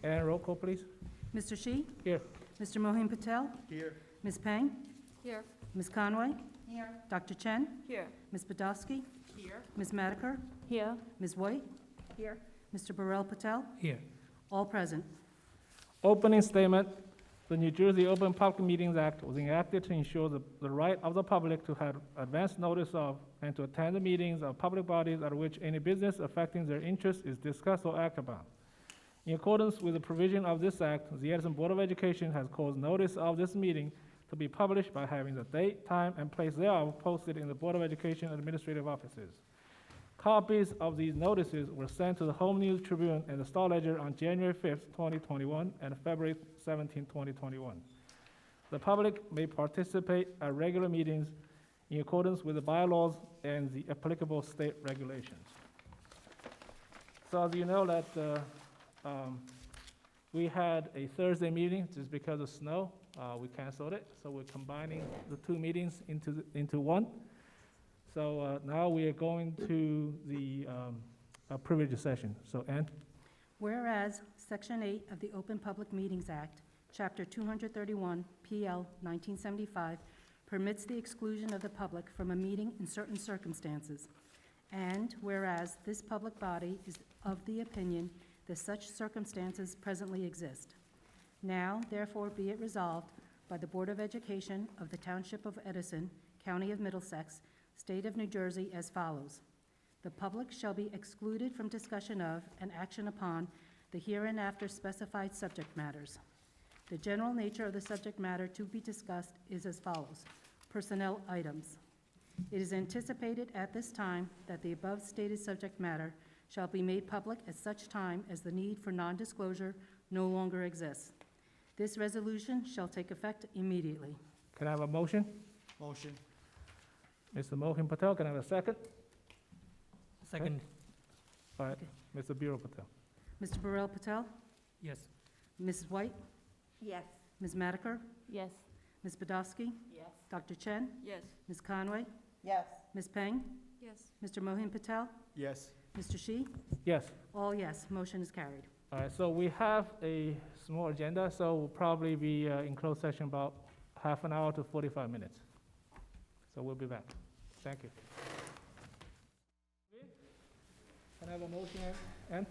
And roll call, please. Mr. Shi? Here. Mr. Mohin Patel? Here. Ms. Peng? Here. Ms. Conway? Here. Dr. Chen? Here. Ms. Podolsky? Here. Ms. Madiker? Here. Ms. White? Here. Mr. Burrell Patel? Here. All present. Opening statement. The New Jersey Open Public Meetings Act was enacted to ensure the right of the public to have advance notice of and to attend the meetings of public bodies at which any business affecting their interests is discussed or acted upon. In accordance with the provision of this act, the Edison Board of Education has caused notice of this meeting to be published by having the date, time, and place thereof posted in the Board of Education administrative offices. Copies of these notices were sent to the Home News Tribune and the Star Ledger on January 5th, 2021, and February 17, 2021. The public may participate at regular meetings in accordance with the bylaws and the applicable state regulations. So as you know that we had a Thursday meeting just because of snow. We canceled it, so we're combining the two meetings into one. So now we are going to the privilege session. So Ann? Whereas Section 8 of the Open Public Meetings Act, Chapter 231, PL 1975, permits the exclusion of the public from a meeting in certain circumstances. And whereas this public body is of the opinion that such circumstances presently exist. Now, therefore, be it resolved by the Board of Education of the Township of Edison, County of Middlesex, State of New Jersey as follows. The public shall be excluded from discussion of and action upon the hereinafter specified subject matters. The general nature of the subject matter to be discussed is as follows. Personnel items. It is anticipated at this time that the above stated subject matter shall be made public at such time as the need for non-disclosure no longer exists. This resolution shall take effect immediately. Can I have a motion? Motion. Mr. Mohin Patel, can I have a second? Second. All right, Mr. Bureau Patel. Mr. Burrell Patel? Yes. Mrs. White? Yes. Ms. Madiker? Yes. Ms. Podolsky? Yes. Dr. Chen? Yes. Ms. Conway? Yes. Ms. Peng? Yes. Mr. Mohin Patel? Yes. Mr. Shi? Yes. All yes, motion is carried. All right, so we have a small agenda, so we'll probably be in closed session about half an hour to 45 minutes. So we'll be back. Thank you. Can I have a motion, Ann?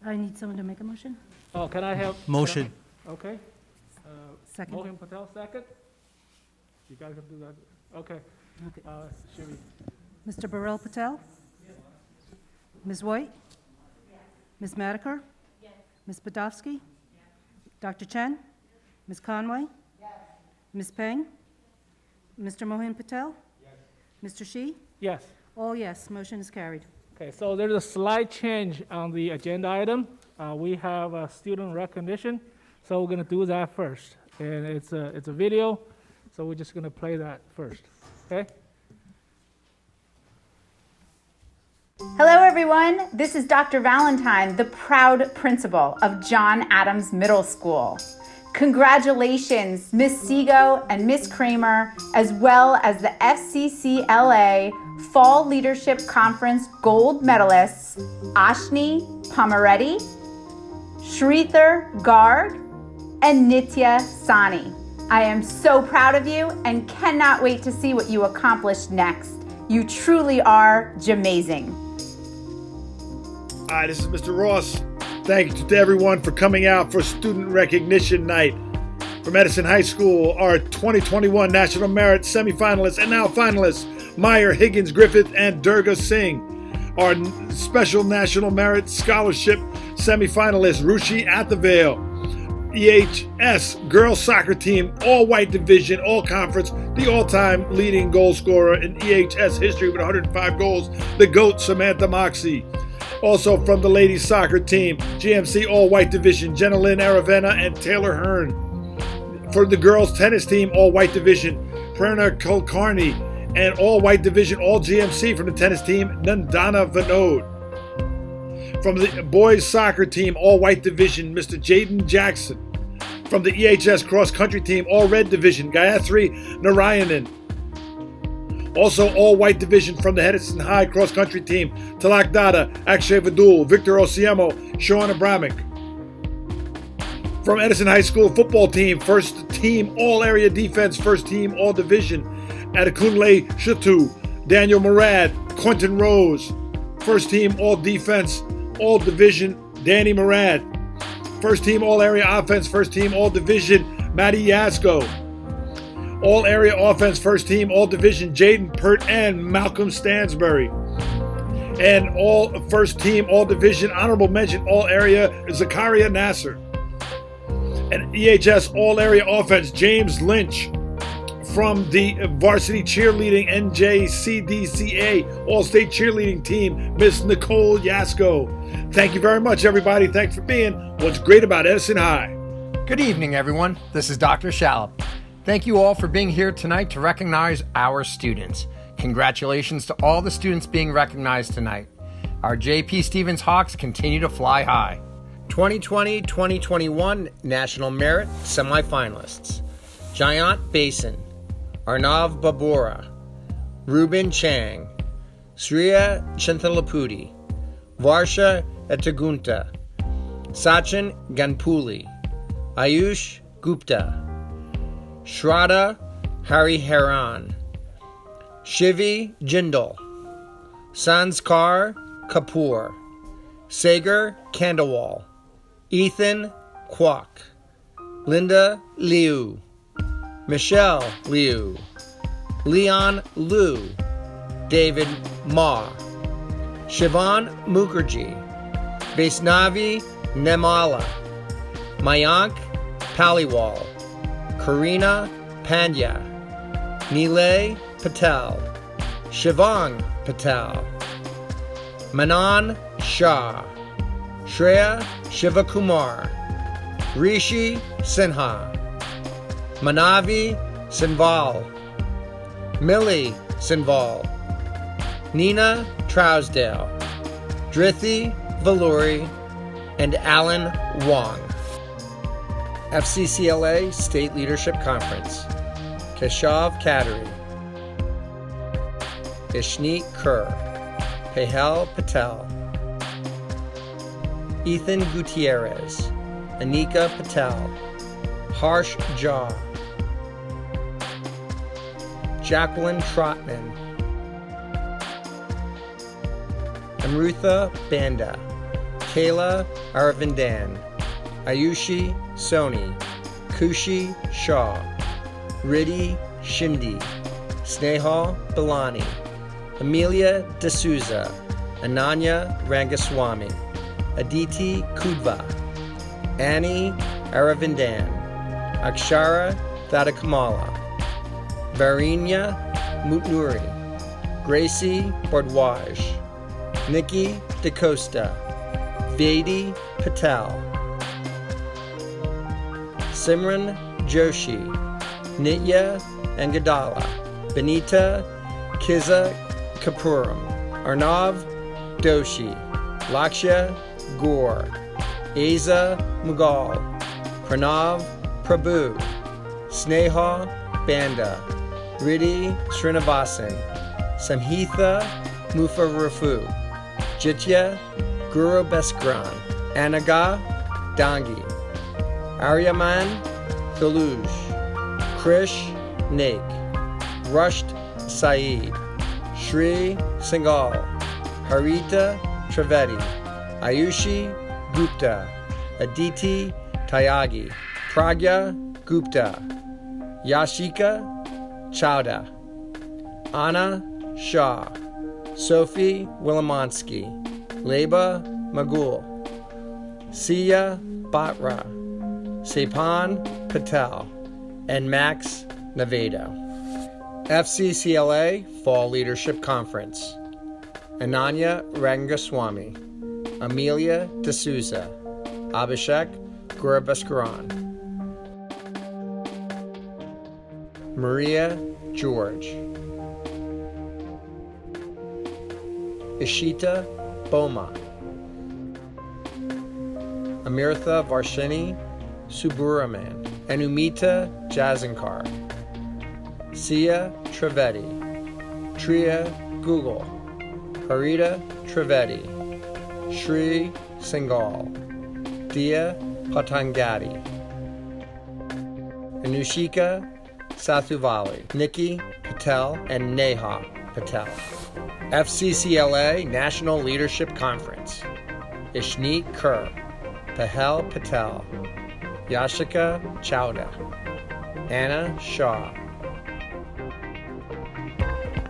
I need someone to make a motion? Oh, can I have? Motion. Okay. Second. Mohin Patel, second? You guys can do that? Okay. Okay. Should we? Mr. Burrell Patel? Ms. White? Ms. Madiker? Ms. Podolsky? Dr. Chen? Ms. Conway? Ms. Peng? Mr. Mohin Patel? Mr. Shi? Yes. All yes, motion is carried. Okay, so there's a slight change on the agenda item. We have a student recognition, so we're gonna do that first. And it's a video, so we're just gonna play that first, okay? Hello everyone, this is Dr. Valentine, the proud principal of John Adams Middle School. Congratulations, Miss Sego and Miss Kramer, as well as the FCCLA Fall Leadership Conference gold medalists, Ashni Pomeretti, Shrithar Garg, and Nitya Sani. I am so proud of you and cannot wait to see what you accomplish next. You truly are Jamazing. Hi, this is Mr. Ross. Thank you to everyone for coming out for Student Recognition Night. From Edison High School, our 2021 National Merit semifinalists and now finalists, Meyer, Higgins, Griffith, and Durga Singh. Our Special National Merit Scholarship semifinalists, Rushi Athavale. EHS Girls Soccer Team, all-white division, all-conference, the all-time leading goal scorer in EHS history with 105 goals, the GOAT, Samantha Moxie. Also from the ladies soccer team, GMC all-white division, Jenna Lynn Aravena and Taylor Hearn. For the girls tennis team, all-white division, Prerna Kulkarni, and all-white division, all GMC from the tennis team, Nandana Vinod. From the boys soccer team, all-white division, Mr. Jaden Jackson. From the EHS cross-country team, all-red division, Gayatri Narayanan. Also all-white division from the Edison High cross-country team, Talak Dada, Akshay Vadul, Victor Osiemo, Sean Abramic. From Edison High School football team, first team all area defense, first team all division. Adekunle Shutu, Daniel Murad, Quentin Rose, first team all defense, all division, Danny Murad. First team all area offense, first team all division, Matty Yasko. All area offense, first team all division, Jaden Pert and Malcolm Stansbury. And all first team all division, honorable mention all area, Zakaria Nasser. And EHS all area offense, James Lynch. From the varsity cheerleading NJCDCA all-state cheerleading team, Miss Nicole Yasko. Thank you very much, everybody. Thanks for being what's great about Edison High. Good evening, everyone. This is Dr. Shallop. Thank you all for being here tonight to recognize our students. Congratulations to all the students being recognized tonight. Our J.P. Stevens Hawks continue to fly high. 2020-2021 National Merit Semifinalists. Jayant Basin, Arnav Babura, Ruben Chang, Sriya Chinthalapudi, Varsha Etagunta, Sachin Ganpuli, Ayush Gupta, Shraddha Hariharan, Shivi Jindal, Sanskar Kapoor, Sagar Kandawal, Ethan Kwok, Linda Liu, Michelle Liu, Leon Liu, David Ma, Shivan Mukherjee, Vaisnavi Nemala, Mayank Paliwal, Karina Pandya, Nilay Patel, Shivang Patel, Manan Shah, Shreya Shivakumar, Rishi Sinha, Manavi Sinval, Millie Sinval, Nina Trousdale, Dhrithi Valuri, and Alan Wong. FCCLA State Leadership Conference. Keshav Kadri, Ishneet Kerr, Pehel Patel, Ethan Gutierrez, Anika Patel, Harsh Jha, Jacqueline Trotman, Amrutha Banda, Kayla Aravindan, Ayushi Soni, Kushi Shah, Riddhi Shindi, Snehal Bilani, Amelia D'Souza, Ananya Rangaswamy, Aditi Kudva, Annie Aravindan, Akshara Thadakamala, Varinya Mutnuri, Gracie Bordwaj, Nikki DeCosta, Vedi Patel, Simran Joshi, Nitya Angadala, Benita Kiza Kapuram, Arnav Doshi, Lakshya Gore, Asa Mughal, Pranav Prabhu, Sneha Banda, Riddhi Srinivasan, Samhitha Mufarafu, Jitya Guru Beskran, Anaga Dangi, Aryaman Galuj, Krish Naik, Rusht Saeed, Shri Singhal, Harita Trivedi, Ayushi Gupta, Aditi Tyagi, Pragya Gupta, Yashika Chowda, Anna Shah, Sophie Wilimonsky, Leba Magul, Sia Batra, Sepan Patel, and Max Navedo. FCCLA Fall Leadership Conference. Ananya Rangaswamy, Amelia D'Souza, Abhishek Gurubhaskaran, Maria George, Ishita Boma, Amirtha Varshini Suburaman, Anumita Jazankar, Sia Trivedi, Triya Google, Harita Trivedi, Shri Singhal, Dia Patangati, Anushika Sathuvali, Nikki Patel, and Neha Patel. FCCLA National Leadership Conference, Ishneet Kaur, Pahel Patel, Yashika Chowda, Anna Shaw,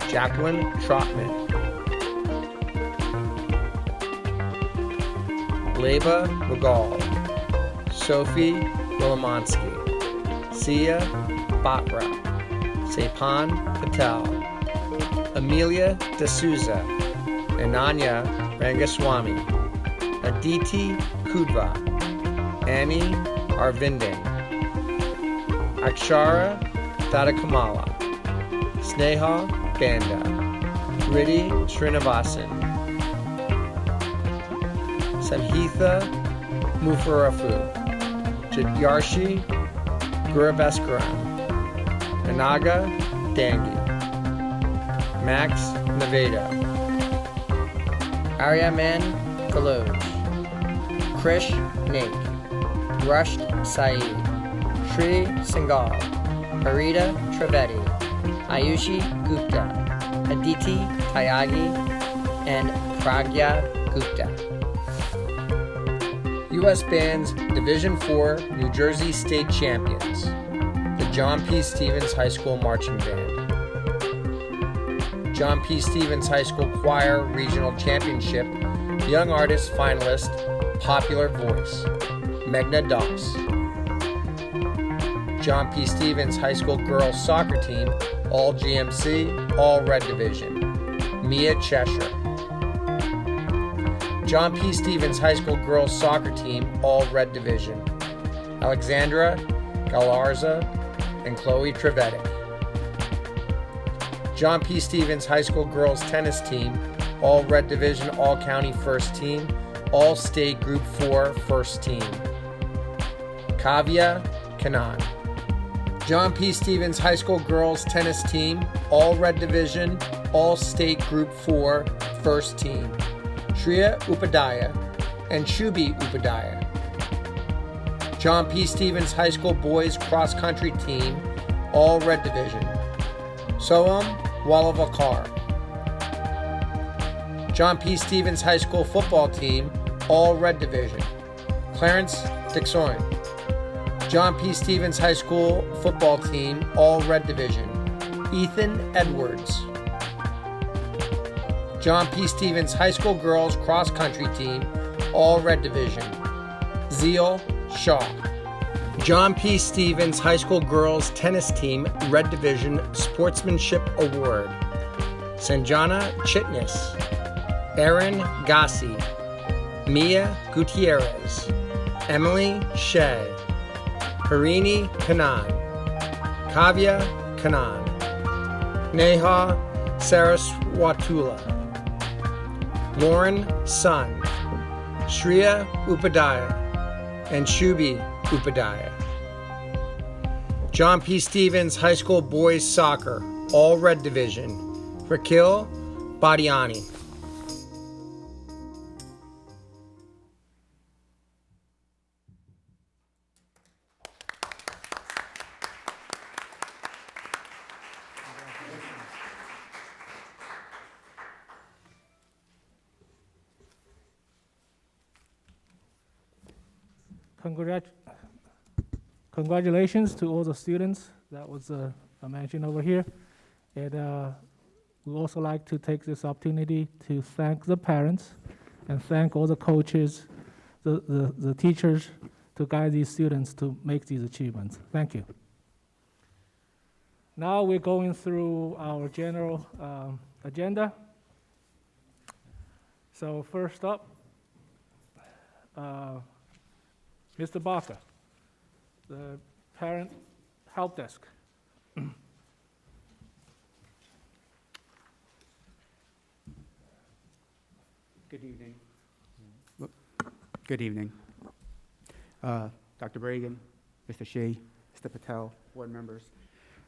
Jacqueline Trotman, Leba Mughal, Sophie Wilamonsky, Sia Batra, Sepan Patel, Amelia D'Souza, Ananya Rangaswamy, Aditi Kudva, Annie Arvindan, Akshara Tadakamala, Sneha Banda, Riddhi Srinivasan, Samhitha Mufarafu, Jidyarshi Gurubhaskaran, Anaga Dangi, Max Nevada, Aryaman Kaloj, Krish Naik, Rushed Saeed, Shri Singhal, Harita Trivedi, Ayushi Gupta, Aditi Tyagi, and Pragya Gupta. U.S. Bands Division IV New Jersey State Champions, the John P. Stevens High School Marching Band. John P. Stevens High School Choir Regional Championship, Young Artist Finalist, Popular Voice, Meghna Das. John P. Stevens High School Girls Soccer Team, All GMC, All Red Division, Mia Cheshire. John P. Stevens High School Girls Soccer Team, All Red Division, Alexandra Galarza and Chloe Trevedic. John P. Stevens High School Girls Tennis Team, All Red Division, All County First Team, All State Group 4 First Team, Kavya Kanan. John P. Stevens High School Girls Tennis Team, All Red Division, All State Group 4 First Team, Shreya Upadhyaya and Shubi Upadhyaya. John P. Stevens High School Boys Cross Country Team, All Red Division, Soham Walavakar. John P. Stevens High School Football Team, All Red Division, Clarence Dixon. John P. Stevens High School Football Team, All Red Division, Ethan Edwards. John P. Stevens High School Girls Cross Country Team, All Red Division, Zeal Shaw. John P. Stevens High School Girls Tennis Team, Red Division Sportsmanship Award, Sanjana Chitnis, Erin Gassi, Mia Gutierrez, Emily Shea, Harini Kanan, Kavya Kanan, Neha Saraswatula, Lauren Sun, Shreya Upadhyaya, and Shubi Upadhyaya. John P. Stevens High School Boys Soccer, All Red Division, Rakil Badiani. Congratulations to all the students that was mentioned over here. And we also like to take this opportunity to thank the parents and thank all the coaches, the teachers to guide these students to make these achievements. Thank you. Now we're going through our general agenda. So first up, Mr. Barker, the Parent Help Desk. Good evening. Good evening. Dr. Bragan, Mr. Shea, Mr. Patel, board members.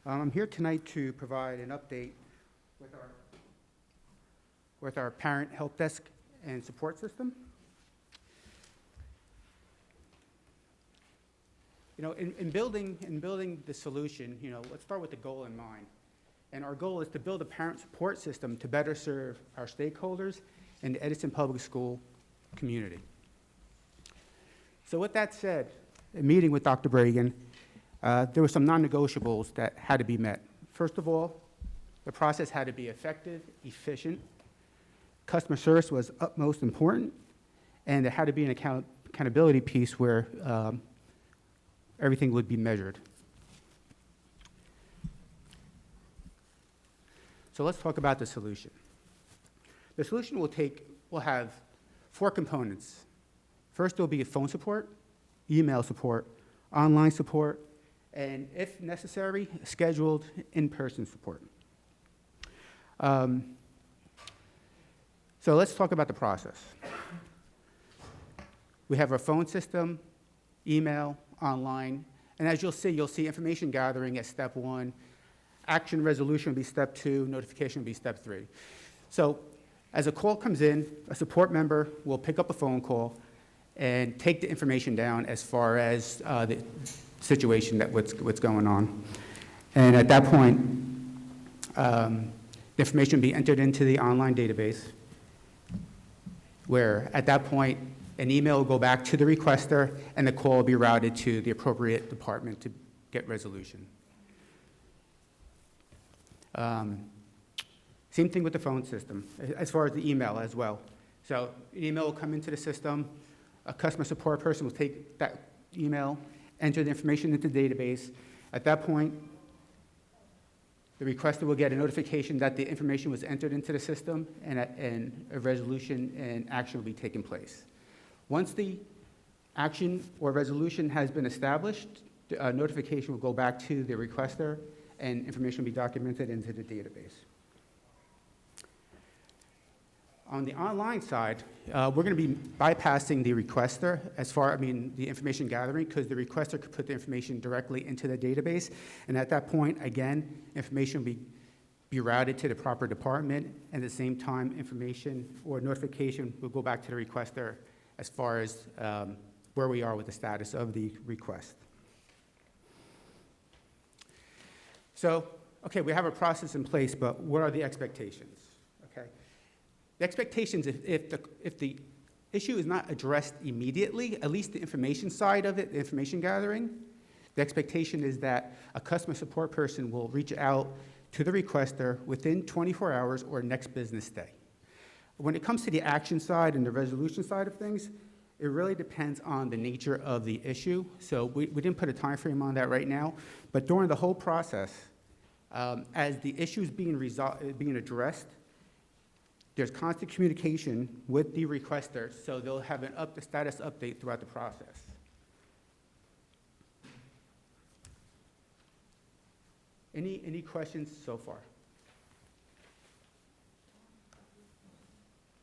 I'm here tonight to provide an update with our Parent Help Desk and support system. In building the solution, let's start with the goal in mind. And our goal is to build a parent support system to better serve our stakeholders and the Edison Public School community. So with that said, in meeting with Dr. Bragan, there were some non-negotiables that had to be met. First of all, the process had to be effective, efficient, customer service was utmost important, and there had to be an accountability piece where everything would be measured. So let's talk about the solution. The solution will have 4 components. First, there'll be a phone support, email support, online support, and if necessary, scheduled in-person support. So let's talk about the process. We have our phone system, email, online, and as you'll see information gathering at step 1, action resolution will be step 2, notification will be step 3. So as a call comes in, a support member will pick up a phone call and take the information down as far as the situation what's going on. And at that point, the information will be entered into the online database, where at that point, an email will go back to the requester, and the call will be routed to the appropriate department to get resolution. Same thing with the phone system, as far as the email as well. So an email will come into the system, a customer support person will take that email, enter the information into the database. At that point, the requester will get a notification that the information was entered into the system, and a resolution and action will be taking place. Once the action or resolution has been established, a notification will go back to the requester, and information will be documented into the database. On the online side, we're going to be bypassing the requester the information gathering, because the requester could put the information directly into the database, and at that point, again, information will be routed to the proper department, and at the same time, information or notification will go back to the requester as far as where we are with the status of the request. So, okay, we have a process in place, but what are the expectations? Okay, the expectations, if the issue is not addressed immediately, at least the information side of it, the information gathering, the expectation is that a customer support person will reach out to the requester within 24 hours or next business day. When it comes to the action side and the resolution side of things, it really depends on the nature of the issue. So we didn't put a time frame on that right now, but during the whole process, as the issue is being addressed, there's constant communication with the requester, so they'll have a status update throughout the process. Any questions so far?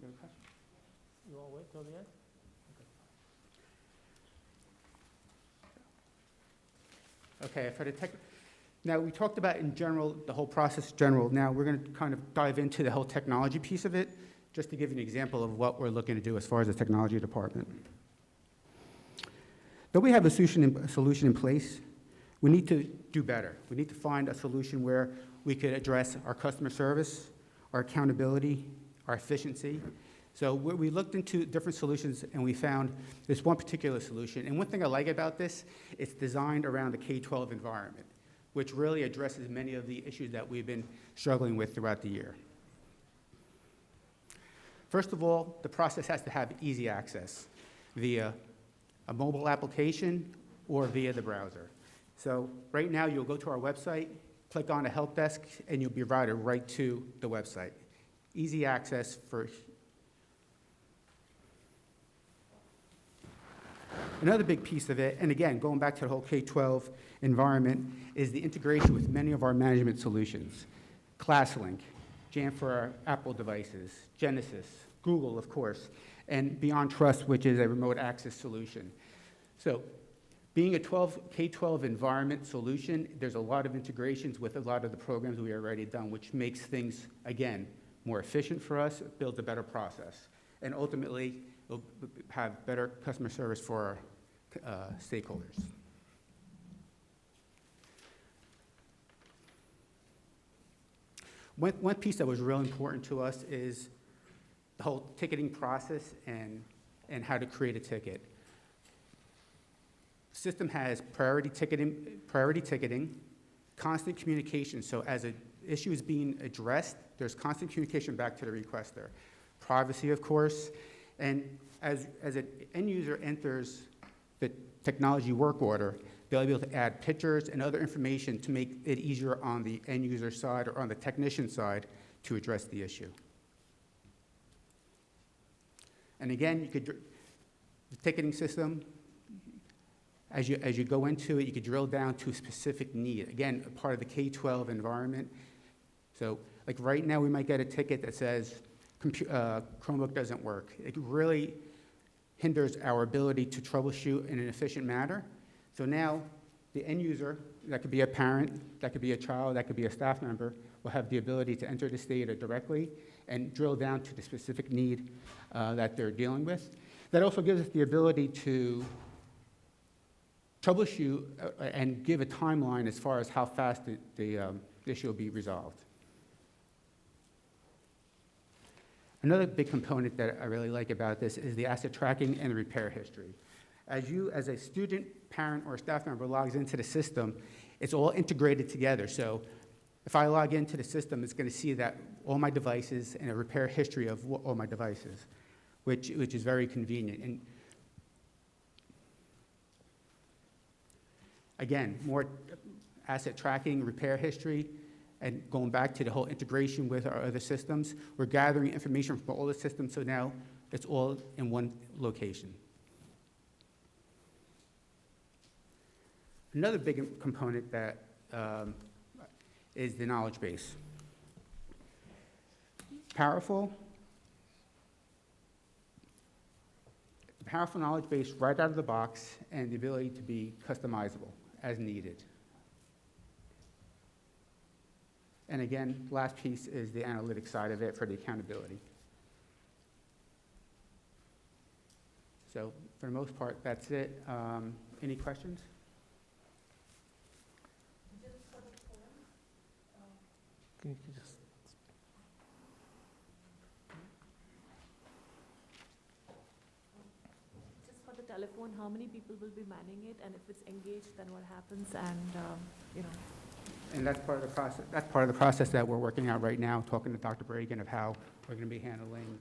You have a question? You want to wait till the end? Okay, for the tech, now we talked about in general, the whole process general. Now we're going to kind of dive into the whole technology piece of it, just to give you an example of what we're looking to do as far as the technology department. Though we have a solution in place, we need to do better. We need to find a solution where we could address our customer service, our accountability, our efficiency. So we looked into different solutions, and we found this one particular solution. And one thing I like about this, it's designed around the K-12 environment, which really addresses many of the issues that we've been struggling with throughout the year. First of all, the process has to have easy access via a mobile application or via the browser. So right now, you'll go to our website, click on a help desk, and you'll be routed right to the website. Easy access for. Another big piece of it, and again, going back to the whole K-12 environment, is the integration with many of our management solutions. ClassLink, Jam for our Apple devices, Genesis, Google, of course, and Beyond Trust, which is a remote access solution. So being a K-12 environment solution, there's a lot of integrations with a lot of the programs we already done, which makes things, again, more efficient for us, builds a better process, and ultimately, it'll have better customer service for our stakeholders. one piece that was real important to us is the whole ticketing process and how to create a ticket. The system has priority ticketing, constant communication. So as an issue is being addressed, there's constant communication back to the requester. Privacy, of course, and as an end user enters the technology work order, they'll be able to add pictures and other information to make it easier on the end user side or on the technician side to address the issue. And again, the ticketing system, as you go into it, you could drill down to a specific need. Again, a part of the K-12 environment. So like right now, we might get a ticket that says Chromebook doesn't work. It really hinders our ability to troubleshoot in an efficient manner. So now the end user, that could be a parent, that could be a child, that could be a staff member, will have the ability to enter this data directly and drill down to the specific need that they're dealing with. That also gives us the ability to troubleshoot and give a timeline as far as how fast the issue will be resolved. Another big component that I really like about this is the asset tracking and the repair history. As you, as a student, parent, or staff member logs into the system, it's all integrated together. So if I log into the system, it's going to see that all my devices and a repair history of all my devices, which is very convenient. And again, more asset tracking, repair history, and going back to the whole integration with our other systems, we're gathering information from all the systems, so now it's all in one location. Another big component that is the knowledge base. Powerful knowledge base right out of the box, and the ability to be customizable as needed. And again, last piece is the analytics side of it for the accountability. So for the most part, that's it. Any questions? Can you just Just for the telephone, how many people will be manning it, and if it's engaged, then what happens, and, you know. And that's part of the process. That's part of the process that we're working out right now, talking to Dr. Bragan of how we're going to be handling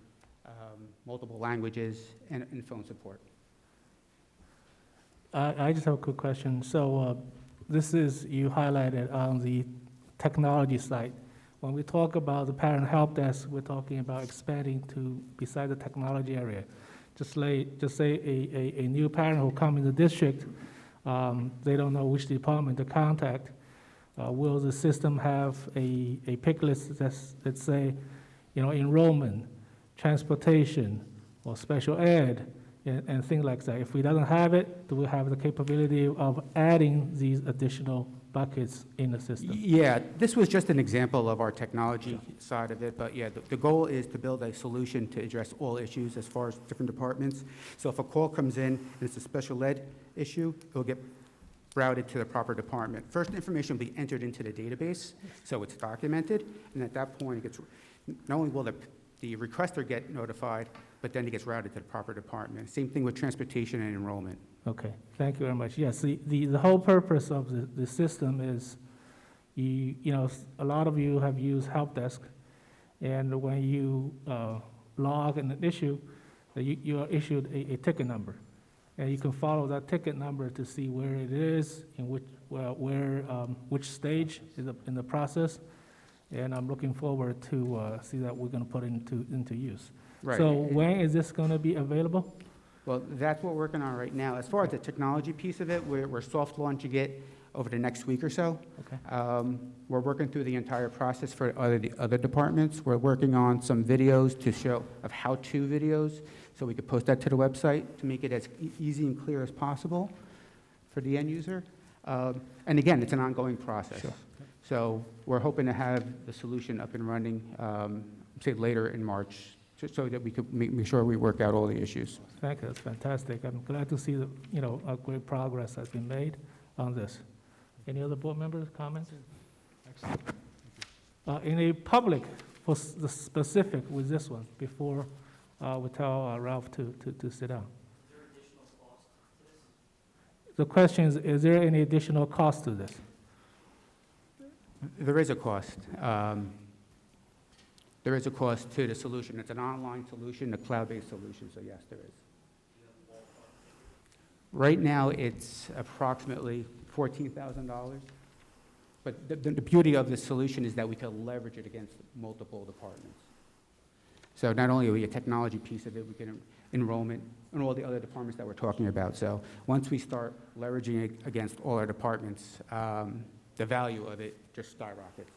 multiple languages and phone support. I just have a quick question. So this is, you highlighted on the technology side. When we talk about the parent help desk, we're talking about expanding to beside the technology area. Just say a new parent who come in the district, they don't know which department to contact. Will the system have a pick list that's, let's say, enrollment, transportation, or special ed, and things like that? If we don't have it, do we have the capability of adding these additional buckets in the system? Yeah, this was just an example of our technology side of it, but yeah, the goal is to build a solution to address all issues as far as different departments. So if a call comes in and it's a special ed issue, it'll get routed to the proper department. First, information will be entered into the database, so it's documented, and at that point, it gets, not only will the requester get notified, but then it gets routed to the proper department. Same thing with transportation and enrollment. Okay, thank you very much. Yes, the whole purpose of the system is, a lot of you have used help desk, and when you log an issue, you are issued a ticket number. And you can follow that ticket number to see where it is, in which stage in the process. And I'm looking forward to see that we're going to put it into use. Right. So when is this going to be available? Well, that's what we're working on right now. As far as the technology piece of it, we're soft launching it over the next week or so. Okay. We're working through the entire process for the other departments. We're working on some videos to show of how-to videos, so we could post that to the website to make it as easy and clear as possible for the end user. And again, it's an ongoing process. Sure. So we're hoping to have the solution up and running, say later in March, so that we could make sure we work out all the issues. Thank you, that's fantastic. I'm glad to see that, a great progress has been made on this. Any other board members, comments? Any public for the specific with this one before we tell Ralph to sit down? The question is there any additional cost to this? There is a cost. There is a cost to the solution. It's an online solution, a cloud-based solution, so yes, there is. Right now, it's approximately $14,000. But the beauty of this solution is that we can leverage it against multiple departments. So not only are we a technology piece of it, we can enrollment and all the other departments that we're talking about. So once we start leveraging it against all our departments, the value of it just skyrockets.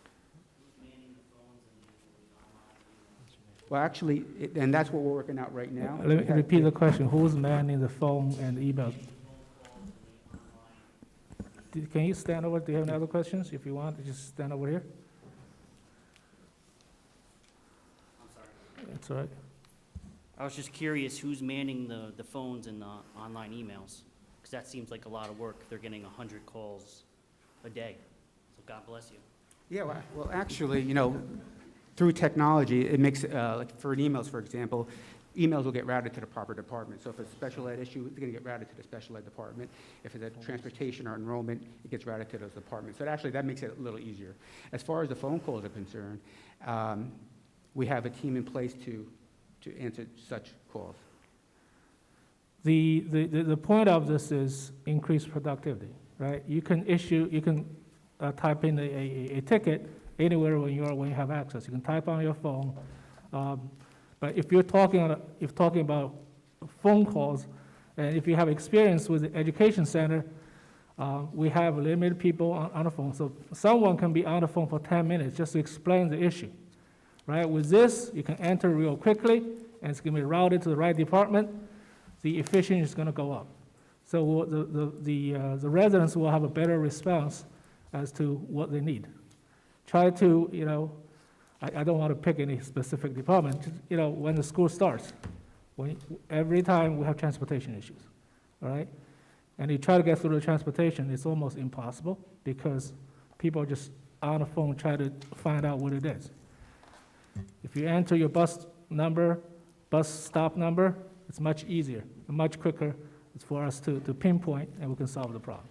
Well, actually, and that's what we're working out right now. Let me repeat the question. Who's manning the phone and email? Can you stand over? Do you have any other questions? If you want, just stand over here. I'm sorry. It's all right. I was just curious who's manning the phones and the online emails? Because that seems like a lot of work. They're getting 100 calls a day. So God bless you. Yeah, well, actually, you know, through technology, it makes, like for emails, for example, emails will get routed to the proper department. So if it's a special ed issue, it's going to get routed to the special ed department. If it's a transportation or enrollment, it gets routed to those departments. So actually, that makes it a little easier. As far as the phone calls are concerned, we have a team in place to answer such calls. The point of this is increased productivity, right? You can type in a ticket anywhere when you have access. You can type on your phone. But if you're talking about phone calls, and if you have experience with the education center, we have limited people on the phone. So someone can be on the phone for 10 minutes just to explain the issue, right? With this, you can enter real quickly, and it's going to be routed to the right department. The efficiency is going to go up. So the residents will have a better response as to what they need. Try to, you know, I don't want to pick any specific department, just, you know, when the school starts, every time we have transportation issues, all right? And you try to get through the transportation, it's almost impossible because people are just on the phone trying to find out what it is. If you enter your bus stop number, it's much easier, and much quicker for us to pinpoint, and we can solve the problem.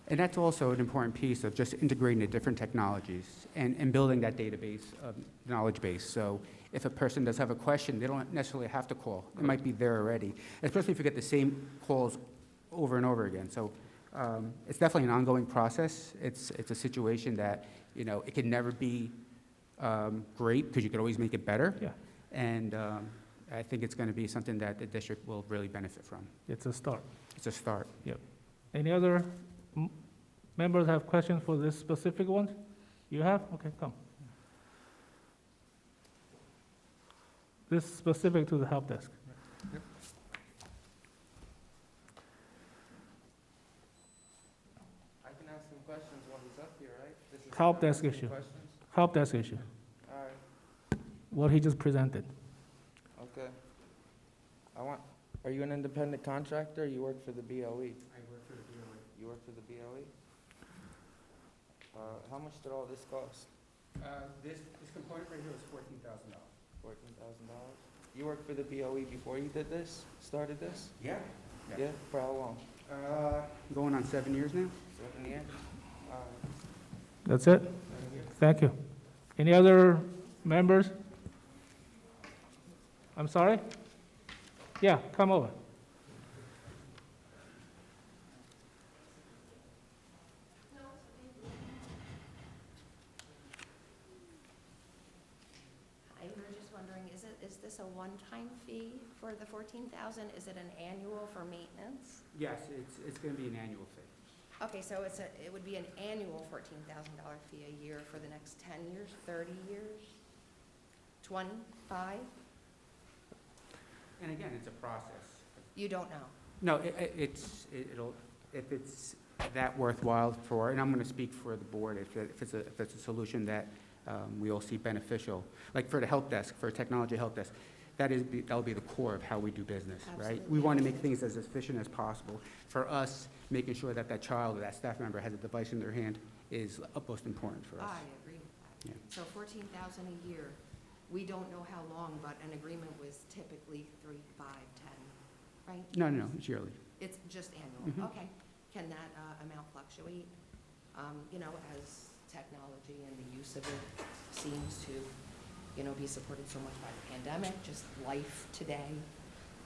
And that's also an important piece of just integrating the different technologies and building that database, knowledge base. So if a person does have a question, they don't necessarily have to call. It might be there already, especially if you get the same calls over and over again. So it's definitely an ongoing process. It's a situation that, you know, it can never be great because you could always make it better. Yeah. And I think it's going to be something that the district will really benefit from. It's a start. It's a start. Yep. Any other members have questions for this specific one? You have? Okay, come. This is specific to the help desk. Yep. I can ask some questions while he's up here, right? This is Help desk asking issue. questions? Help desk issue, All right, what he just presented. okay. Are you an independent contractor or you work for the BOE? I work for the BOE. You work for the BOE? How much did all this cost? This component right here was $14,000. $14,000? You worked for the BOE before you did this, started this? Yeah. Yeah, for how long? Going on 7 years now. 7 years? All right. That's it? Thank you. Any other members? I'm sorry? Yeah, come over. I was just wondering, is this a one-time fee for the 14,000? Is it an annual for maintenance? Yes, it's going to be an annual fee. Okay, so it would be an annual $14,000 fee a year for the next 10 years, 30 years, 25? And again, it's a process. You don't know. No, if it's that worthwhile for, and I'm going to speak for the board, if it's a solution that we all see beneficial, like for the help desk, for a technology help desk, that'll be the core of how we do business, right? Absolutely. We want to make things as efficient as possible. For us, making sure that that child or that staff member has a device in their hand is utmost important for us. I agree with that. Yeah. So 14,000 a year, we don't know how long, but an agreement was typically 3, 5, 10, right? No, it's yearly. It's just annual, Mhm. okay. Can that amount fluctuate, you know, as technology and the use of it seems to, you know, be supported so much by the pandemic, just life today?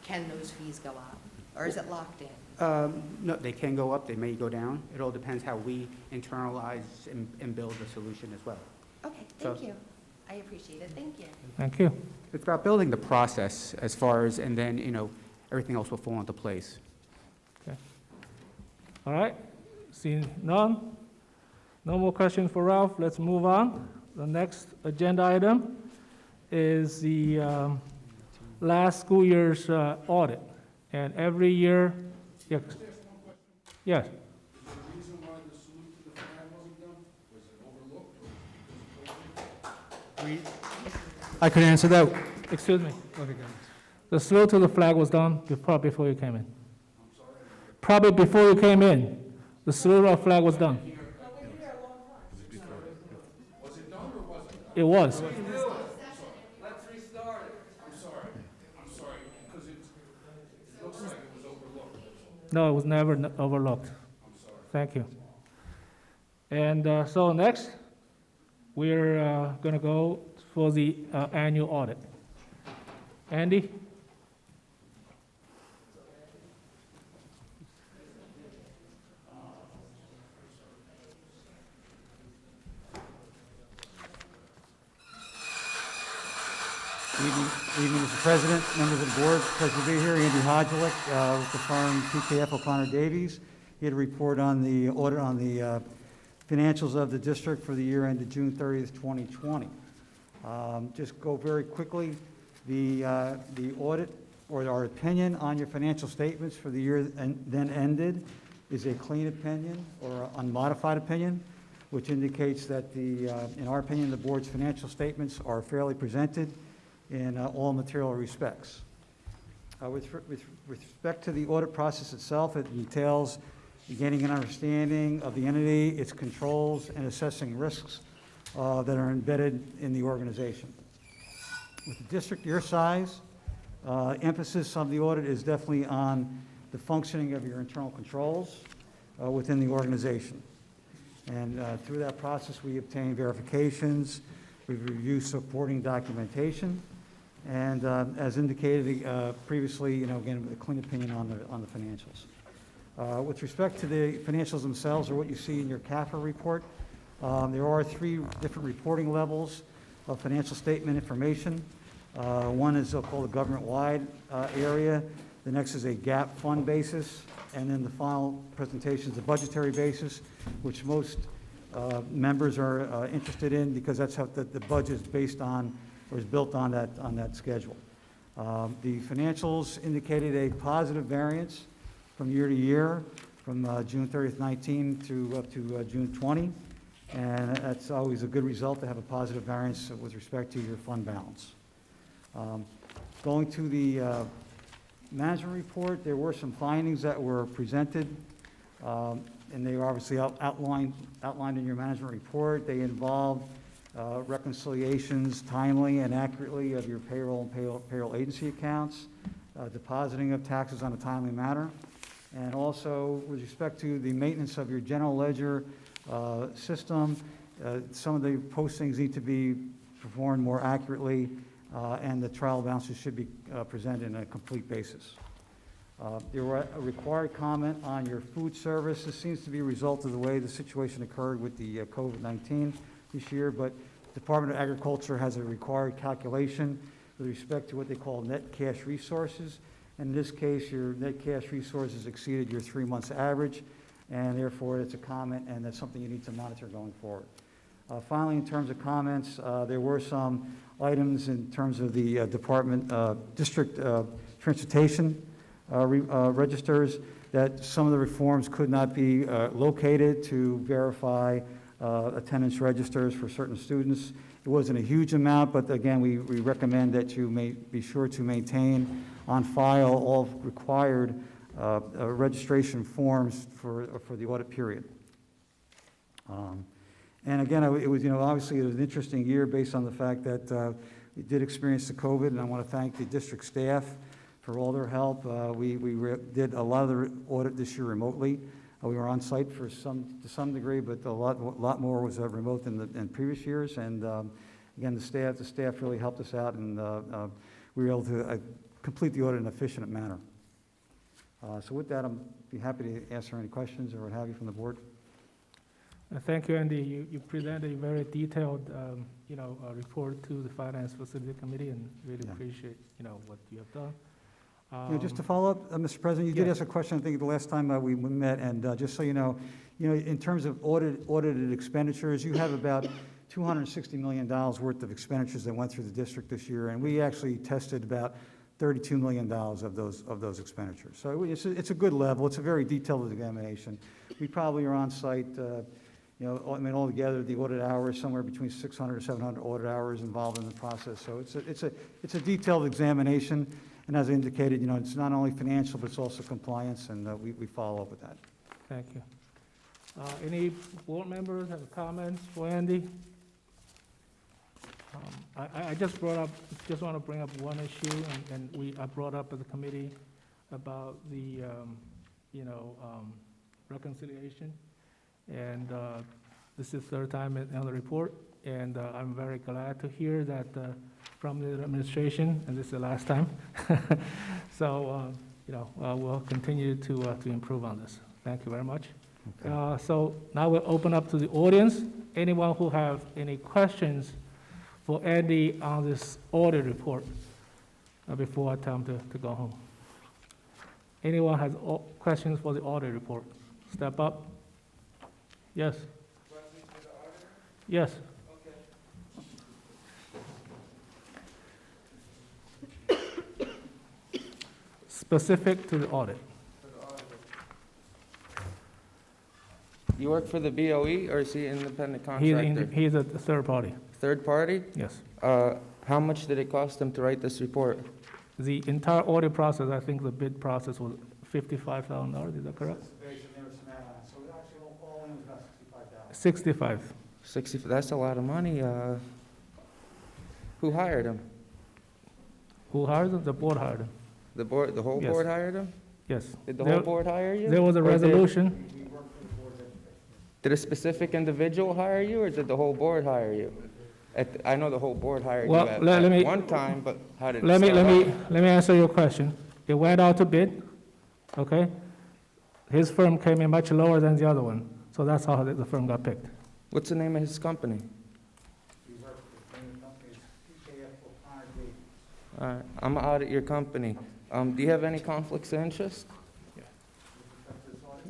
Can those fees go up, or is it locked in? No, they can go up, they may go down. It all depends how we internalize and build the solution as well. Okay, So- thank you. I appreciate it, thank you. Thank you. It's about building the process as far as, and then, you know, everything else will fall into place. All right, seeing none, no more questions for Ralph, let's move on. The next agenda item is the last school year's audit. And every year, yes. Yes. I could answer that. Excuse me. Okay, go. The salute to the flag was done probably before you came in. Probably before you came in, the salute of flag was done. Was it done or wasn't? It was. Let's restart it. I'm sorry, because it looks like it was overlooked. No, it was never overlooked. I'm sorry. Thank you. And so next, we're going to go for the annual audit. Andy? Good evening, Mr. President, members of the board. Pleasure to be here. Andy Hodgelick with the firm PKF O'Connor Davies. Here to report on the audit on the financials of the district for the year ended June 30th, 2020. Just go very quickly. The audit, or our opinion on your financial statements for the year then ended, is a clean opinion or unmodified opinion, which indicates that in our opinion, the board's financial statements are fairly presented in all material respects. With respect to the audit process itself, it entails gaining an understanding of the entity, its controls, and assessing risks that are embedded in the organization. With the district your size, emphasis of the audit is definitely on the functioning of your internal controls within the organization. And through that process, we obtain verifications, we review supporting documentation, and as indicated previously, again, a clean opinion on the financials. With respect to the financials themselves, or what you see in your CAFR report, there are 3 different reporting levels of financial statement information. One is called the government-wide area. The next is a GAAP fund basis, and then the final presentation is a budgetary basis, which most members are interested in because that's how the budget is based on, or is built on that schedule. The financials indicated a positive variance from year to year, from June 30th, 19 to up to June 20. And that's always a good result to have a positive variance with respect to your fund balance. Going to the management report, there were some findings that were presented, and they are obviously outlined in your management report. They involved reconciliations timely and accurately of your payroll and payroll agency accounts, depositing of taxes on a timely manner, and also with respect to the maintenance of your general ledger system, some of the postings need to be performed more accurately, and the trial balances should be presented in a complete basis. There were a required comment on your food service. This seems to be a result of the way the situation occurred with the COVID-19 this year, but the Department of Agriculture has a required calculation with respect to what they call net cash resources. And in this case, your net cash resources exceeded your 3 months average, and therefore it's a comment, and that's something you need to monitor going forward. Finally, in terms of comments, there were some items in terms of the district transportation registers that some of the reforms could not be located to verify attendance registers for certain students. It wasn't a huge amount, but again, we recommend that you may be sure to maintain on file all required registration forms for the audit period. And again, it was, obviously it was an interesting year based on the fact that we did experience the COVID, and I want to thank the district staff for all their help. We did a lot of the audit this year remotely. We were on site to some degree, but a lot more was remote than previous years. And again, the staff really helped us out, and we were able to complete the audit in an efficient manner. So with that, I'd be happy to answer any questions or what have you from the board. Thank you, Andy. You presented a very detailed, report to the Finance Facility Committee, and really appreciate, what you have done. Just to follow up, Mr. President, you did ask a question, I think, the last time we met, and just so you know, in terms of audited expenditures, you have about $260 million worth of expenditures that went through the district this year, and we actually tested about $32 million of those expenditures. So it's a good level. It's a very detailed examination. We probably are on site, altogether, the audit hours, somewhere between 600 to 700 audit hours involved in the process. So it's a detailed examination. And as I indicated, it's not only financial, but it's also compliance, and we follow up with that. Thank you. Any board members have comments for Andy? I just want to bring up one issue, and I brought up at the committee about the, reconciliation. And this is the third time on the report, and I'm very glad to hear that from the administration, and this is the last time. So, we'll continue to improve on this. Thank you very much. Okay. So now we'll open up to the audience. Anyone who have any questions for Andy on this audit report before I tell him to go home? Anyone has questions for the audit report? Step up. Yes. Questions for the auditor? Yes. Specific to the audit. You work for the BOE, or is he an independent contractor? He's a third party. Third party? Yes. How much did it cost him to write this report? The entire audit process, I think the bid process was $55,000, is that correct? So actually all in was about $65. 65. 60, that's a lot of money. Who hired him? Who hired him? The board hired him. The board, the whole Yes. board hired him? Yes. Did the whole board hire you? There was a Or resolution. Did a specific individual hire you, or did the whole board hire you? I know the whole board hired you at one time, but how did it start off? Let me answer your question. It went out to bid, okay? His firm came in much lower than the other one, so that's how the firm got picked. What's the name of his company? All right, I'm gonna audit your company. Do you have any conflicts of interest?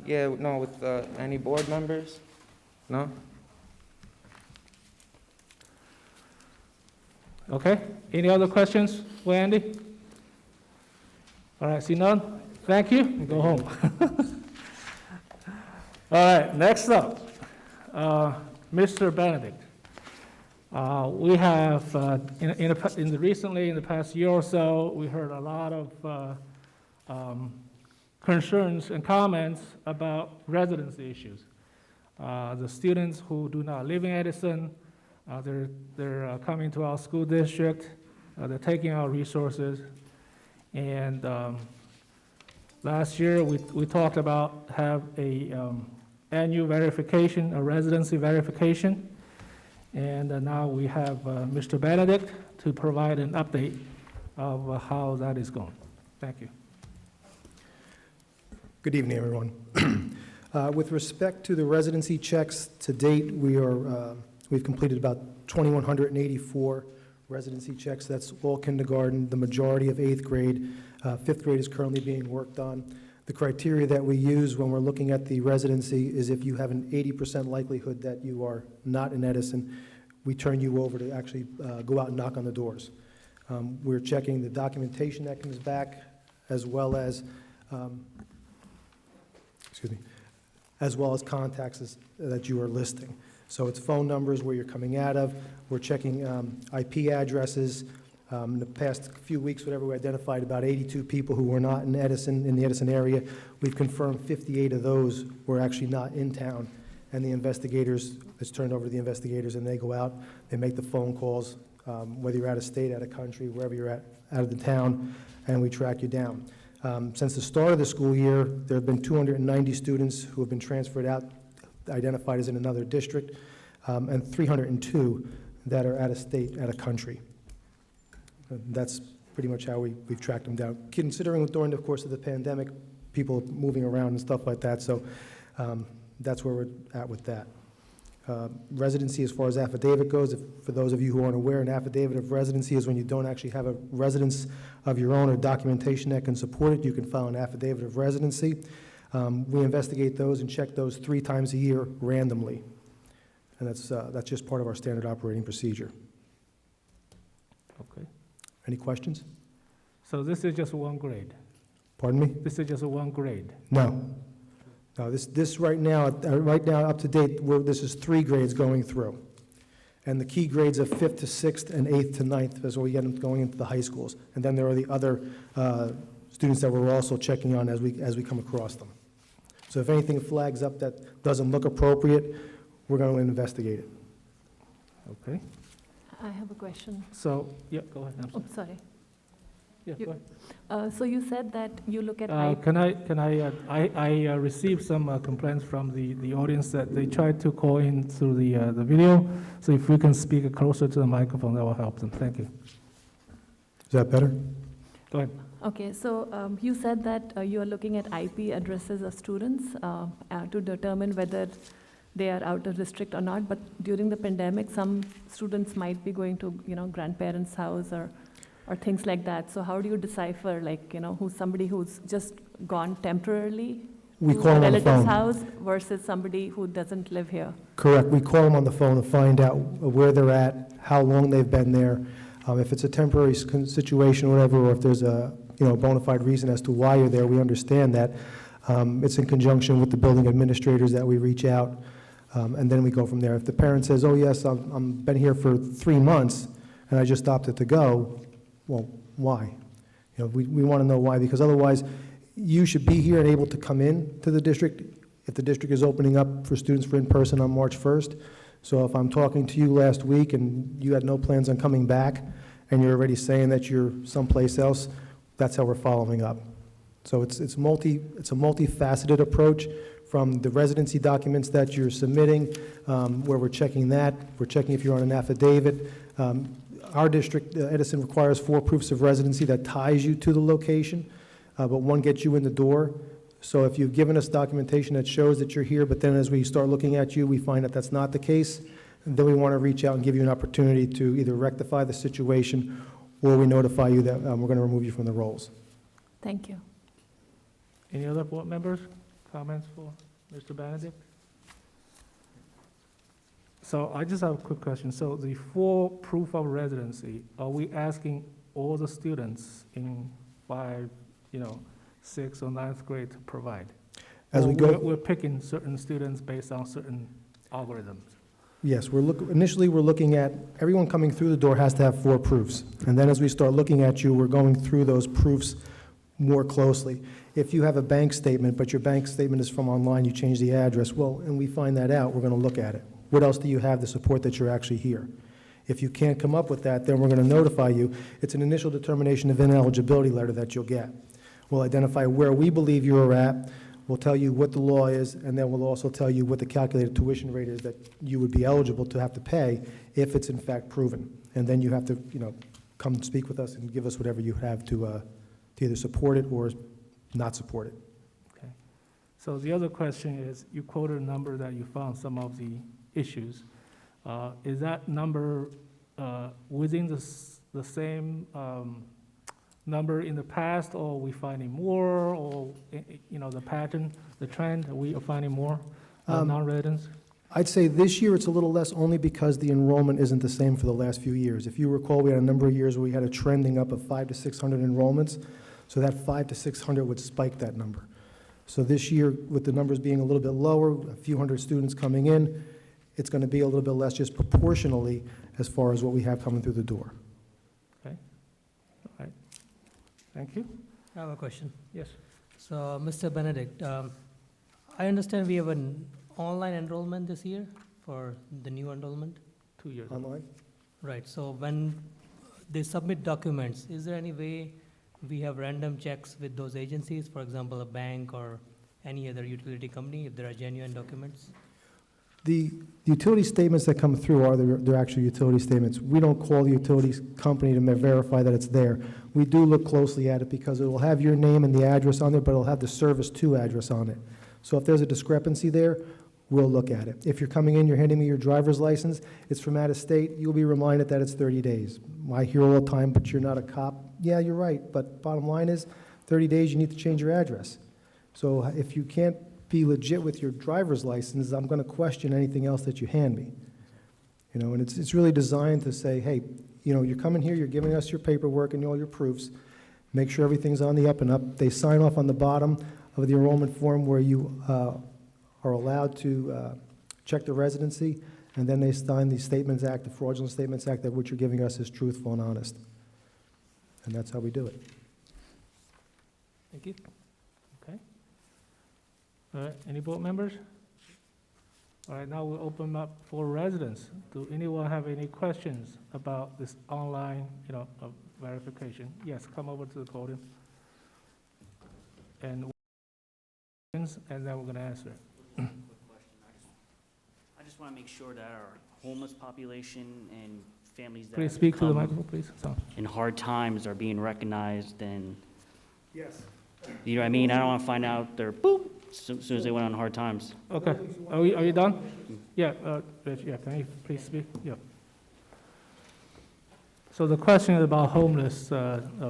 Yeah, no, with any board members? No? Okay, any other questions for Andy? All right, see none? Thank you, go home. All right, next up, Mr. Benedict. We have, recently, in the past year or so, we heard a lot of concerns and comments about residency issues. The students who do not live in Edison, they're coming to our school district, they're taking our resources. And last year, we talked about have a annual verification, a residency verification. And now we have Mr. Benedict to provide an update of how that is going. Thank you. Good evening, everyone. With respect to the residency checks, to date, we've completed about 2,184 residency checks. That's all kindergarten, the majority of 8th grade. 5th grade is currently being worked on. The criteria that we use when we're looking at the residency is if you have an 80% likelihood that you are not in Edison, we turn you over to actually go out and knock on the doors. We're checking the documentation that comes back, as well as contacts that you are listing. So it's phone numbers, where you're coming out of. We're checking IP addresses. In the past few weeks, we identified about 82 people who were not in the Edison area. We've confirmed 58 of those were actually not in town. and the investigators, it's turned over to the investigators, and they go out, they make the phone calls, whether you're out of state, out of country, wherever you're at, out of the town, and we track you down. Since the start of the school year, there have been 290 students who have been transferred out, identified as in another district, and 302 that are out of state, out of country. That's pretty much how we've tracked them down, considering during the course of the pandemic, people moving around and stuff like that, so that's where we're at with that. Residency, as far as affidavit goes, for those of you who aren't aware, an affidavit of residency is when you don't actually have a residence of your own or documentation that can support it. You can file an affidavit of residency. We investigate those and check those 3 times a year randomly, and that's just part of our standard operating procedure. Okay. Any questions? So this is just one grade? Pardon me? This is just one grade? No. No, this right now up to date, this is 3 grades going through. And the key grades of 5th to 6th and 8th to 9th is where we get them going into the high schools. And then there are the other students that we're also checking on as we come across them. So if anything flags up that doesn't look appropriate, we're going to investigate it. Okay. I have a question. So, yeah, go ahead. Oh, sorry. Yeah, go ahead. So you said that you look at I received some complaints from the audience that they tried to call in through the video. So if we can speak closer to the microphone, that will help them. Thank you. Is that better? Go ahead. Okay, so you said that you are looking at IP addresses of students to determine whether they are out of district or not. But during the pandemic, some students might be going to grandparents' house or things like that. So how do you decipher, who's somebody who's just gone temporarily We to call a them on the relative's phone. house versus somebody who doesn't live here? Correct. We call them on the phone to find out where they're at, how long they've been there, if it's a temporary situation or whatever, or if there's a bona fide reason as to why you're there. We understand that. It's in conjunction with the building administrators that we reach out, and then we go from there. If the parent says, "Oh yes, I've been here for 3 months, and I just opted to go," well, why? We want to know why, because otherwise, you should be here and able to come in to the district if the district is opening up for students for in-person on March 1st. So if I'm talking to you last week and you had no plans on coming back, and you're already saying that you're someplace else, that's how we're following up. So it's a multifaceted approach, from the residency documents that you're submitting, where we're checking that. We're checking if you're on an affidavit. Our district, Edison, requires 4 proofs of residency that ties you to the location, but 1 gets you in the door. So if you've given us documentation that shows that you're here, but then as we start looking at you, we find that that's not the case, then we want to reach out and give you an opportunity to either rectify the situation, or we notify you that we're going to remove you from the rolls. Thank you. Any other board members? Comments for Mr. Benedict? So I just have a quick question. So the 4 proof of residency, are we asking all the students in 5, 6th or 9th grade to provide? As Or we go, we're picking certain students based on certain algorithms? yes, initially we're looking at, everyone coming through the door has to have 4 proofs. And then as we start looking at you, we're going through those proofs more closely. If you have a bank statement, but your bank statement is from online, you change the address, well, and we find that out, we're going to look at it. What else do you have to support that you're actually here? If you can't come up with that, then we're going to notify you. It's an initial determination of ineligibility letter that you'll get. We'll identify where we believe you're at, we'll tell you what the law is, and then we'll also tell you what the calculated tuition rate is that you would be eligible to have to pay if it's in fact proven. And then you have to, come and speak with us and give us whatever you have to either support it or not support it. Okay. So the other question is, you quoted a number that you found some of the issues. Is that number within the same number in the past, or are we finding more, or the pattern, the trend, are we finding more non-residents? I'd say this year it's a little less, only because the enrollment isn't the same for the last few years. If you recall, we had a number of years where we had a trending up of 500 to 600 enrollments, so that 500 to 600 would spike that number. So this year, with the numbers being a little bit lower, a few hundred students coming in, it's going to be a little bit less just proportionally as far as what we have coming through the door. Okay. All right. Thank you. I have a question. Yes. So, Mr. Benedict, I understand we have an online enrollment this year for the new enrollment? 2 years. Online? Right, so when they submit documents, is there any way we have random checks with those agencies, for example, a bank or any other utility company, if there are genuine documents? The utility statements that come through are their actual utility statements. We don't call the utilities company to verify that it's there. We do look closely at it because it will have your name and the address on there, but it'll have the service to address on it. So if there's a discrepancy there, we'll look at it. If you're coming in, you're handing me your driver's license, it's from out of state, you'll be reminded that it's 30 days. I hear all the time, but you're not a cop. Yeah, you're right, but bottom line is, 30 days, you need to change your address. So if you can't be legit with your driver's license, I'm going to question anything else that you hand me. You know, and it's really designed to say, hey, you know, you're coming here, you're giving us your paperwork and all your proofs, make sure everything's on the up and up. They sign off on the bottom of the enrollment form where you are allowed to check the residency, and then they sign the Statements Act, the Fraudulent Statements Act, that what you're giving us is truthful and honest. And that's how we do it. Thank you. Okay. All right, any board members? All right, now we'll open up for residents. Do anyone have any questions about this online, verification? Yes, come over to the podium. And then we're gonna answer it. Quick question. I just want to make sure that our homeless population and families that Please speak to the come microphone, please. So, in hard times are being recognized, and Yes. you know what I mean? I don't want to find out they're boop as soon as they went on hard times. okay, are you done? Yeah, Rich, yeah, can you please speak? Yeah. So the question is about homeless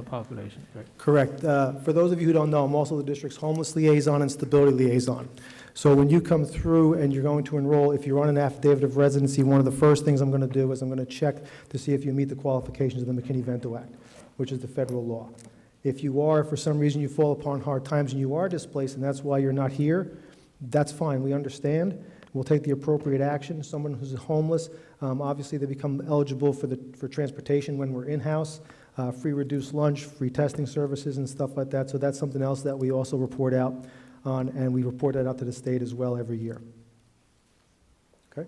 population, right? Correct. For those of you who don't know, I'm also the district's homeless liaison and stability liaison. So when you come through and you're going to enroll, if you're on an affidavit of residency, one of the first things I'm going to do is I'm going to check to see if you meet the qualifications of the McKinney-Vento Act, which is the federal law. If you are, for some reason, you fall upon hard times and you are displaced and that's why you're not here, that's fine. We understand. We'll take the appropriate action. Someone who's homeless, obviously they become eligible for transportation when we're in-house, free reduced lunch, free testing services and stuff like that. So that's something else that we also report out on, and we report that out to the state as well every year. Okay?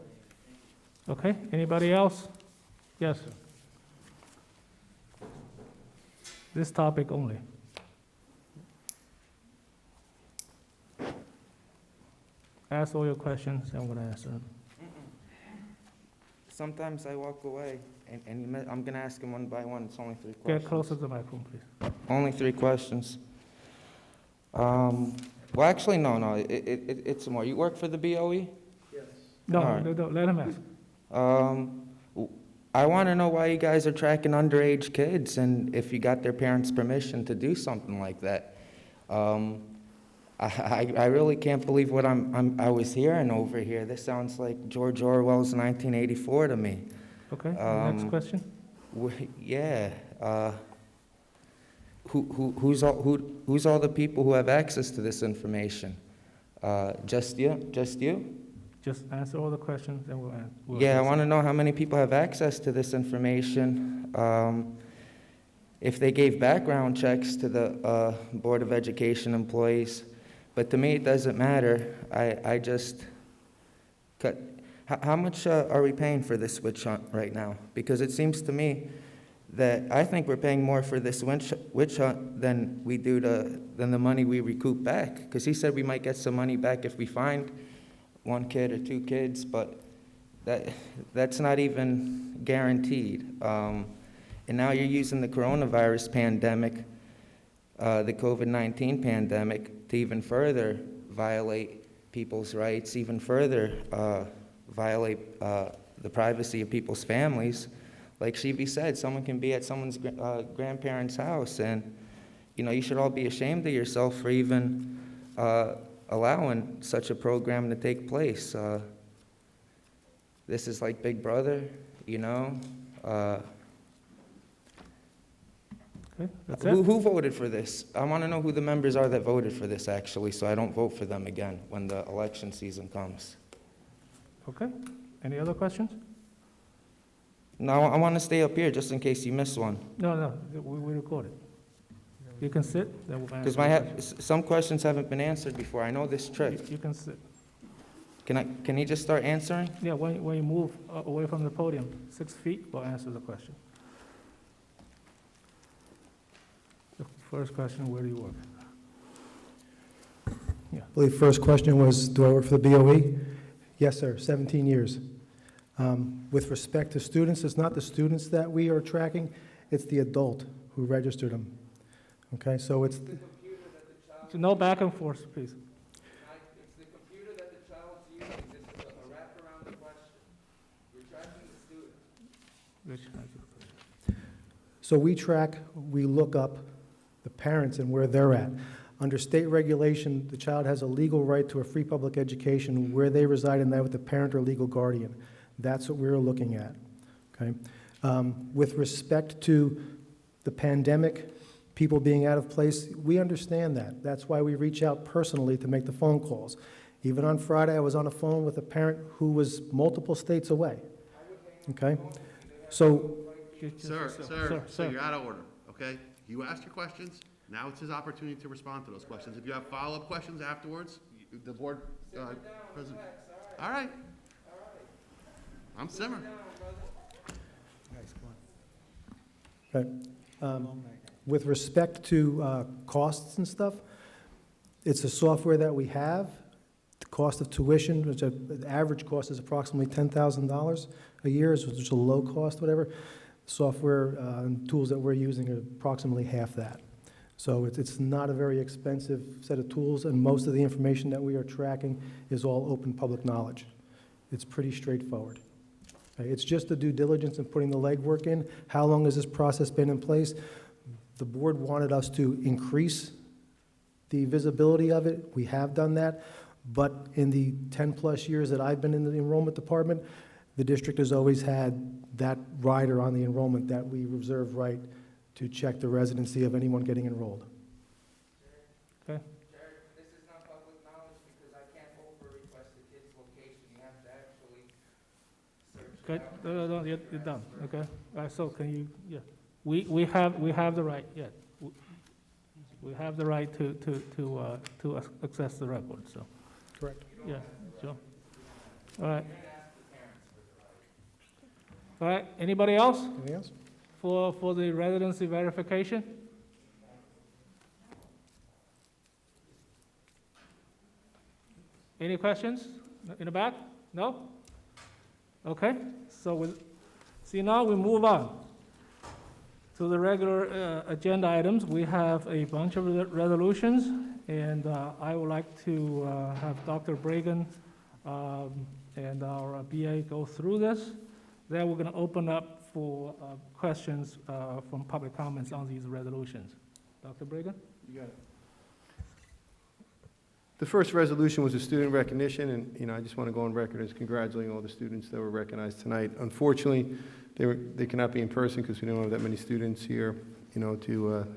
Okay, anybody else? Yes. This topic only. Ask all your questions, and I'm going to answer them. Sometimes I walk away, and I'm going to ask them one by one. It's only 3 questions. Get closer to the microphone, please. Only 3 questions. Well, actually, no. It's more. You work for the BOE? Yes. No, All right. no, let him ask. I want to know why you guys are tracking underage kids, and if you got their parents' permission to do something like that. I really can't believe what I was hearing over here. This sounds like George Orwell's 1984 to me. Okay, next question. Yeah. Who's all the people who have access to this information? Just you? Just you? Just answer all the questions, and we'll Yeah, I answer. want to know how many people have access to this information. If they gave background checks to the Board of Education employees. But to me, it doesn't matter. I just cut. How much are we paying for this witch hunt right now? Because it seems to me that I think we're paying more for this witch hunt than we do than the money we recoup back. Because he said we might get some money back if we find 1 kid or 2 kids, but that's not even guaranteed. And now you're using the coronavirus pandemic, the COVID-19 pandemic, to even further violate people's rights, even further violate the privacy of people's families. Like Shivi said, someone can be at someone's grandparents' house, and you should all be ashamed of yourself for even allowing such a program to take place. This is like Big Brother, Okay, that's it. Who voted for this? I want to know who the members are that voted for this, actually, so I don't vote for them again when the election season comes. Okay, any other questions? No, I want to stay up here just in case you miss one. No, we record it. You can sit, then we'll answer. Because some questions haven't been answered before. I know this trick. You can sit. Can he just start answering? Yeah, when you move away from the podium, 6 feet, we'll answer the question. The first question, where do you work? I believe first question was, do I work for the BOE? Yes, sir, 17 years. With respect to students, it's not the students that we are tracking, it's the adult who registered them. Okay, so it's, No back and forth, please. It's the computer that the child's using. This is a wraparound question. We're tracking the student. Rich, thank you. so we track, we look up the parents and where they're at. Under state regulation, the child has a legal right to a free public education where they reside and that with the parent or legal guardian. That's what we're looking at, okay? With respect to the pandemic, people being out of place, we understand that. That's why we reach out personally to make the phone calls. Even on Friday, I was on a phone with a parent who was multiple states away, okay? So, Sir, you're out of order, okay? You asked your questions, now it's his opportunity to respond to those questions. If you have follow-up questions afterwards, the board, president. All right. I'm simmering. okay. With respect to costs and stuff, it's a software that we have. The cost of tuition, which the average cost is approximately $10,000 a year, which is a low cost, whatever. Software and tools that we're using are approximately half that. So it's not a very expensive set of tools, and most of the information that we are tracking is all open public knowledge. It's pretty straightforward. Okay, it's just the due diligence and putting the legwork in. How long has this process been in place? The board wanted us to increase the visibility of it. We have done that, but in the 10-plus years that I've been in the enrollment department, the district has always had that rider on the enrollment that we reserve right to check the residency of anyone getting enrolled. Okay. Jared, this is not public knowledge because I can't over-request the kid's location. You have to actually search Okay, it out. no, you're done, okay? All right, so can you, yeah. We have the right, yeah. We have the right to access the record, so. Correct. Yeah, sure. All right. All right, anybody else Anything else? for the residency verification? Any questions in the back? No? Okay, so now we move on to the regular agenda items. We have a bunch of resolutions, and I would like to have Dr. Bragan and our BA go through this. Then we're going to open up for questions from public comments on these resolutions. Dr. Bragan? You got it. The first resolution was a student recognition, and I just want to go on record as congratulating all the students that were recognized tonight. Unfortunately, they cannot be in person because we don't have that many students here, to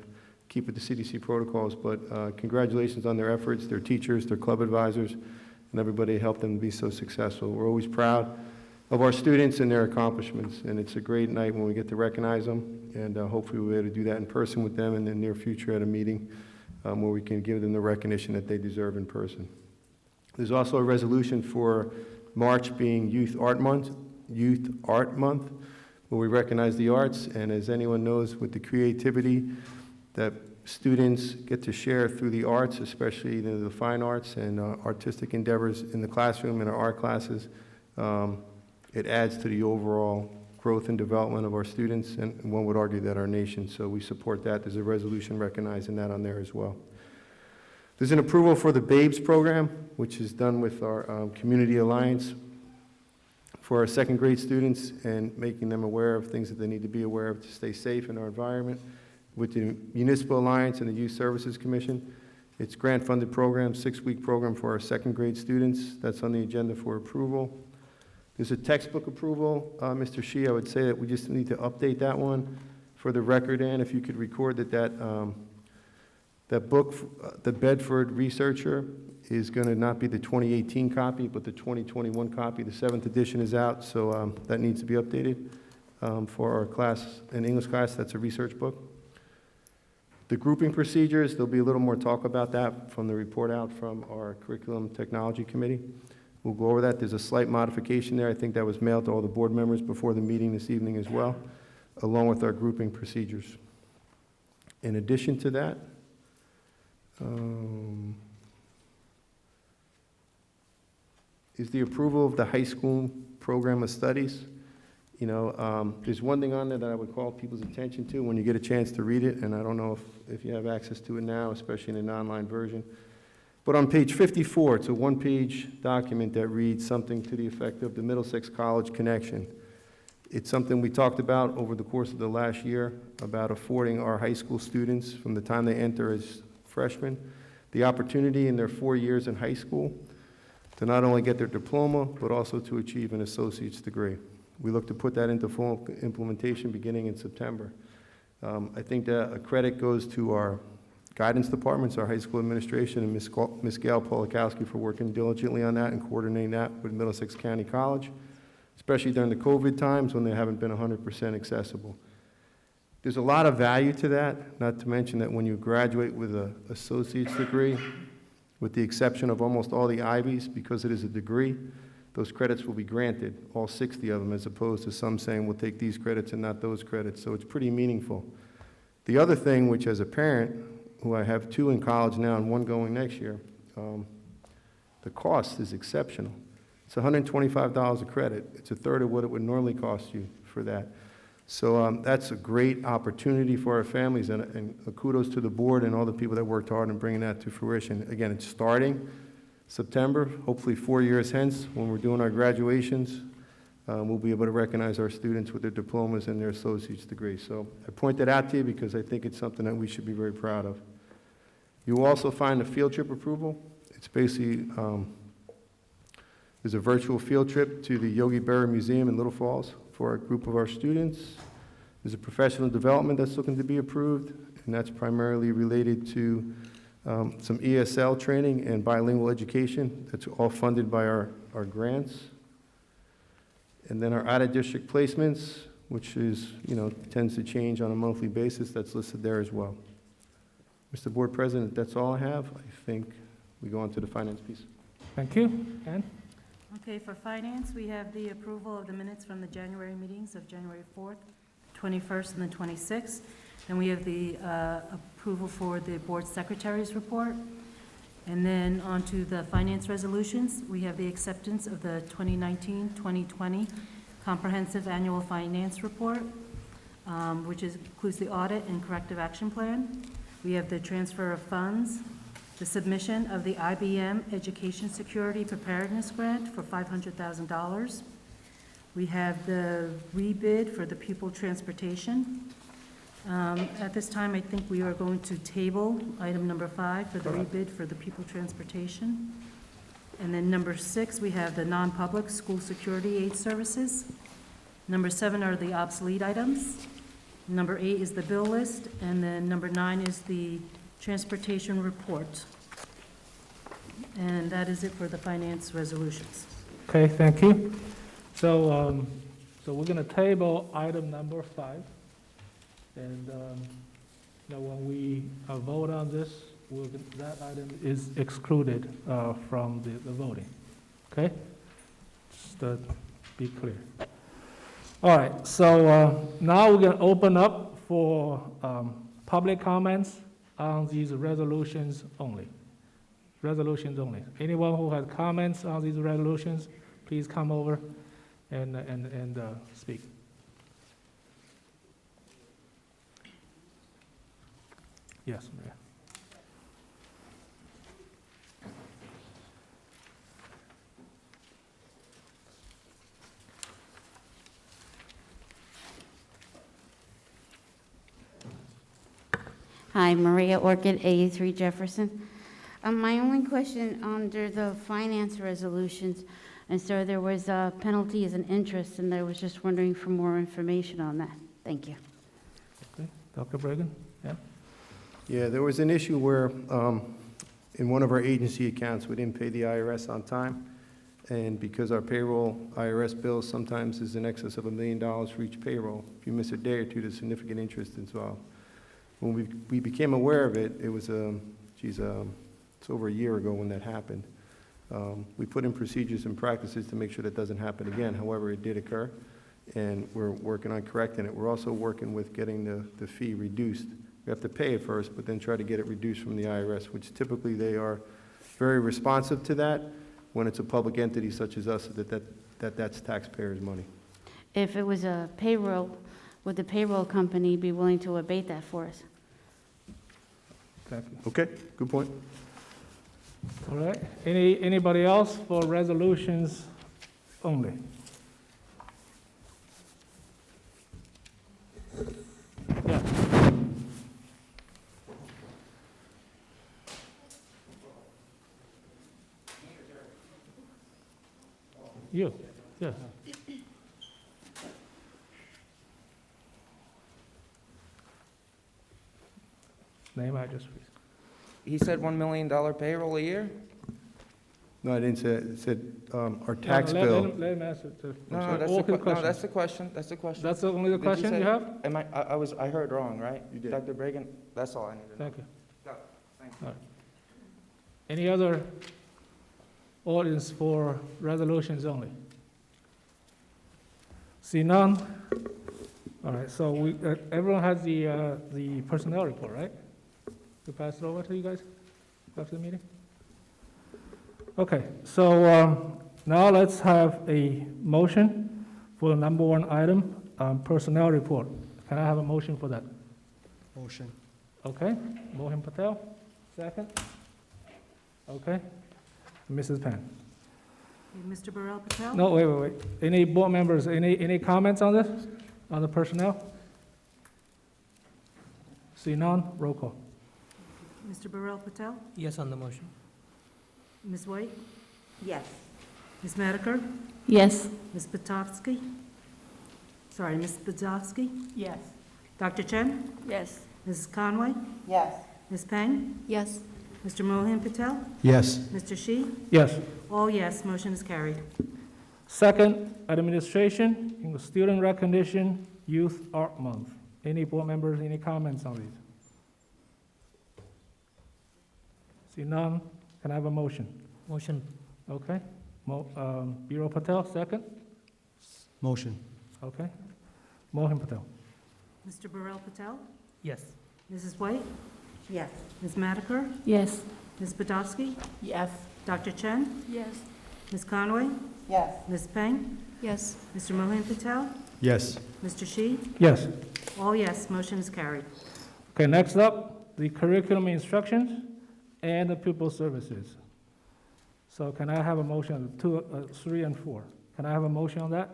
keep with the CDC protocols. But congratulations on their efforts, their teachers, their club advisors, and everybody who helped them be so successful. We're always proud of our students and their accomplishments, and it's a great night when we get to recognize them, and hopefully we'll be able to do that in person with them in the near future at a meeting where we can give them the recognition that they deserve in person. There's also a resolution for March being Youth Art Month, where we recognize the arts, and as anyone knows, with the creativity that students get to share through the arts, especially the fine arts and artistic endeavors in the classroom and our art classes, it adds to the overall growth and development of our students, and one would argue that our nation, so we support that. There's a resolution recognizing that on there as well. There's an approval for the BABES program, which is done with our Community Alliance for our second grade students and making them aware of things that they need to be aware of to stay safe in our environment. With the Municipal Alliance and the Youth Services Commission, it's grant-funded program, 6-week program for our second grade students. That's on the agenda for approval. There's a textbook approval. Mr. Shi, I would say that we just need to update that one for the record, and if you could record that book, The Bedford Researcher, is going to not be the 2018 copy, but the 2021 copy. The 7th edition is out, so that needs to be updated for our class, an English class. That's a research book. The grouping procedures, there'll be a little more talk about that from the report out from our Curriculum Technology Committee. We'll go over that. There's a slight modification there. I think that was mailed to all the board members before the meeting this evening as well, along with our grouping procedures. In addition to that, is the approval of the high school program of studies. You know, there's one thing on there that I would call people's attention to when you get a chance to read it, and I don't know if you have access to it now, especially in an online version. But on page 54, it's a one-page document that reads something to the effect of the Middlesex College Connection. It's something we talked about over the course of the last year about affording our high school students from the time they enter as freshmen the opportunity in their 4 years in high school to not only get their diploma, but also to achieve an associate's degree. We look to put that into full implementation beginning in September. I think that a credit goes to our guidance departments, our high school administration, and Ms. Gail Polakowski for working diligently on that and coordinating that with Middlesex County College, especially during the COVID times when they haven't been 100% accessible. There's a lot of value to that, not to mention that when you graduate with an associate's degree, with the exception of almost all the Ivies, because it is a degree, those credits will be granted, all 60 of them, as opposed to some saying we'll take these credits and not those credits, so it's pretty meaningful. The other thing, which as a parent, who I have 2 in college now and 1 going next year, the cost is exceptional. It's $125 a credit. It's a third of what it would normally cost you for that. So that's a great opportunity for our families, and kudos to the board and all the people that worked hard in bringing that to fruition. Again, it's starting September, hopefully 4 years hence, when we're doing our graduations, we'll be able to recognize our students with their diplomas and their associate's degrees. So I point that out to you because I think it's something that we should be very proud of. You will also find a field trip approval. It's basically, there's a virtual field trip to the Yogi Berra Museum in Little Falls for a group of our students. There's a professional development that's looking to be approved, and that's primarily related to some ESL training and bilingual education. That's all funded by our grants. And then our out-of-district placements, which is, tends to change on a monthly basis, that's listed there as well. Mr. Board President, that's all I have. I think we go on to the finance piece. Thank you. Ann? Okay, for finance, we have the approval of the minutes from the January meetings of January 4th, 21st, and the 26th. And we have the approval for the board secretary's report. And then on to the finance resolutions. We have the acceptance of the 2019-2020 Comprehensive Annual Finance Report, which includes the audit and corrective action plan. We have the transfer of funds, the submission of the IBM Education Security Preparedness Grant for $500,000. We have the rebid for the pupil transportation. At this time, I think we are going to table item number 5 for the rebid for the pupil transportation. And then number 6, we have the non-public school security aid services. Number 7 are the obsolete items. Number 8 is the bill list, and then number 9 is the transportation report. And that is it for the finance resolutions. Okay, thank you. So, so we're going to table item number 5. And when we vote on this, that item is excluded from the voting. Okay? Just to be clear. All right, so now we're going to open up for public comments on these resolutions only. Resolutions only. Anyone who has comments on these resolutions, please come over and speak. Yes, Maria. Hi, Maria Orchid, 83 Jefferson. My only question under the finance resolutions, and so there was penalties and interest, and I was just wondering for more information on that. Thank you. Okay, Dr. Bregan? Yeah. Yeah, there was an issue where in one of our agency accounts, we didn't pay the IRS on time. And because our payroll IRS bills sometimes is in excess of $1 million for each payroll, if you miss a day or two, there's significant interest involved. When we became aware of it, it was, it's over a year ago when that happened. We put in procedures and practices to make sure that doesn't happen again. However, it did occur, and we're working on correcting it. We're also working with getting the fee reduced. We have to pay it first, but then try to get it reduced from the IRS, which typically they are very responsive to that when it's a public entity such as us, that's taxpayers' money. If it was a payroll, would the payroll company be willing to abate that for us? Thank you. Okay, good point. All right. Anybody else for resolutions only? Yeah. You, yeah. Name, address, please. He said $1 million payroll a year? No, I didn't say it. It said our tax No, bill. let him answer. No, that's the question. That's the question. That's the only Did question say- you have? I heard wrong, right? You did. Dr. Bragan, that's all I needed to know. Thank you. No, thank you. All right. Any other audience for resolutions only? See none? All right, so everyone has the personnel report, right? To pass it over to you guys after the meeting? Okay, so now let's have a motion for the number one item, personnel report. Can I have a motion for that? Motion. Okay, Mohan Patel, second. Okay, Mrs. Pan. Mr. Burrell Patel? No, wait. Any board members, any comments on this, on the personnel? See none, roll call. Mr. Burrell Patel? Yes on the motion. Ms. White? Yes. Ms. Madiker? Yes. Ms. Petovsky? Sorry, Ms. Petovsky? Yes. Dr. Chen? Yes. Mrs. Conway? Yes. Ms. Peng? Yes. Mr. Mohan Patel? Yes. Mr. Shi? Yes. All yes, motion is carried. Second, administration, in student recognition, Youth Art Month. Any board members, any comments on these? See none, can I have a motion? Motion. Okay, Bureau Patel, second? Motion. Okay, Mohan Patel. Mr. Burrell Patel? Yes. Mrs. White? Yes. Ms. Madiker? Yes. Ms. Petovsky? Yes. Dr. Chen? Yes. Ms. Conway? Yes. Ms. Peng? Yes. Mr. Mohan Patel? Yes. Mr. Shi? Yes. All yes, motion is carried. Okay, next up, the curriculum instructions and the pupil services. So can I have a motion on 3 and 4? Can I have a motion on that?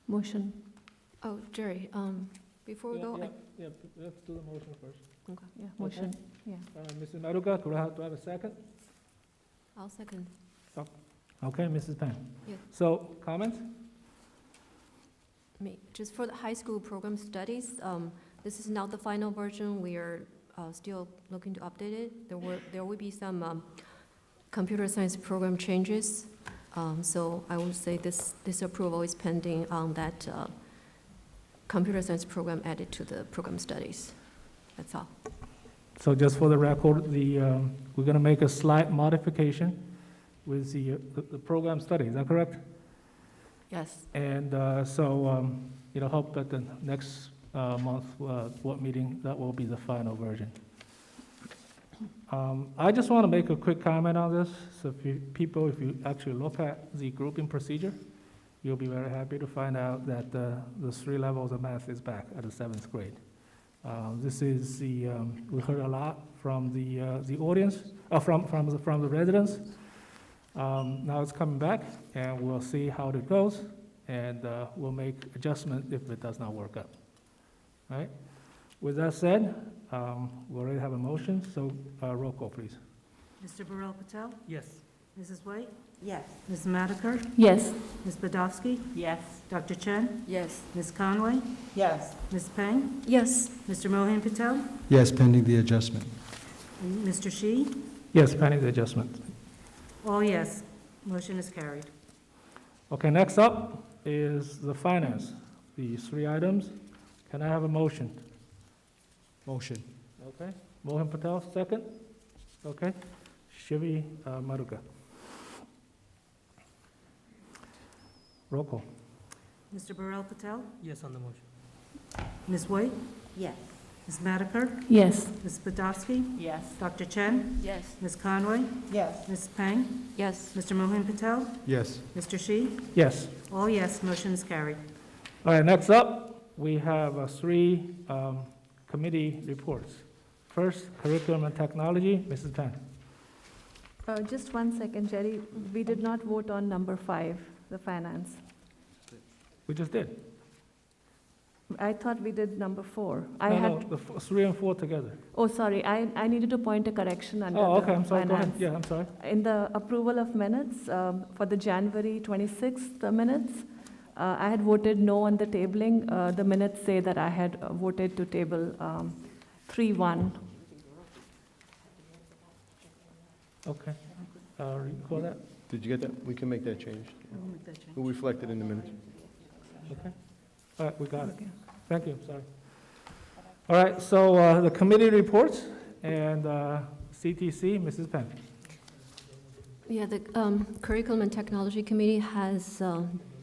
Motion. Oh, Jerry, before we go, Yeah, let's do the motion first. Okay, yeah, motion, yeah. Mrs. Maruka, do I have a second? I'll second. Okay, Mrs. Pan. Yeah. So, comments? Just for the high school program studies, this is not the final version. We are still looking to update it. There will be some computer science program changes. So I would say this approval is pending on that computer science program added to the program studies. That's all. So just for the record, we're going to make a slight modification with the program study. Is that correct? Yes. And hope that the next month board meeting, that will be the final version. I just want to make a quick comment on this. So if you actually look at the grouping procedure, you'll be very happy to find out that the 3 levels of math is back at the 7th grade. This is we heard a lot from the audience, from the residents. Now it's coming back, and we'll see how it goes, and we'll make adjustments if it does not work out. All right? With that said, we already have a motion, so roll call, please. Mr. Burrell Patel? Yes. Mrs. White? Yes. Ms. Madiker? Yes. Ms. Pedowski? Yes. Dr. Chen? Yes. Ms. Conway? Yes. Ms. Peng? Yes. Mr. Mohan Patel? Yes, pending the adjustment. And Mr. Shi? Yes, pending the adjustment. All yes, motion is carried. Okay, next up is the finance. The 3 items. Can I have a motion? Motion. Okay. Mohan Patel, second. Okay. Shivi Maruka. Roll call. Mr. Burrell Patel? Yes on the motion. Ms. White? Yes. Ms. Madiker? Yes. Ms. Podolsky? Yes. Dr. Chen? Yes. Ms. Conway? Yes. Ms. Peng? Yes. Mr. Mohan Patel? Yes. Mr. Shi? Yes. All yes, motion is carried. All right, next up, we have three committee reports. First, curriculum and technology, Mrs. Penn. Just 1 second, Jerry. We did not vote on number 5, the finance. We just did. I thought we did number 4. No, the 3 and 4 together. Oh, sorry, I needed to point a correction under Oh, the okay, I'm sorry, go ahead. finance. Yeah, I'm sorry. In the approval of minutes, for the January 26th minutes, I had voted no on the tabling. The minutes say that I had voted to table 3-1. Okay. Recall that? Did you get that? We can make that change. We'll reflect it in the minutes. Okay. All right, we got it. Thank you, sorry. All right, so the committee reports and CTC, Mrs. Penn. Yeah, the Curriculum and Technology Committee has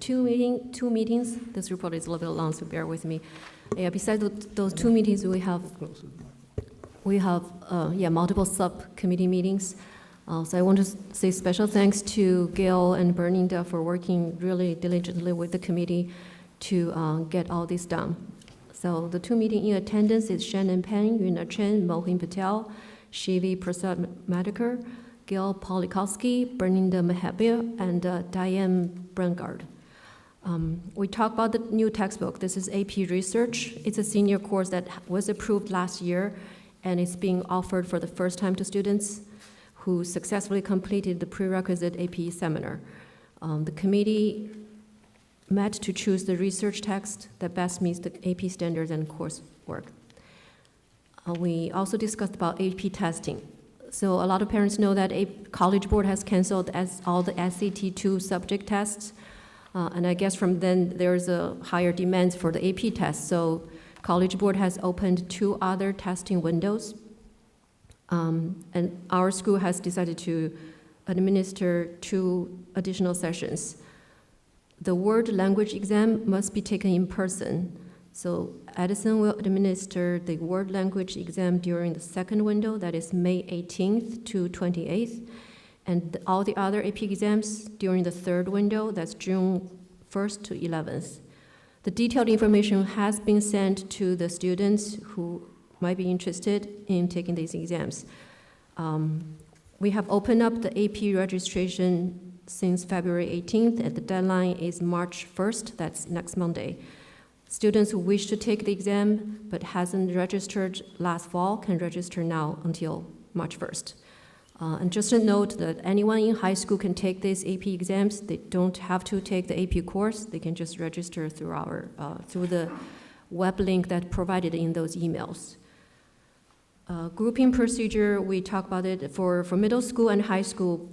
two meetings. This report is a little bit long, so bear with me. Yeah, besides those 2 meetings, we have multiple subcommittee meetings. So I want to say special thanks to Gail and Berninda for working really diligently with the committee to get all this done. So the 2 meetings in attendance is Shannon Peng, Yuna Chen, Mohin Patel, Shivi Prasad Madikar, Gail Polikowski, Berninda Mahabir, and Diane Brungard. We talked about the new textbook. This is AP Research. It's a senior course that was approved last year, and it's being offered for the first time to students who successfully completed the prerequisite AP seminar. The committee met to choose the research text that best meets the AP standards and coursework. We also discussed about AP testing. So a lot of parents know that College Board has canceled all the SAT2 subject tests, and I guess from then there's a higher demand for the AP tests. So College Board has opened 2 other testing windows, and our school has decided to administer 2 additional sessions. The word language exam must be taken in person. So Edison will administer the word language exam during the second window, that is May 18th to 28th, and all the other AP exams during the third window, that's June 1st to 11th. The detailed information has been sent to the students who might be interested in taking these exams. We have opened up the AP registration since February 18th, and the deadline is March 1st, that's next Monday. Students who wish to take the exam but hasn't registered last fall can register now until March 1st. And just a note that anyone in high school can take these AP exams. They don't have to take the AP course. They can just register through through the web link that provided in those emails. Grouping procedure, we talked about it for middle school and high school.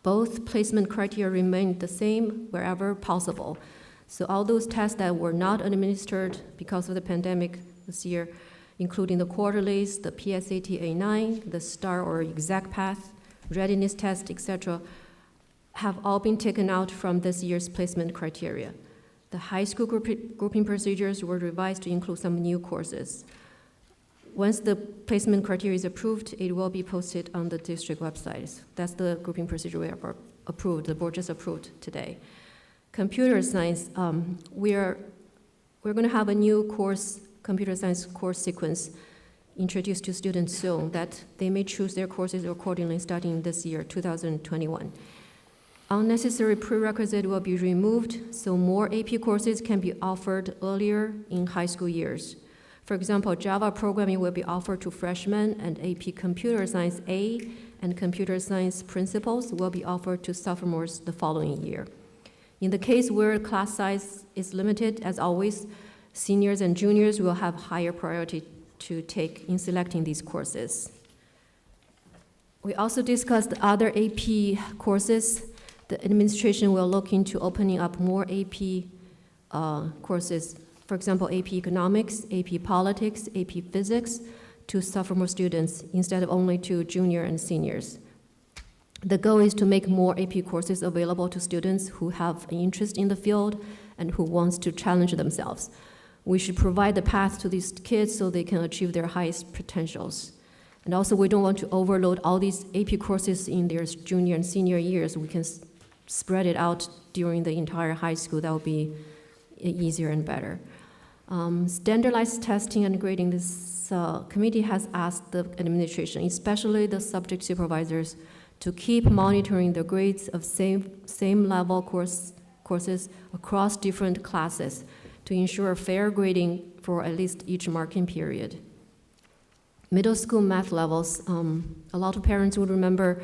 Both placement criteria remain the same wherever possible. So all those tests that were not administered because of the pandemic this year, including the quarterlies, the PSAT A9, the STAR or exact path, readiness test, etc., have all been taken out from this year's placement criteria. The high school grouping procedures were revised to include some new courses. Once the placement criteria is approved, it will be posted on the district websites. That's the grouping procedure we have approved, the board just approved today. Computer science, we're going to have a new course, computer science course sequence introduced to students soon that they may choose their courses accordingly starting this year, 2021. Unnecessary prerequisite will be removed, so more AP courses can be offered earlier in high school years. For example, Java programming will be offered to freshmen, and AP Computer Science A and Computer Science Principles will be offered to sophomores the following year. In the case where class size is limited, as always, seniors and juniors will have higher priority to take in selecting these courses. We also discussed other AP courses. The administration will look into opening up more AP courses. For example, AP Economics, AP Politics, AP Physics to sophomore students instead of only to junior and seniors. The goal is to make more AP courses available to students who have an interest in the field and who wants to challenge themselves. We should provide the path to these kids so they can achieve their highest potentials. And also, we don't want to overload all these AP courses in their junior and senior years. We can spread it out during the entire high school. That would be easier and better. Standardized testing and grading. This committee has asked the administration, especially the subject supervisors, to keep monitoring the grades of same level courses across different classes to ensure fair grading for at least each marking period. Middle school math levels, a lot of parents would remember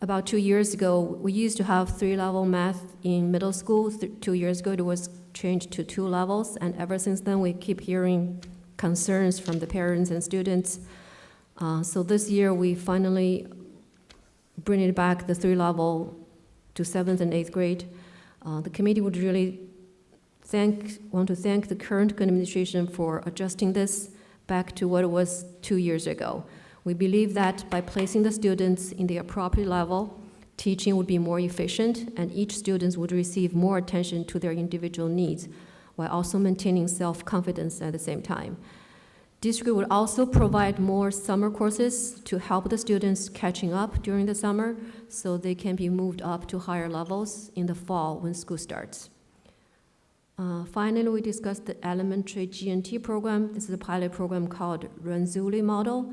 about 2 years ago, we used to have 3-level math in middle school. 2 years ago, it was changed to 2 levels, and ever since then, we keep hearing concerns from the parents and students. So this year, we finally bring it back, the 3-level, to 7th and 8th grade. The committee would really want to thank the current administration for adjusting this back to what it was 2 years ago. We believe that by placing the students in the appropriate level, teaching would be more efficient, and each student would receive more attention to their individual needs, while also maintaining self-confidence at the same time. District would also provide more summer courses to help the students catching up during the summer, so they can be moved up to higher levels in the fall when school starts. Finally, we discussed the elementary G&T program. This is a pilot program called Renzulli model.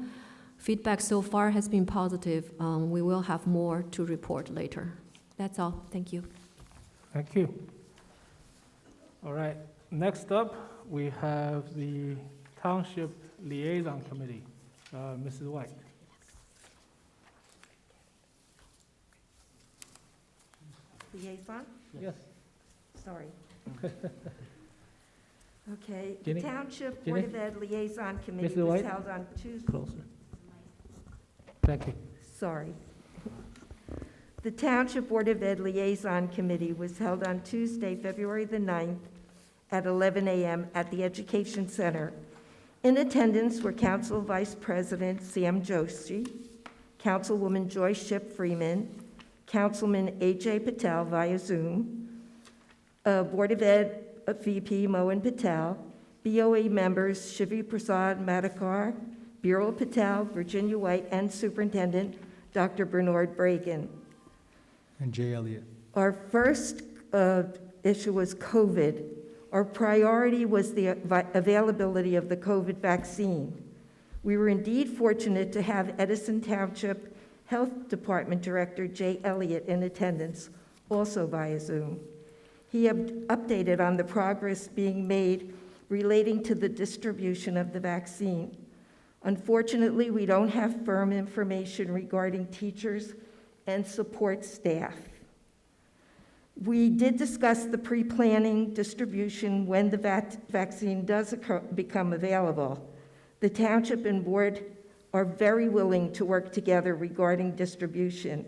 Feedback so far has been positive. We will have more to report later. That's all. Thank you. Thank you. All right, next up, we have the Township Liaison Committee. Mrs. White. Liaison? Yes. Sorry. Okay, Jenny? the Township Jenny? Board of Ed Liaison Committee Mrs. was White? held on Tuesday. Closer. Thank you. Sorry. The Township Board of Ed Liaison Committee was held on Tuesday, February the 9th at 11 a.m. at the Education Center. In attendance were Council Vice President Sam Joshi, Councilwoman Joyce Ship Freeman, Councilman A.J. Patel via Zoom, Board of Ed VP Mohan Patel, BOE members Shivi Prasad Madakar, Biral Patel, Virginia White, and Superintendent Dr. Bernard Bragan. And Jay Elliott. Our first issue was COVID. Our priority was the availability of the COVID vaccine. We were indeed fortunate to have Edison Township Health Department Director Jay Elliott in attendance, also via Zoom. He updated on the progress being made relating to the distribution of the vaccine. Unfortunately, we don't have firm information regarding teachers and support staff. We did discuss the pre-planning distribution when the vaccine does become available. The township and board are very willing to work together regarding distribution.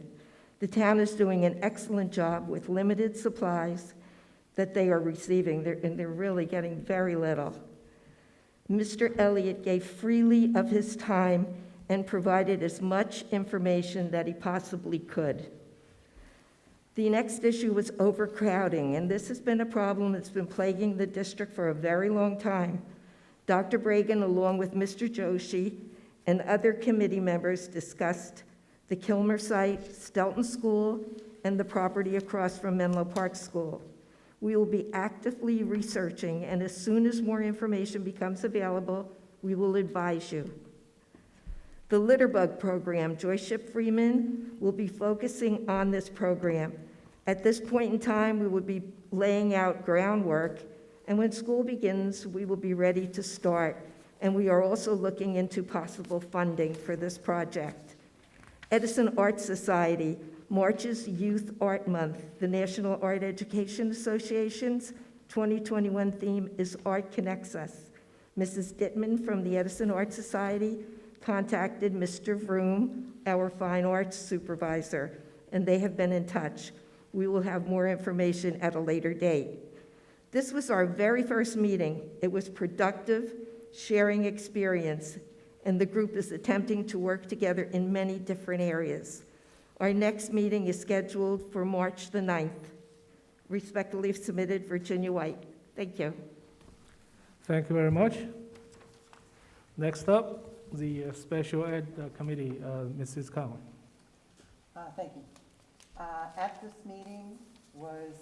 The town is doing an excellent job with limited supplies that they are receiving, and they're really getting very little. Mr. Elliott gave freely of his time and provided as much information that he possibly could. The next issue was overcrowding, and this has been a problem that's been plaguing the district for a very long time. Dr. Bragan, along with Mr. Joshi and other committee members, discussed the Kilmer site, Stelton School, and the property across from Menlo Park School. We will be actively researching, and as soon as more information becomes available, we will advise you. The litter bug program, Joyce Ship Freeman will be focusing on this program. At this point in time, we will be laying out groundwork, and when school begins, we will be ready to start. And we are also looking into possible funding for this project. Edison Art Society, March's Youth Art Month. The National Art Education Association's 2021 theme is Art Connects Us. Mrs. Dittman from the Edison Art Society contacted Mr. Vroom, our fine arts supervisor, and they have been in touch. We will have more information at a later date. This was our very first meeting. It was productive, sharing experience, and the group is attempting to work together in many different areas. Our next meeting is scheduled for March the 9th. Respectfully submitted, Virginia White. Thank you. Thank you very much. Next up, the Special Ed Committee, Mrs. Conley. Thank you. At this meeting was,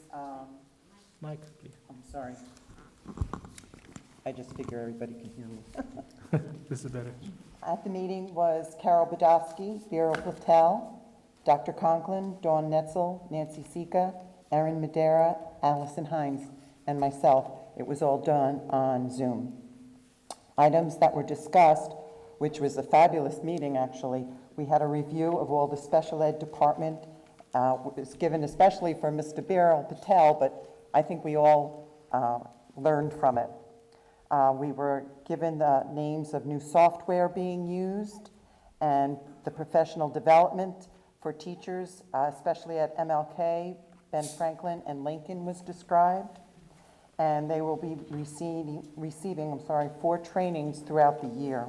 Mike, please. I'm sorry. I just figure everybody can hear me. This is better. At the meeting was Carol Badowski, Vera Patel, Dr. Conklin, Dawn Netzel, Nancy Sika, Erin Madera, Allison Hines, and myself. It was all done on Zoom. Items that were discussed, which was a fabulous meeting actually, we had a review of all the special ed department. It was given especially for Mr. Vera Patel, but I think we all learned from it. We were given the names of new software being used and the professional development for teachers, especially at MLK, Ben Franklin, and Lincoln was described. And they will be receiving 4 trainings throughout the year.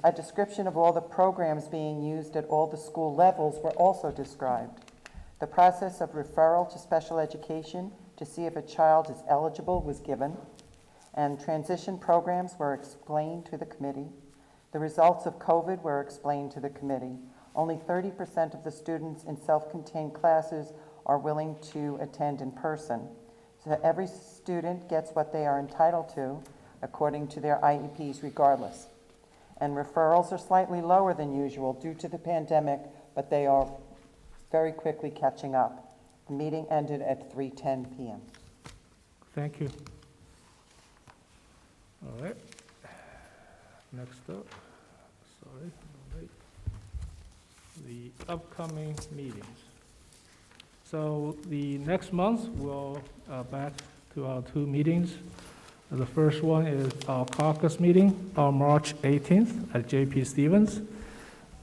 A description of all the programs being used at all the school levels were also described. The process of referral to special education to see if a child is eligible was given, and transition programs were explained to the committee. The results of COVID were explained to the committee. Only 30% of the students in self-contained classes are willing to attend in person. So every student gets what they are entitled to according to their IEPs regardless. And referrals are slightly lower than usual due to the pandemic, but they are very quickly catching up. The meeting ended at 3:10 p.m. Thank you. All right. Next up, sorry, wait. The upcoming meetings. So the next month, we'll back to our 2 meetings. The first one is our caucus meeting on March 18th at JP Stevens.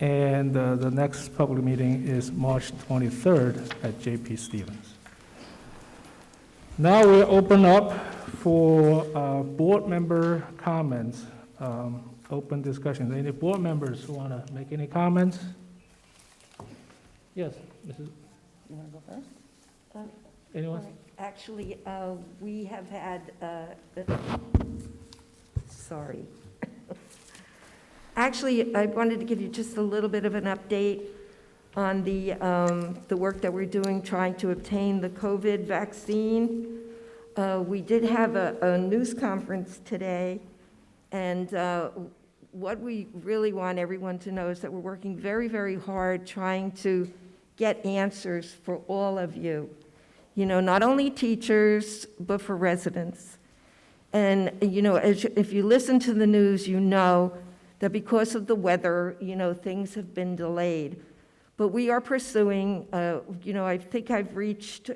And the next public meeting is March 23rd at JP Stevens. Now we open up for board member comments, open discussions. Any board members who want to make any comments? Yes, Mrs. You want to go first? Anyone? Actually, we have had, sorry. Actually, I wanted to give you just a little bit of an update on the work that we're doing trying to obtain the COVID vaccine. We did have a news conference today, and what we really want everyone to know is that we're working very, very hard trying to get answers for all of you. You know, not only teachers, but for residents. And, you know, if you listen to the news, you know that because of the weather, you know, things have been delayed. But we are pursuing, you know, I think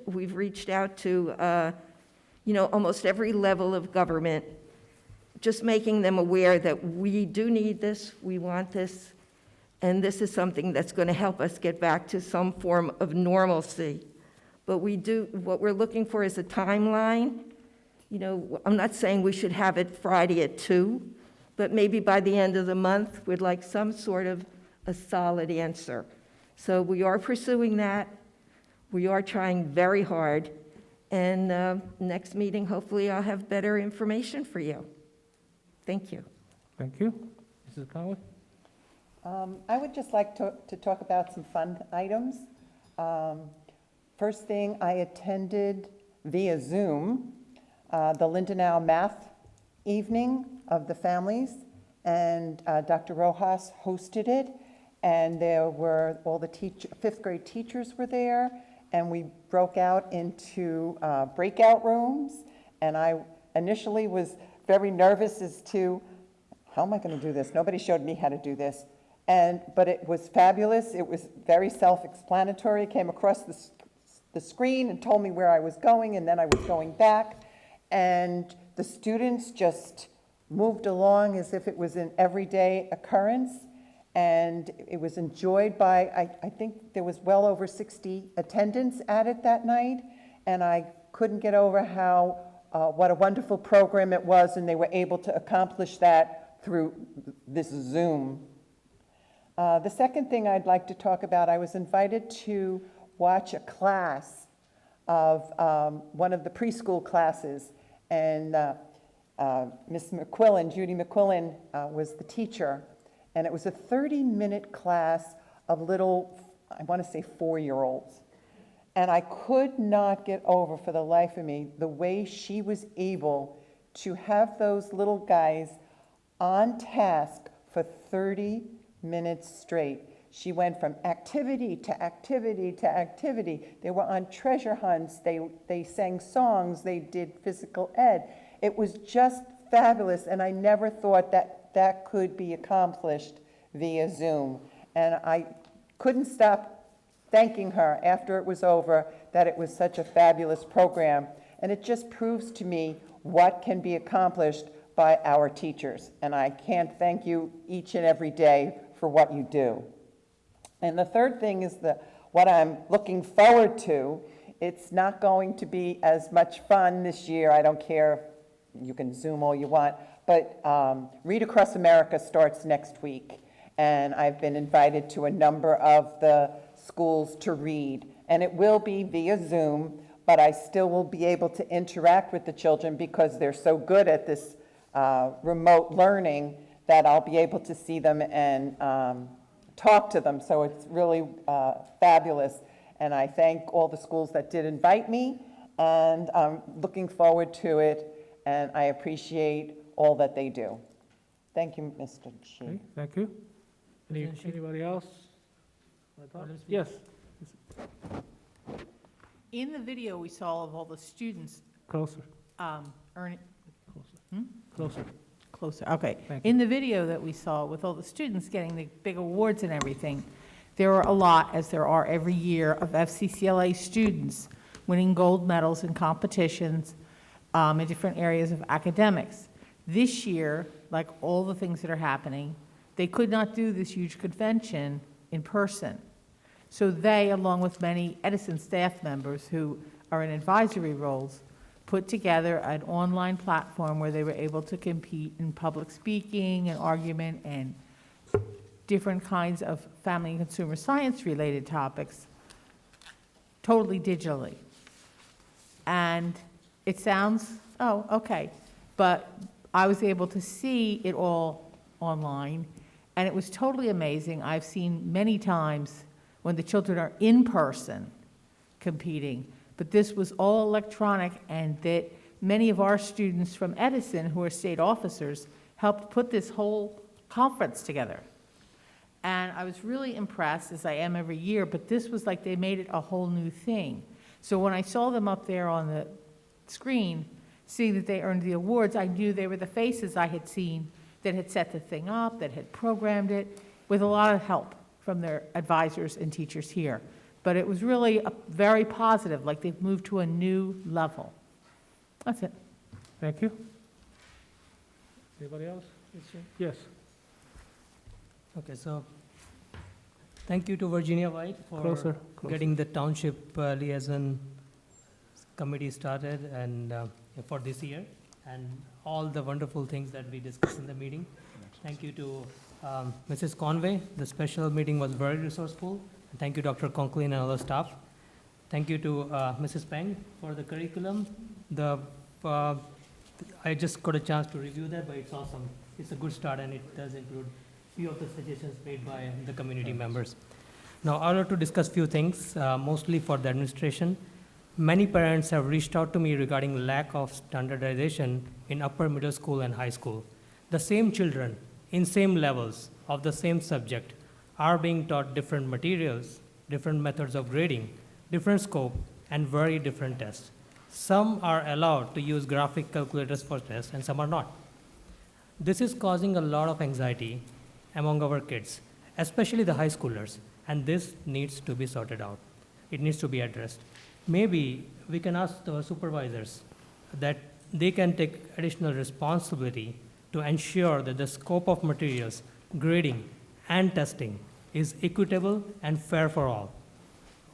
we've reached out to, you know, almost every level of government, just making them aware that we do need this, we want this, and this is something that's going to help us get back to some form of normalcy. But what we're looking for is a timeline. You know, I'm not saying we should have it Friday at 2, but maybe by the end of the month, we'd like some sort of a solid answer. So we are pursuing that. We are trying very hard. And next meeting, hopefully I'll have better information for you. Thank you. Thank you. Mrs. Conway? I would just like to talk about some fun items. First thing, I attended via Zoom the Lindenau Math Evening of the Families, and Dr. Rojas hosted it, and there were all the 5th grade teachers were there, and we broke out into breakout rooms, and I initially was very nervous as to, how am I going to do this? Nobody showed me how to do this. But it was fabulous. It was very self-explanatory. It came across the screen and told me where I was going, and then I was going back. And the students just moved along as if it was an everyday occurrence. And it was enjoyed by, I think there was well over 60 attendants at it that night. And I couldn't get over what a wonderful program it was, and they were able to accomplish that through this Zoom. The second thing I'd like to talk about, I was invited to watch a class of one of the preschool classes, and Miss McQuillan, Judy McQuillan, was the teacher, and it was a 30-minute class of little, I want to say 4-year-olds. And I could not get over, for the life of me, the way she was able to have those little guys on task for 30 minutes straight. She went from activity to activity to activity. They were on treasure hunts. They sang songs. They did physical ed. It was just fabulous, and I never thought that that could be accomplished via Zoom. And I couldn't stop thanking her after it was over, that it was such a fabulous program. And it just proves to me what can be accomplished by our teachers. And I can't thank you each and every day for what you do. And the third thing is what I'm looking forward to. It's not going to be as much fun this year. I don't care, you can Zoom all you want, but Read Across America starts next week. And I've been invited to a number of the schools to read. And it will be via Zoom, but I still will be able to interact with the children because they're so good at this remote learning that I'll be able to see them and talk to them. So it's really fabulous. And I thank all the schools that did invite me, and I'm looking forward to it, and I appreciate all that they do. Thank you, Mr. Chi. Okay, thank you. Anybody else? Yes. In the video we saw of all the students, Closer. earning, Closer. closer, okay. Thank you. In the video that we saw with all the students getting the big awards and everything, there were a lot, as there are every year, of FCCLA students winning gold medals in competitions in different areas of academics. This year, like all the things that are happening, they could not do this huge convention in person. So they, along with many Edison staff members who are in advisory roles, put together an online platform where they were able to compete in public speaking and argument and different kinds of family and consumer science related topics, totally digitally. And it sounds, oh, okay, but I was able to see it all online, and it was totally amazing. I've seen many times when the children are in person competing, but this was all electronic, and that many of our students from Edison, who are state officers, helped put this whole conference together. And I was really impressed, as I am every year, but this was like they made it a whole new thing. So when I saw them up there on the screen, seeing that they earned the awards, I knew they were the faces I had seen that had set the thing up, that had programmed it, with a lot of help from their advisors and teachers here. But it was really very positive, like they've moved to a new level. That's it. Thank you. Anybody else? Yes. Okay, so thank you to Virginia White for Closer. getting the township liaison committee started and for this year, and all the wonderful things that we discussed in the meeting. Thank you to Mrs. Conway. The special meeting was very resourceful. Thank you, Dr. Conklin and other staff. Thank you to Mrs. Peng for the curriculum. I just got a chance to review that, but it's awesome. It's a good start, and it does include a few of the suggestions made by the community members. Now, I want to discuss few things, mostly for the administration. Many parents have reached out to me regarding lack of standardization in upper middle school and high school. The same children in same levels of the same subject are being taught different materials, different methods of grading, different scope, and very different tests. Some are allowed to use graphic calculators for tests, and some are not. This is causing a lot of anxiety among our kids, especially the high schoolers, and this needs to be sorted out. It needs to be addressed. Maybe we can ask the supervisors that they can take additional responsibility to ensure that the scope of materials, grading, and testing is equitable and fair for all.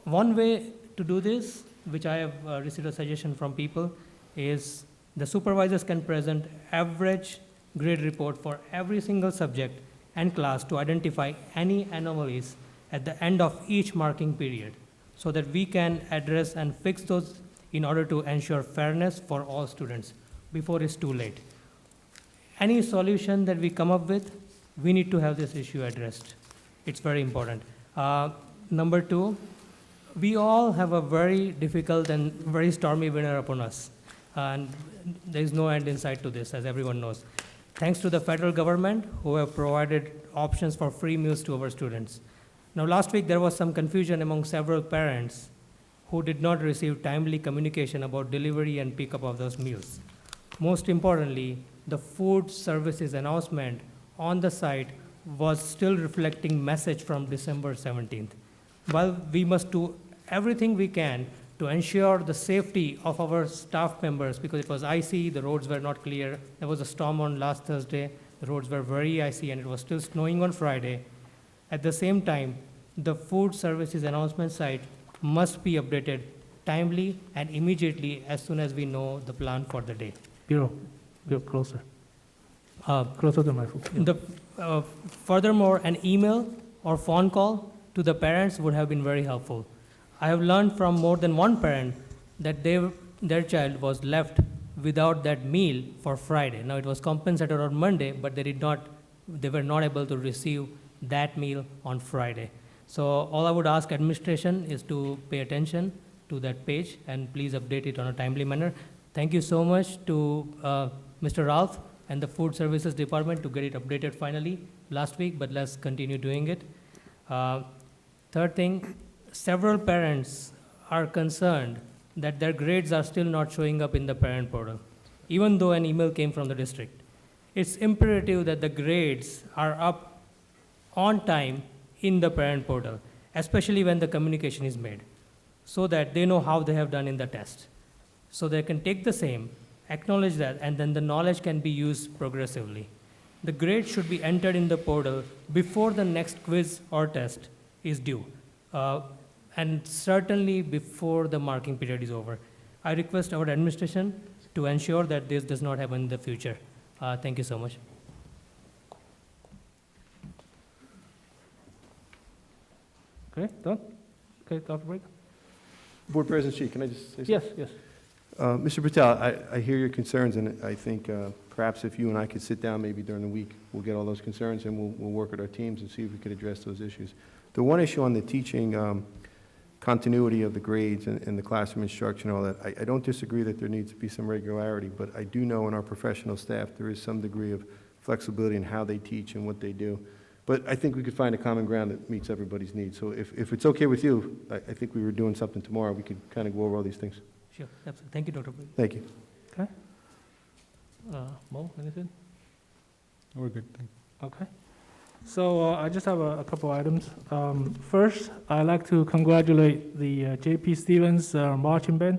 One way to do this, which I have received a suggestion from people, is the supervisors can present average grade report for every single subject and class to identify any anomalies at the end of each marking period so that we can address and fix those in order to ensure fairness for all students before it's too late. Any solution that we come up with, we need to have this issue addressed. It's very important. Number two, we all have a very difficult and very stormy winter upon us. And there is no end in sight to this, as everyone knows. Thanks to the federal government, who have provided options for free meals to our students. Now, last week, there was some confusion among several parents who did not receive timely communication about delivery and pickup of those meals. Most importantly, the food services announcement on the site was still reflecting message from December 17th. While we must do everything we can to ensure the safety of our staff members, because it was icy, the roads were not clear. There was a storm on last Thursday, the roads were very icy, and it was still snowing on Friday. At the same time, the food services announcement site must be updated timely and immediately as soon as we know the plan for the day. Bureau, closer. Closer to my phone. Furthermore, an email or phone call to the parents would have been very helpful. I have learned from more than one parent that their child was left without that meal for Friday. Now, it was compensated on Monday, but they were not able to receive that meal on Friday. So all I would ask administration is to pay attention to that page and please update it on a timely manner. Thank you so much to Mr. Ralph and the Food Services Department to get it updated finally last week, but let's continue doing it. Third thing, several parents are concerned that their grades are still not showing up in the parent portal, even though an email came from the district. It's imperative that the grades are up on time in the parent portal, especially when the communication is made, so that they know how they have done in the test. So they can take the same, acknowledge that, and then the knowledge can be used progressively. The grade should be entered in the portal before the next quiz or test is due, and certainly before the marking period is over. I request our administration to ensure that this does not happen in the future. Thank you so much. Okay, done? Okay, Dr. Briggs? Board President Shi, can I just say something? Yes. Mr. Patel, I hear your concerns, and I think perhaps if you and I could sit down maybe during the week, we'll get all those concerns, and we'll work with our teams and see if we could address those issues. The one issue on the teaching continuity of the grades and the classroom instruction and all that, I don't disagree that there needs to be some regularity, but I do know in our professional staff there is some degree of flexibility in how they teach and what they do. But I think we could find a common ground that meets everybody's needs. So if it's okay with you, I think we were doing something tomorrow. We could kind of go over all these things. Sure, absolutely. Thank you, Dr. Briggs. Thank you. Okay. Mo, anything? We're good, thank you. Okay. So I just have a couple items. First, I'd like to congratulate the J.P. Stevens marching band.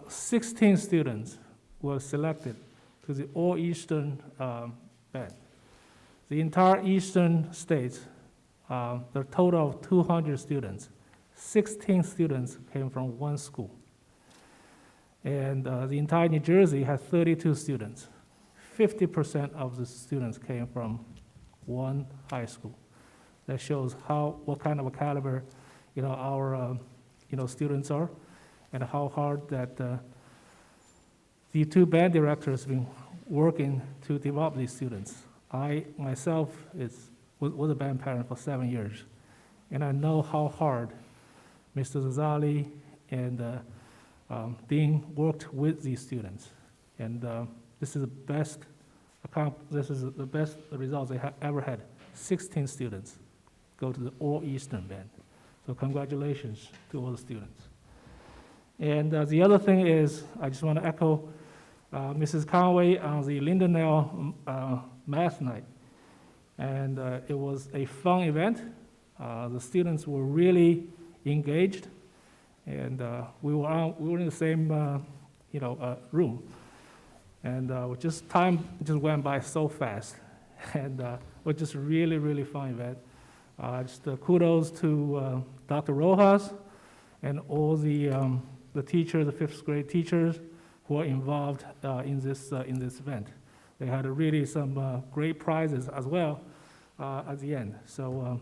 16 students were selected to the All-Eastern band. The entire eastern states, the total of 200 students, 16 students came from one school. And the entire New Jersey has 32 students. 50% of the students came from one high school. That shows what kind of a caliber, our, students are, and how hard that the two band directors have been working to develop these students. I myself was a band parent for 7 years, and I know how hard Mr. Zazali and Dean worked with these students, and this is the best results they have ever had. 16 students go to the All-Eastern band, so congratulations to all the students. And the other thing is, I just want to echo Mrs. Conway on the Lindendale math night, and it was a fun event. The students were really engaged, and we were in the same room, and time just went by so fast, and it was just really, really fun event. Just kudos to Dr. Rojas and all the teachers, the fifth grade teachers who are involved in this event. they had really some great prizes as well at the end. So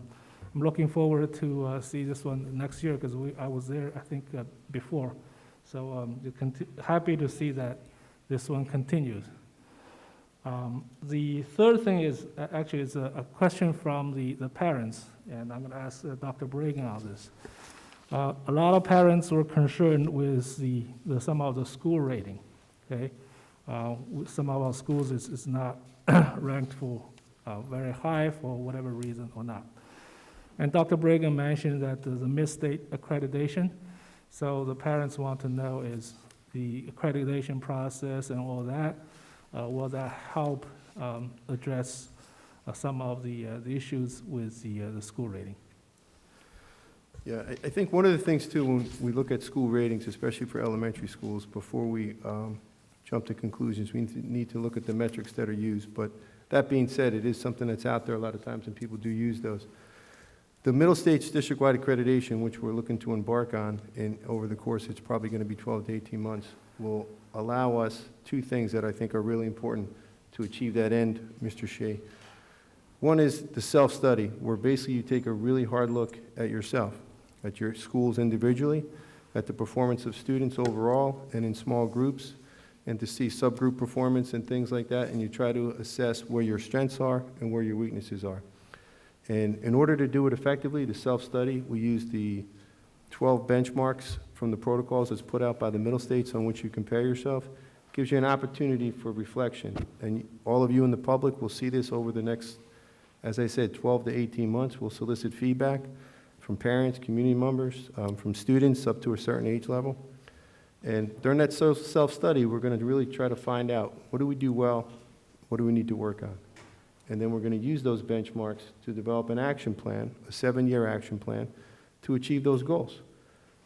I'm looking forward to see this one next year because I was there, I think, before. So happy to see that this one continues. The third thing is actually is a question from the parents, and I'm going to ask Dr. Bragan on this. A lot of parents were concerned with some of the school rating. Okay, some of our schools is not ranked for very high for whatever reason or not. And Dr. Bragan mentioned that there's a mid-state accreditation. So the parents want to know is the accreditation process and all that, will that help address some of the issues with the school rating? Yeah, I think one of the things too, when we look at school ratings, especially for elementary schools, before we jump to conclusions, we need to look at the metrics that are used. But that being said, it is something that's out there a lot of times, and people do use those. The middle stage district-wide accreditation, which we're looking to embark on, and over the course, it's probably going to be 12 to 18 months, will allow us two things that I think are really important to achieve that end, Mr. Shea. One is the self-study, where basically you take a really hard look at yourself, at your schools individually, at the performance of students overall and in small groups, and to see subgroup performance and things like that, and you try to assess where your strengths are and where your weaknesses are. And in order to do it effectively, the self-study, we use the 12 benchmarks from the protocols that's put out by the middle states on which you compare yourself. It gives you an opportunity for reflection. And all of you in the public will see this over the next, as I said, 12 to 18 months. We'll solicit feedback from parents, community members, from students up to a certain age level. And during that self-study, we're going to really try to find out, what do we do well, what do we need to work on? And then we're going to use those benchmarks to develop an action plan, a 7-year action plan, to achieve those goals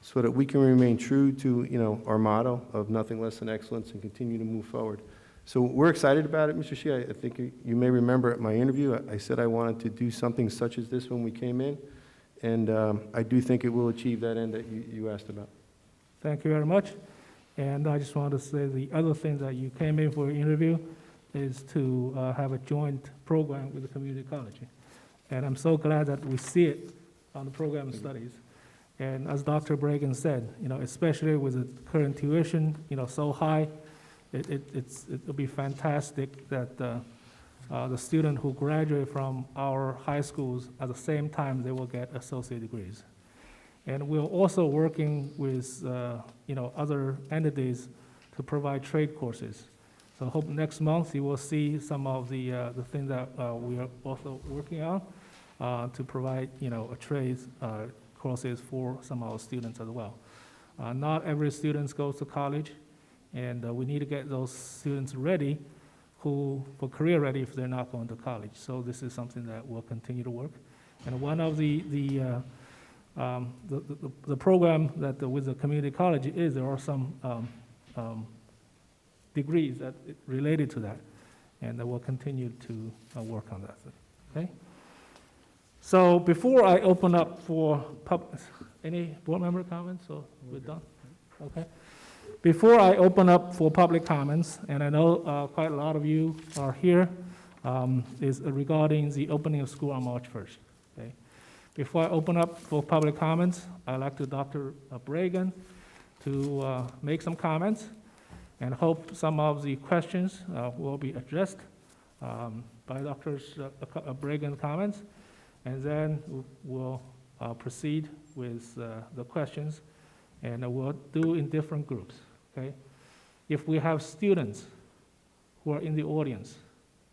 so that we can remain true to, our motto of nothing less than excellence and continue to move forward. So we're excited about it, Mr. Shea. I think you may remember at my interview, I said I wanted to do something such as this when we came in, and I do think it will achieve that end that you asked about. Thank you very much. And I just want to say the other thing that you came in for an interview is to have a joint program with the community college. And I'm so glad that we see it on the program studies. And as Dr. Bragan said, especially with the current tuition, so high, it'll be fantastic that the student who graduate from our high schools at the same time they will get associate degrees. And we're also working with other entities to provide trade courses. So I hope next month you will see some of the things that we are also working on to provide a trade courses for some of our students as well. Not every student goes to college, and we need to get those students ready for career ready if they're not going to college. So this is something that will continue to work. And one of the program that with the community college is there are some degrees that related to that, and we'll continue to work on that. Okay. So before I open up for any board member comments, or we're done? Okay. Before I open up for public comments, and I know quite a lot of you are here, is regarding the opening of school on March 1st. Okay. Before I open up for public comments, I'd like to Dr. Bragan to make some comments, and hope some of the questions will be addressed by Dr. Bragan's comments, and then we'll proceed with the questions, and we'll do in different groups. Okay, if we have students who are in the audience,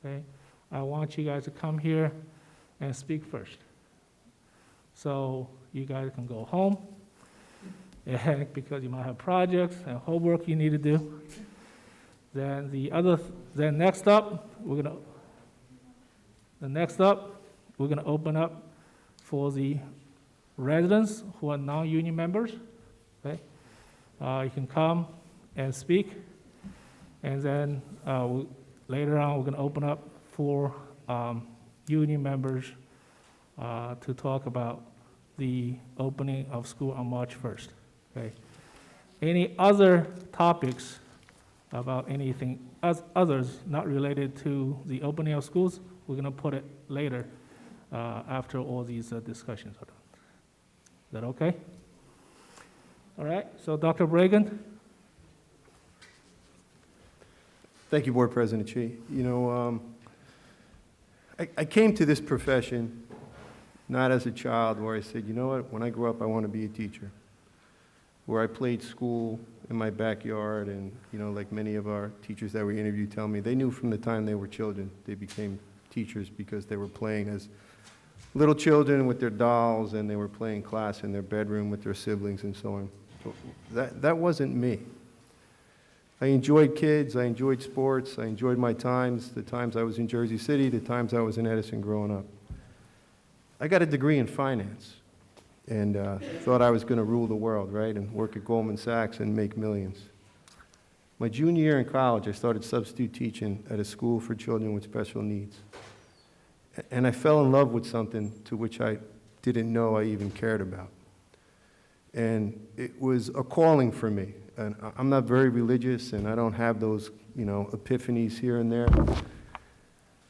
okay, I want you guys to come here and speak first. So you guys can go home, because you might have projects and homework you need to do. Then next up, we're gonna open up for the residents who are non-union members. Okay, you can come and speak, and then later on we're going to open up for union members to talk about the opening of school on March 1st. Okay. Any other topics about anything others not related to the opening of schools, we're going to put it later after all these discussions are done. Is that okay? All right, so Dr. Bragan? Thank you, Board President Chi. You know, I came to this profession not as a child where I said, you know what, when I grow up, I want to be a teacher. Where I played school in my backyard, and, you know, like many of our teachers that we interviewed tell me, they knew from the time they were children, they became teachers because they were playing as little children with their dolls, and they were playing class in their bedroom with their siblings and so on. So that wasn't me. I enjoyed kids, I enjoyed sports, I enjoyed my times, the times I was in Jersey City, the times I was in Edison growing up. I got a degree in finance and thought I was going to rule the world, right, and work at Goldman Sachs and make millions. My junior year in college, I started substitute teaching at a school for children with special needs. And I fell in love with something to which I didn't know I even cared about. And it was a calling for me. And I'm not very religious, and I don't have those, you know, epiphanies here and there.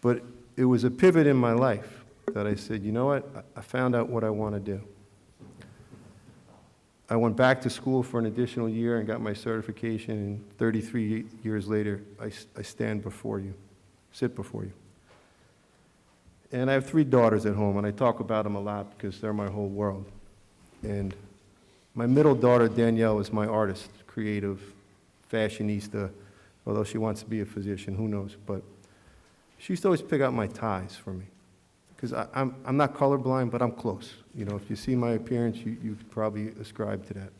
But it was a pivot in my life that I said, you know what, I found out what I want to do. I went back to school for an additional year and got my certification, and 33 years later, I stand before you, sit before you. And I have 3 daughters at home, and I talk about them a lot because they're my whole world. And my middle daughter, Danielle, is my artist, creative, fashionista, although she wants to be a physician, who knows. But she used to always pick out my ties for me, because I'm not colorblind, but I'm close. You know, if you see my appearance, you could probably ascribe to that.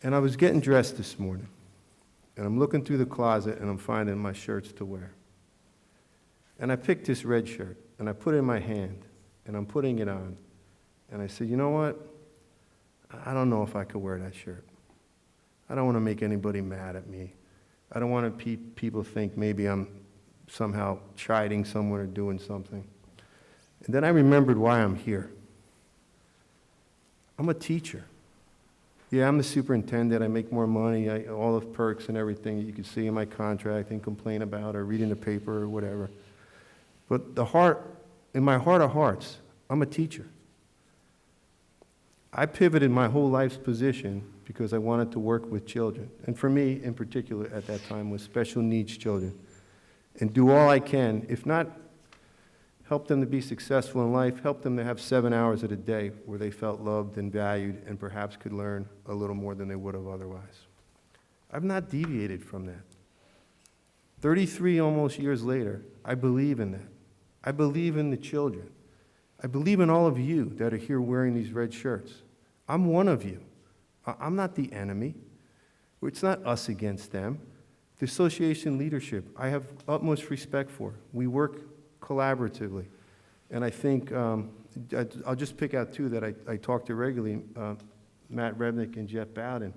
And I was getting dressed this morning, and I'm looking through the closet, and I'm finding my shirts to wear. And I picked this red shirt, and I put it in my hand, and I'm putting it on. And I said, you know what? I don't know if I could wear that shirt. I don't want to make anybody mad at me. I don't want people think maybe I'm somehow chiding someone or doing something. And then I remembered why I'm here. I'm a teacher. Yeah, I'm the superintendent. I make more money, all the perks and everything that you can see in my contract and complain about or read in the paper or whatever. But in my heart of hearts, I'm a teacher. I pivoted my whole life's position because I wanted to work with children. And for me, in particular, at that time, was special needs children. And do all I can, if not help them to be successful in life, help them to have 7 hours of the day where they felt loved and valued and perhaps could learn a little more than they would have otherwise. I've not deviated from that. 33 almost years later, I believe in that. I believe in the children. I believe in all of you that are here wearing these red shirts. I'm one of you. I'm not the enemy. It's not us against them. The association leadership, I have utmost respect for. We work collaboratively. And I think, I'll just pick out 2 that I talk to regularly, Matt Rebnick and Jeff Bowden.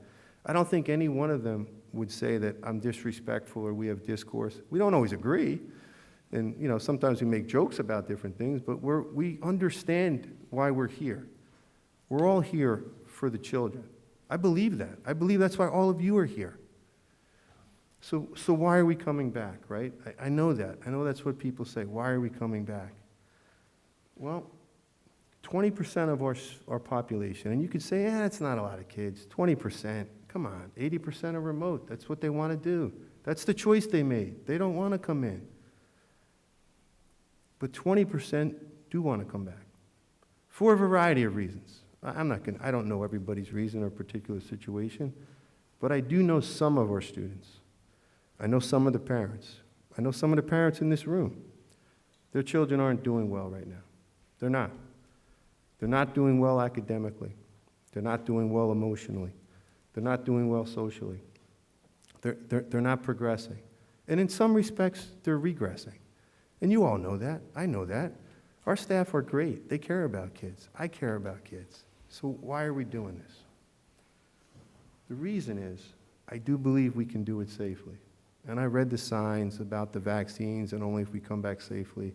I don't think any one of them would say that I'm disrespectful or we have discourse. We don't always agree. And, you know, sometimes we make jokes about different things, but we understand why we're here. We're all here for the children. I believe that. I believe that's why all of you are here. So why are we coming back, right? I know that. I know that's what people say. Why are we coming back? Well, 20% of our population, and you could say, that's not a lot of kids. 20%, come on, 80% are remote. That's what they want to do. That's the choice they made. They don't want to come in. But 20% do want to come back for a variety of reasons. I don't know everybody's reason or particular situation, but I do know some of our students. I know some of the parents. I know some of the parents in this room. Their children aren't doing well right now. They're not. They're not doing well academically. They're not doing well emotionally. They're not doing well socially. They're not progressing. And in some respects, they're regressing. And you all know that. I know that. Our staff are great. They care about kids. I care about kids. So why are we doing this? The reason is, I do believe we can do it safely. And I read the signs about the vaccines and only if we come back safely.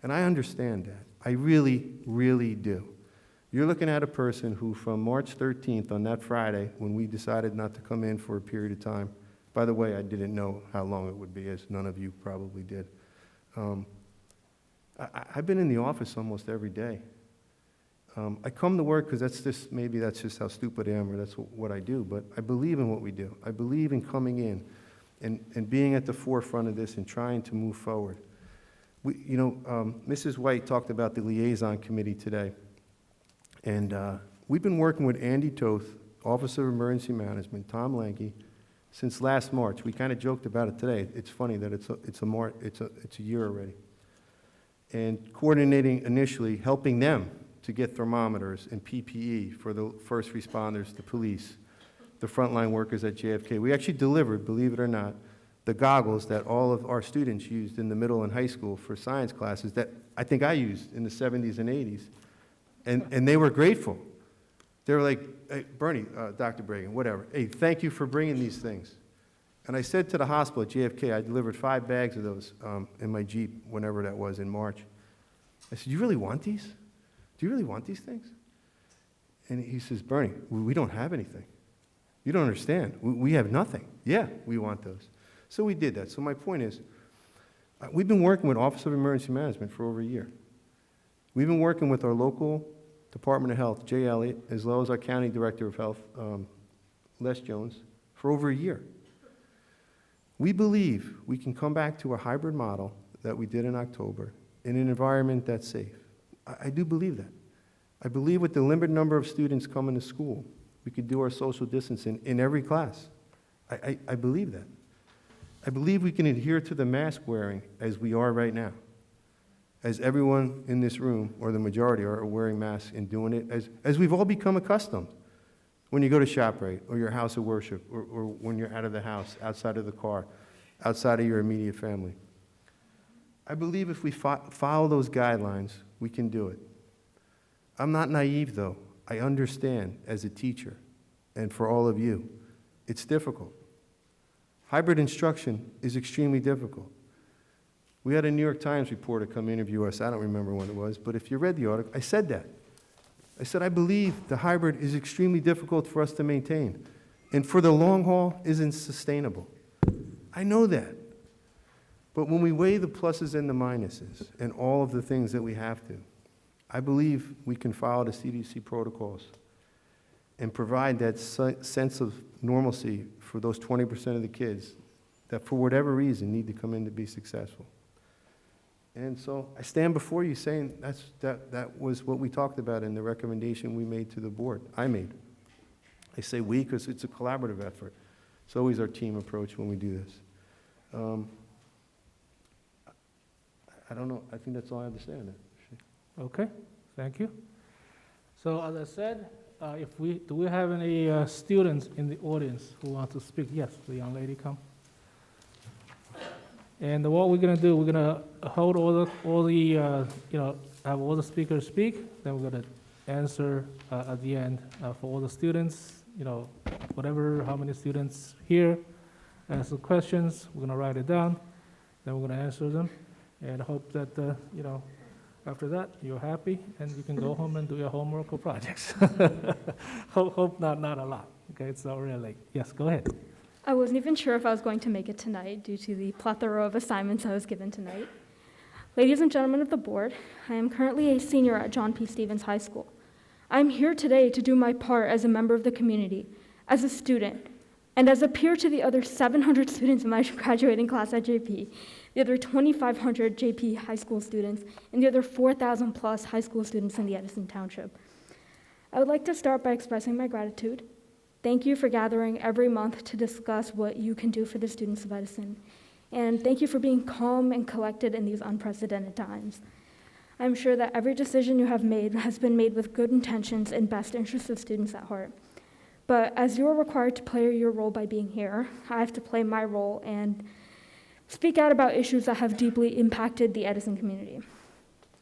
And I understand that. I really, really do. You're looking at a person who from March 13th, on that Friday, when we decided not to come in for a period of time, By the way, I didn't know how long it would be, as none of you probably did. I've been in the office almost every day. I come to work because maybe that's just how stupid I am, or that's what I do, but I believe in what we do. I believe in coming in and being at the forefront of this and trying to move forward. Mrs. White talked about the liaison committee today, and we've been working with Andy Toth, Officer of Emergency Management, Tom Lanke, since last March. We kind of joked about it today. It's funny that it's a year already. And coordinating initially, helping them to get thermometers and PPE for the first responders, the police, the frontline workers at JFK. We actually delivered, believe it or not, the goggles that all of our students used in the middle and high school for science classes that I think I used in the 70s and 80s. And they were grateful. They were like, hey, Bernie, Dr. Bragan, whatever, hey, thank you for bringing these things. And I said to the hospital at JFK, I delivered 5 bags of those in my Jeep, whenever that was, in March. I said, you really want these? Do you really want these things? And he says, Bernie, we don't have anything. You don't understand. We have nothing. Yeah, we want those. So we did that. So my point is, we've been working with Office of Emergency Management for over a year. We've been working with our local Department of Health, Jay Elliott, as well as our County Director of Health, Les Jones, for over a year. We believe we can come back to a hybrid model that we did in October in an environment that's safe. I do believe that. I believe with the limited number of students coming to school, we could do our social distancing in every class. I believe that. I believe we can adhere to the mask wearing as we are right now, as everyone in this room, or the majority, are wearing masks and doing it as we've all become accustomed. When you go to ShopRite, or your house of worship, or when you're out of the house, outside of the car, outside of your immediate family. I believe if we follow those guidelines, we can do it. I'm not naive, though. I understand as a teacher, and for all of you, it's difficult. Hybrid instruction is extremely difficult. We had a New York Times reporter come interview us. I don't remember when it was, but if you read the article, I said that. I said, I believe the hybrid is extremely difficult for us to maintain, and for the long haul isn't sustainable. I know that. But when we weigh the pluses and the minuses and all of the things that we have to, I believe we can follow the CDC protocols and provide that sense of normalcy for those 20% of the kids that for whatever reason need to come in to be successful. And so I stand before you saying that was what we talked about in the recommendation we made to the board. I made. I say we because it's a collaborative effort. It's always our team approach when we do this. I don't know. I think that's all I have to say on it. Okay, thank you. So as I said, do we have any students in the audience who want to speak? Yes, the young lady come. And what we're gonna do, we're gonna hold all the have all the speakers speak. Then we're gonna answer at the end for all the students. How many students here ask the questions. We're gonna write it down. Then we're gonna answer them, and hope that after that you're happy and you can go home and do your homework or projects. hope not a lot. Okay, it's not really late. Yes, go ahead. I wasn't even sure if I was going to make it tonight due to the plethora of assignments I was given tonight. Ladies and gentlemen of the board, I am currently a senior at John P. Stevens High School. I am here today to do my part as a member of the community, as a student, and as a peer to the other 700 students in my graduating class at JP, the other 2,500 JP high school students, and the other 4,000 plus high school students in the Edison Township. I would like to start by expressing my gratitude. Thank you for gathering every month to discuss what you can do for the students of Edison. And thank you for being calm and collected in these unprecedented times. I'm sure that every decision you have made has been made with good intentions and best interests of students at heart. But as you are required to play your role by being here, I have to play my role and speak out about issues that have deeply impacted the Edison community.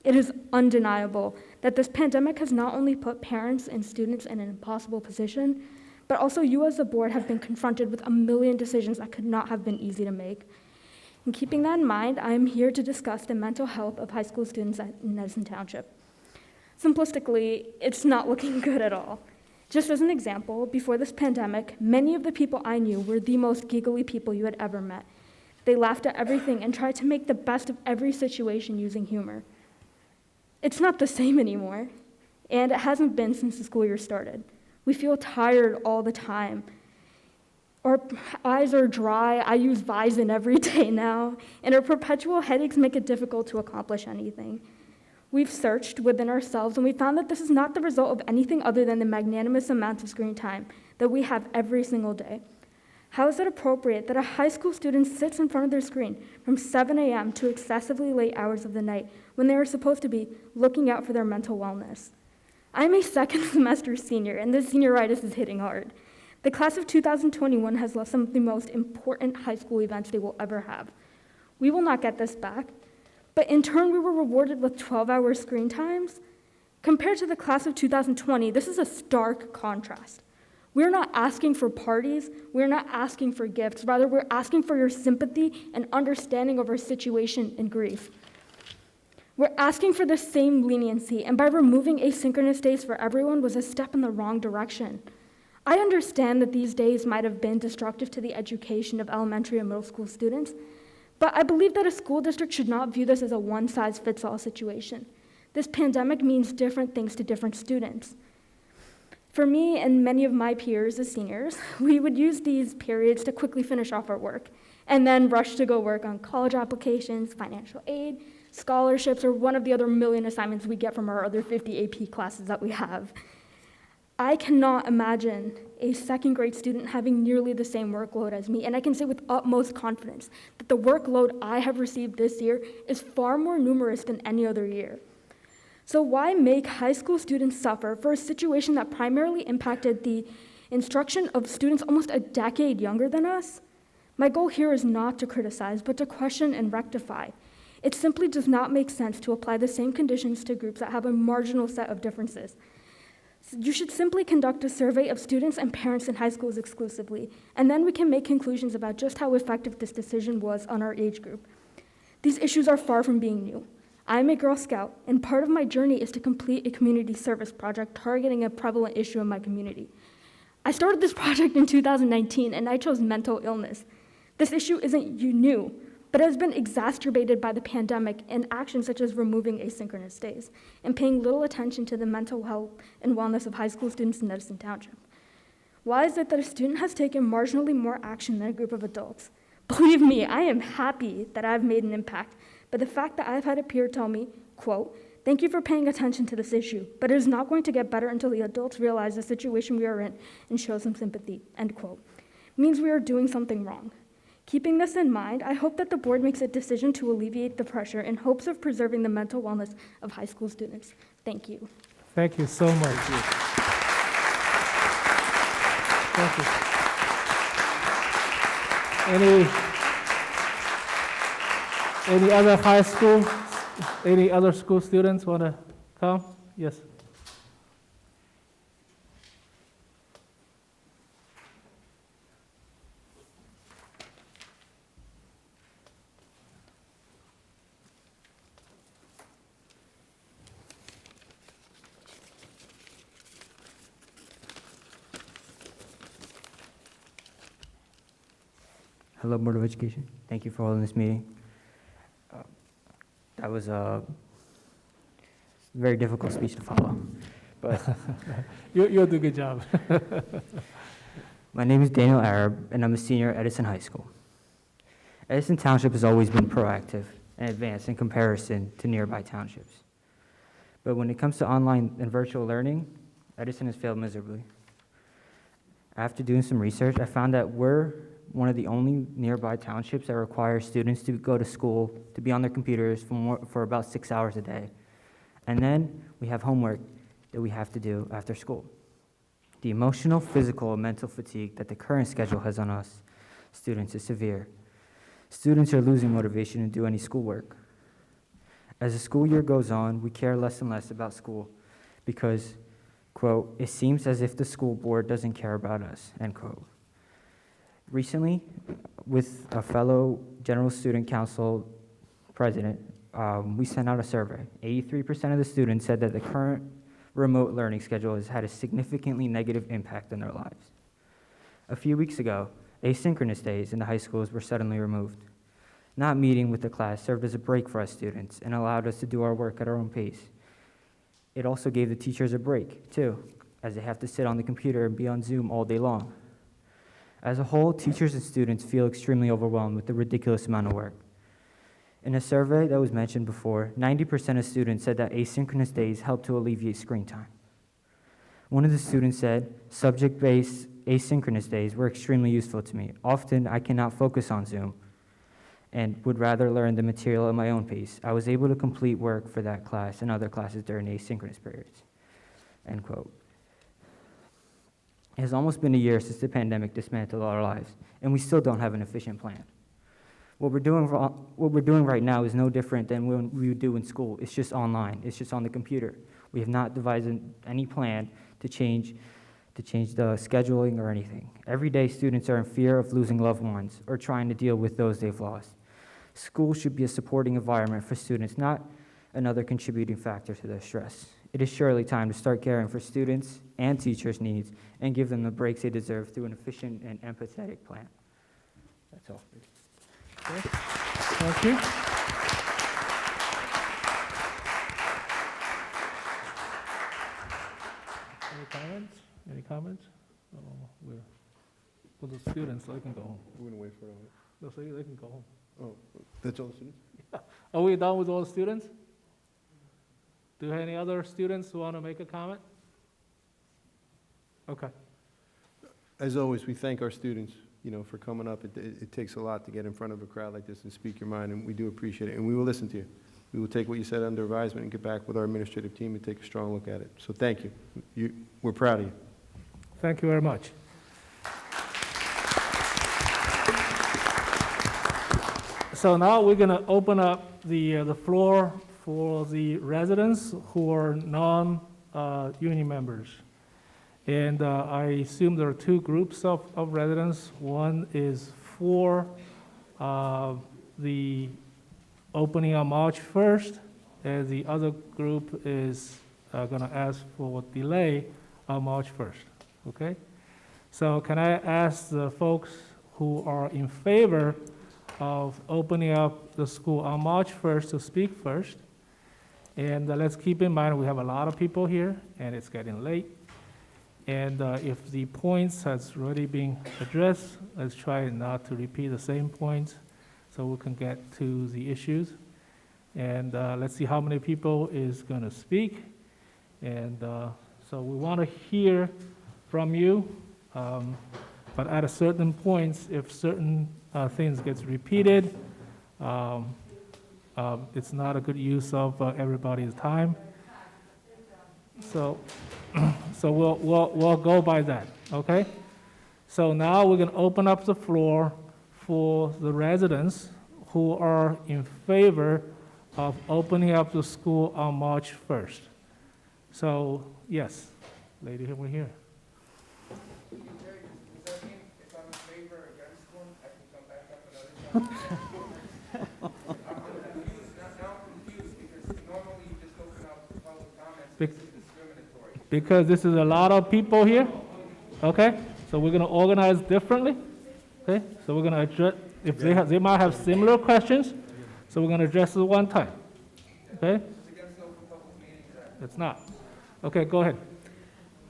It is undeniable that this pandemic has not only put parents and students in an impossible position, but also you as a board have been confronted with a million decisions that could not have been easy to make. And keeping that in mind, I am here to discuss the mental health of high school students in Edison Township. Simplistically, it's not looking good at all. Just as an example, before this pandemic, many of the people I knew were the most giggly people you had ever met. They laughed at everything and tried to make the best of every situation using humor. It's not the same anymore, and it hasn't been since the school year started. We feel tired all the time. Our eyes are dry. I use Visine every day now, and our perpetual headaches make it difficult to accomplish anything. We've searched within ourselves, and we found that this is not the result of anything other than the magnanimous amounts of screen time that we have every single day. How is it appropriate that a high school student sits in front of their screen from 7 a.m. to excessively late hours of the night when they are supposed to be looking out for their mental wellness? I'm a second semester senior, and this senioritis is hitting hard. The class of 2021 has lost some of the most important high school events they will ever have. We will not get this back. But in turn, we were rewarded with 12-hour screen times. Compared to the class of 2020, this is a stark contrast. We're not asking for parties, we're not asking for gifts, rather we're asking for your sympathy and understanding of our situation and grief. We're asking for the same leniency, and by removing asynchronous days for everyone was a step in the wrong direction. I understand that these days might have been destructive to the education of elementary and middle school students, but I believe that a school district should not view this as a one-size-fits-all situation. This pandemic means different things to different students. For me and many of my peers as seniors, we would use these periods to quickly finish off our work and then rush to go work on college applications, financial aid, scholarships, or one of the other million assignments we get from our other 50 AP classes that we have. I cannot imagine a second grade student having nearly the same workload as me, and I can say with utmost confidence that the workload I have received this year is far more numerous than any other year. So why make high school students suffer for a situation that primarily impacted the instruction of students almost a decade younger than us? My goal here is not to criticize, but to question and rectify. It simply does not make sense to apply the same conditions to groups that have a marginal set of differences. You should simply conduct a survey of students and parents in high schools exclusively, and then we can make conclusions about just how effective this decision was on our age group. These issues are far from being new. I'm a Girl Scout, and part of my journey is to complete a community service project targeting a prevalent issue in my community. I started this project in 2019, and I chose mental illness. This issue isn't new, but it has been exacerbated by the pandemic and actions such as removing asynchronous days and paying little attention to the mental health and wellness of high school students in Edison Township. Why is it that a student has taken marginally more action than a group of adults? Believe me, I am happy that I've made an impact, but the fact that I've had a peer tell me, quote, "Thank you for paying attention to this issue, but it is not going to get better until the adults realize the situation we are in and show some sympathy," end quote, means we are doing something wrong. Keeping this in mind, I hope that the board makes a decision to alleviate the pressure in hopes of preserving the mental wellness of high school students. Thank you. Thank you so much. Thank you. Any other high school, any other school students want to come? Yes. Hello, Board of Education. Thank you for holding this meeting. That was a very difficult speech to follow, but You'll do a good job. my name is Daniel Arab, and I'm a senior at Edison High School. Edison Township has always been proactive and advanced in comparison to nearby townships. But when it comes to online and virtual learning, Edison has failed miserably. After doing some research, I found that we're one of the only nearby townships that require students to go to school, to be on their computers for about 6 hours a day. And then we have homework that we have to do after school. The emotional, physical, and mental fatigue that the current schedule has on us students is severe. Students are losing motivation to do any schoolwork. As the school year goes on, we care less and less about school because, quote, "it seems as if the school board doesn't care about us," end quote. Recently, with a fellow General Student Council president, we sent out a survey. 83% of the students said that the current remote learning schedule has had a significantly negative impact on their lives. A few weeks ago, asynchronous days in the high schools were suddenly removed. Not meeting with the class served as a break for us students and allowed us to do our work at our own pace. It also gave the teachers a break, too, as they have to sit on the computer and be on Zoom all day long. As a whole, teachers and students feel extremely overwhelmed with the ridiculous amount of work. In a survey that was mentioned before, 90% of students said that asynchronous days help to alleviate screen time. One of the students said, subject-based asynchronous days were extremely useful to me. Often, I cannot focus on Zoom and would rather learn the material at my own pace. I was able to complete work for that class and other classes during asynchronous periods." End quote. It has almost been a year since the pandemic dismantled our lives, and we still don't have an efficient plan. What we're doing right now is no different than what we would do in school. It's just online. It's just on the computer. We have not devised any plan to change the scheduling or anything. Every day, students are in fear of losing loved ones or trying to deal with those they've lost. School should be a supporting environment for students, not another contributing factor to their stress. It is surely time to start caring for students and teachers' needs and give them the breaks they deserve through an efficient and empathetic plan. That's all. Okay. Thank you. Any comments? Any comments? For the students, so they can go home. We're gonna wait for it. They'll say they can go home. Oh, that's all the students? Are we done with all the students? Do any other students want to make a comment? Okay. As always, we thank our students, for coming up. It takes a lot to get in front of a crowd like this and speak your mind, and we do appreciate it, and we will listen to you. We will take what you said under advisement and get back with our administrative team and take a strong look at it. So thank you. We're proud of you. Thank you very much. So now we're going to open up the floor for the residents who are non-union members. And I assume there are two groups of residents. One is for the opening on March 1st, and the other group is going to ask for delay on March 1st, okay? So can I ask the folks who are in favor of opening up the school on March 1st to speak first? And let's keep in mind we have a lot of people here, and it's getting late. And if the points has already been addressed, let's try not to repeat the same points so we can get to the issues. And let's see how many people is going to speak. And so we want to hear from you, but at a certain points, if certain things gets repeated, it's not a good use of everybody's time. So we'll go by that, okay? So now we're going to open up the floor for the residents who are in favor of opening up the school on March 1st. So, yes, lady over here. Because this is a lot of people here, okay? So we're going to organize differently, okay? So we're going to address, if they might have similar questions, so we're going to address it one time, okay? It's not. Okay, go ahead.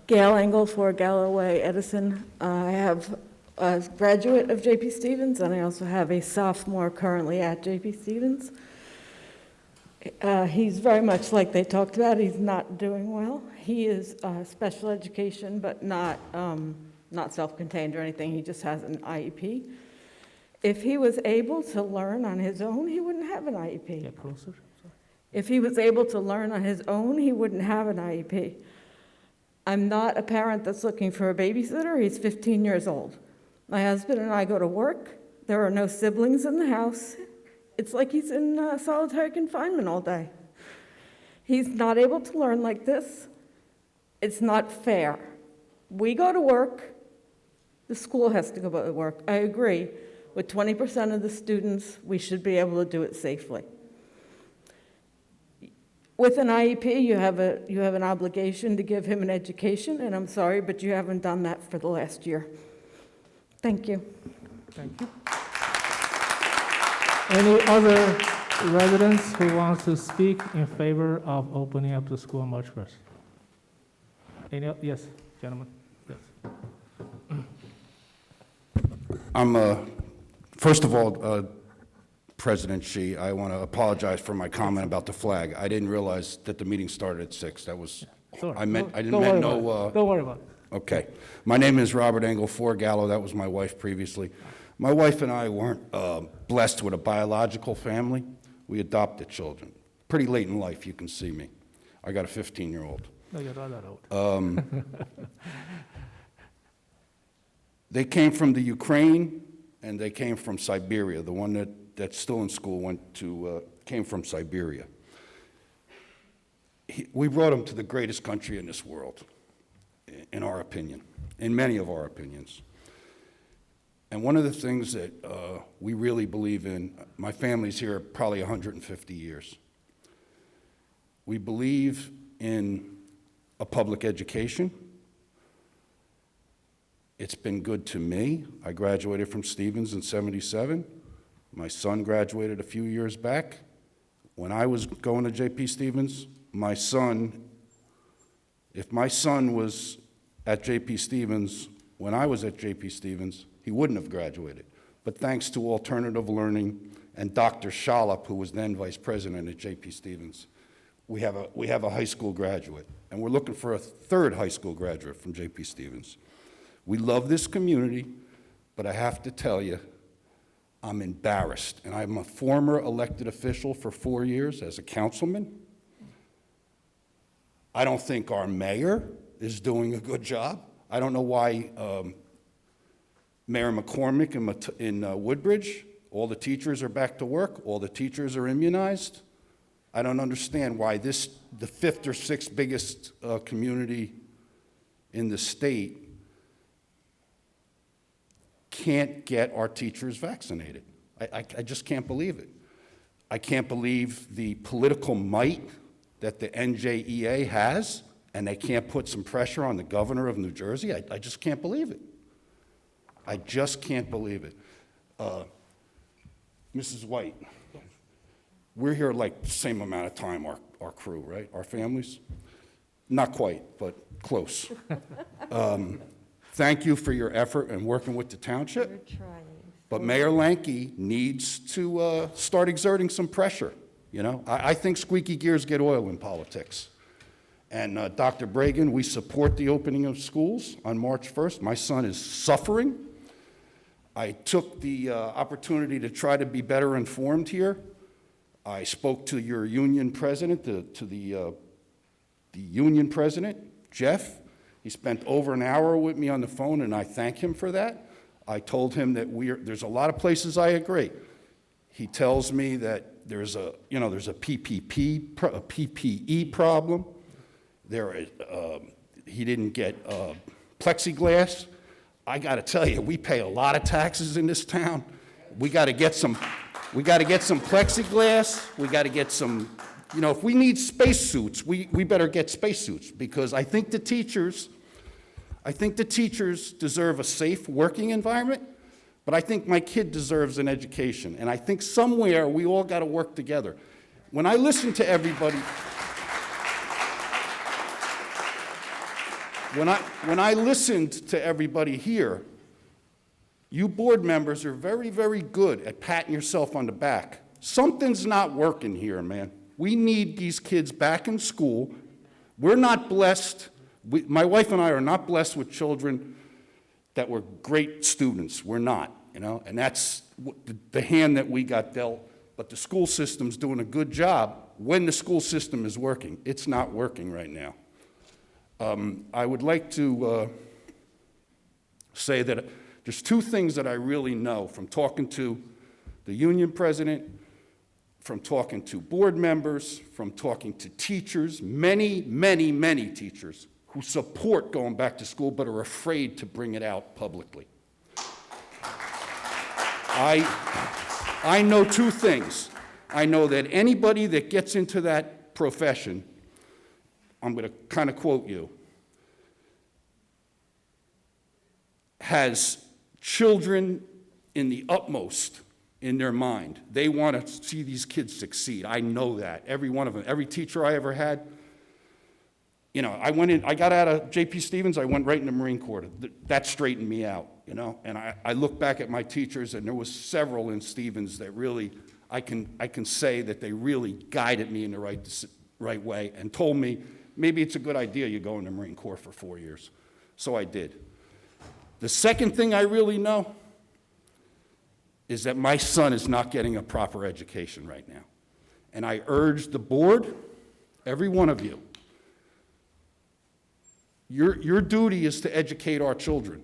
Gail Engel for Galloway Edison. I have a graduate of J.P. Stevens, and I also have a sophomore currently at J.P. Stevens. He's very much like they talked about. He's not doing well. He is special education, but not self-contained or anything. He just has an IEP. If he was able to learn on his own, he wouldn't have an IEP. Get closer. If he was able to learn on his own, he wouldn't have an IEP. I'm not a parent that's looking for a babysitter. He's 15 years old. My husband and I go to work. There are no siblings in the house. It's like he's in solitary confinement all day. He's not able to learn like this. It's not fair. We go to work. The school has to go to work. I agree. With 20% of the students, we should be able to do it safely. With an IEP, you have an obligation to give him an education, and I'm sorry, but you haven't done that for the last year. Thank you. Thank you. Any other residents who want to speak in favor of opening up the school on March 1st? Yes, gentlemen. Yes. First of all, President Xi, I want to apologize for my comment about the flag. I didn't realize that the meeting started at 6. That was, Sorry. I didn't Don't meant worry no. about it. Don't worry about it. Okay. My name is Robert Engel, 4 Gallo. That was my wife previously. My wife and I weren't blessed with a biological family. We adopted children. Pretty late in life, you can see me. I got a 15-year-old. No, you're not that old. They came from the Ukraine, and they came from Siberia. The one that's still in school came from Siberia. We brought him to the greatest country in this world, in our opinion, in many of our opinions. And one of the things that we really believe in, my family's here probably 150 years. We believe in a public education. It's been good to me. I graduated from Stevens in '77. My son graduated a few years back. When I was going to J.P. Stevens, if my son was at J.P. Stevens when I was at J.P. Stevens, he wouldn't have graduated. But thanks to alternative learning and Dr. Shalop, who was then vice president at J.P. Stevens, we have a high school graduate. And we're looking for a 3rd high school graduate from J.P. Stevens. We love this community, but I have to tell you, I'm embarrassed. And I'm a former elected official for 4 years as a councilman. I don't think our mayor is doing a good job. I don't know why Mayor McCormick in Woodbridge, all the teachers are back to work, all the teachers are immunized. I don't understand why the 5th or 6th biggest community in the state can't get our teachers vaccinated. I just can't believe it. I can't believe the political might that the NJEA has, and they can't put some pressure on the governor of New Jersey. I just can't believe it. I just can't believe it. Mrs. White, we're here like the same amount of time, our crew, right? Our families? Not quite, but close. Thank you for your effort in working with the township. We're trying. But Mayor Lanke needs to start exerting some pressure. You know, I think squeaky gears get oil in politics. And Dr. Bragan, we support the opening of schools on March 1st. My son is suffering. I took the opportunity to try to be better informed here. I spoke to your union president, to the union president, Jeff. He spent over an hour with me on the phone, and I thank him for that. I told him that there's a lot of places I agree. He tells me that there's a PPE problem. He didn't get plexiglass. I got to tell you, we pay a lot of taxes in this town. We got to get some plexiglass. We got to get some. You know, if we need spacesuits, we better get spacesuits, because I think the teachers deserve a safe working environment, but I think my kid deserves an education, and I think somewhere we all got to work together. When I listen to everybody, when I listened to everybody here, you board members are very, very good at patting yourself on the back. Something's not working here, man. We need these kids back in school. We're not blessed. My wife and I are not blessed with children that were great students. We're not, you know, and that's the hand that we got dealt. But the school system's doing a good job when the school system is working. It's not working right now. I would like to say that there's 2 things that I really know from talking to the union president, from talking to board members, from talking to teachers, many, many, many teachers who support going back to school but are afraid to bring it out publicly. I know 2 things. I know that anybody that gets into that profession, I'm going to kind of quote you, has children in the utmost in their mind. They want to see these kids succeed. I know that. Every one of them, every teacher I ever had, you know, I got out of J.P. Stevens, I went right in the Marine Corps. That straightened me out, you know, and I look back at my teachers, and there was several in Stevens that really, I can say that they really guided me in the right way and told me, maybe it's a good idea you go in the Marine Corps for 4 years. So I did. The second thing I really know is that my son is not getting a proper education right now. And I urge the board, every one of you, your duty is to educate our children,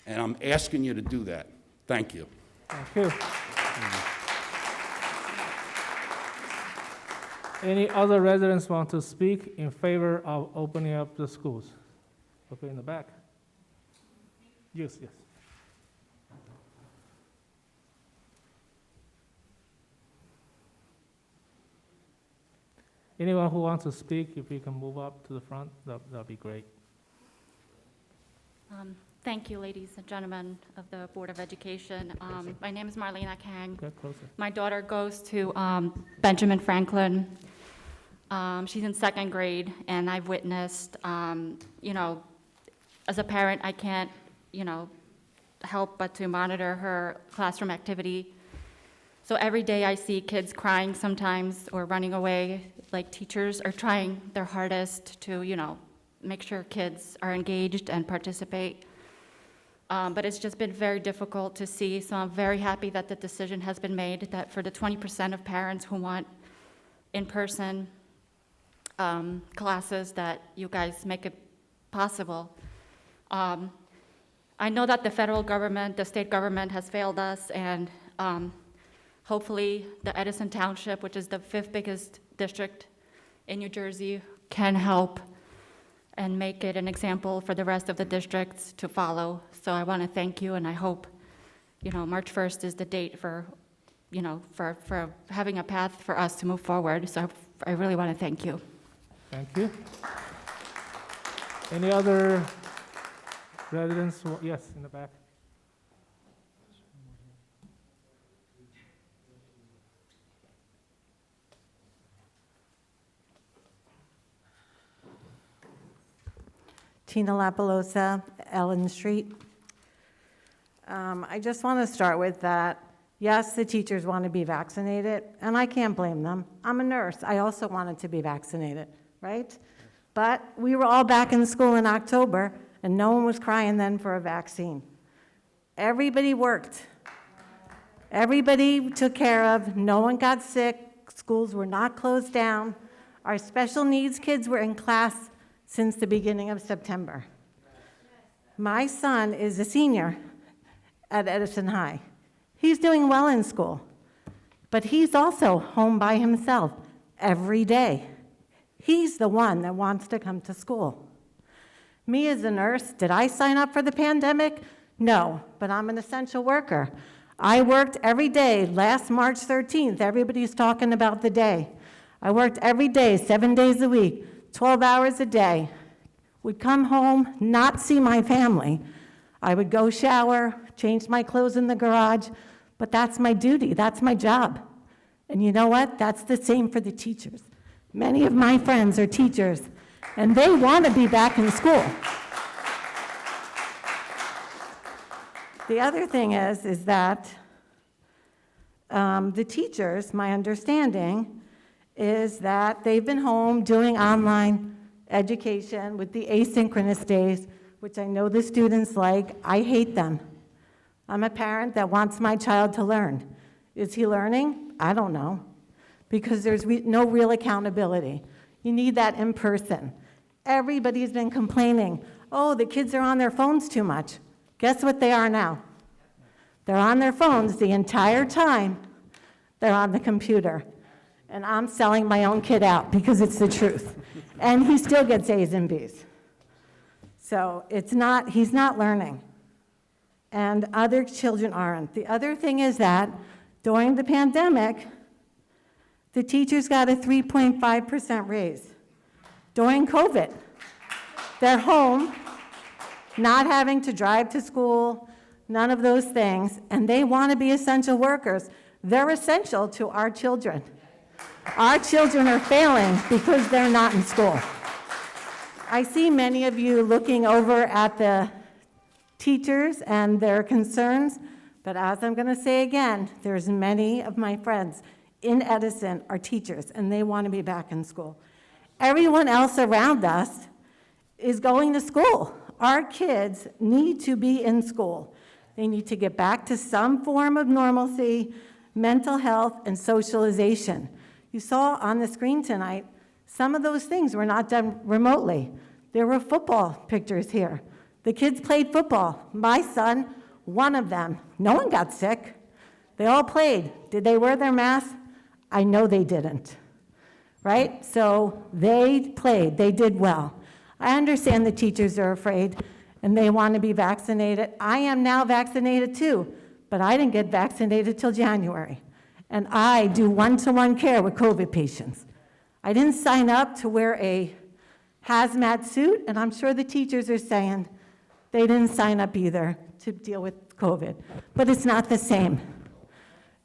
and I'm asking you to do that. Thank you. Thank you. Any other residents want to speak in favor of opening up the schools? Okay, in the back. Yes, yes. Anyone who wants to speak, if you can move up to the front, that'd be great. Thank you, ladies and gentlemen of the Board of Education. My name is Marlena Kang. Get closer. My daughter goes to Benjamin Franklin. She's in 2nd grade, and I've witnessed, you know, as a parent, I can't, you know, help but to monitor her classroom activity. So every day I see kids crying sometimes or running away, like teachers are trying their hardest to, you know, make sure kids are engaged and participate. But it's just been very difficult to see, so I'm very happy that the decision has been made that for the 20% of parents who want in-person classes, that you guys make it possible. I know that the federal government, the state government has failed us, and hopefully the Edison Township, which is the 5th biggest district in New Jersey, can help and make it an example for the rest of the districts to follow. So I want to thank you, and I hope, you know, March 1st is the date for, you know, for having a path for us to move forward. So I really want to thank you. Thank you. Any other residents? Yes, in the back. Tina Lapalosa, Ellen Street. I just want to start with that. Yes, the teachers want to be vaccinated, and I can't blame them. I'm a nurse. I also wanted to be vaccinated, right? But we were all back in school in October, and no one was crying then for a vaccine. Everybody worked. Everybody took care of. No one got sick. Schools were not closed down. Our special needs kids were in class since the beginning of September. My son is a senior at Edison High. He's doing well in school, but he's also home by himself every day. He's the one that wants to come to school. Me as a nurse, did I sign up for the pandemic? No, but I'm an essential worker. I worked every day. Last March 13th, everybody's talking about the day. I worked every day, 7 days a week, 12 hours a day. Would come home, not see my family. I would go shower, change my clothes in the garage, but that's my duty, that's my job. And you know what? That's the same for the teachers. Many of my friends are teachers, and they want to be back in school. The other thing is that the teachers, my understanding, is that they've been home doing online education with the asynchronous days, which I know the students like. I hate them. I'm a parent that wants my child to learn. Is he learning? I don't know, because there's no real accountability. You need that in person. Everybody's been complaining, oh, the kids are on their phones too much. Guess what they are now? They're on their phones the entire time. They're on the computer. And I'm selling my own kid out because it's the truth. And he still gets A's and B's. So he's not learning. And other children aren't. The other thing is that during the pandemic, The teachers got a 3.5% raise during COVID. They're home, not having to drive to school, none of those things, and they want to be essential workers. They're essential to our children. Our children are failing because they're not in school. I see many of you looking over at the teachers and their concerns, but as I'm going to say again, there's many of my friends in Edison are teachers, and they want to be back in school. Everyone else around us is going to school. Our kids need to be in school. They need to get back to some form of normalcy, mental health, and socialization. You saw on the screen tonight, some of those things were not done remotely. There were football pictures here. The kids played football. My son, one of them, no one got sick. They all played. Did they wear their masks? I know they didn't, right? So they played. They did well. I understand the teachers are afraid and they want to be vaccinated. I am now vaccinated too, but I didn't get vaccinated till January. And I do one-to-one care with COVID patients. I didn't sign up to wear a hazmat suit, and I'm sure the teachers are saying they didn't sign up either to deal with COVID. But it's not the same.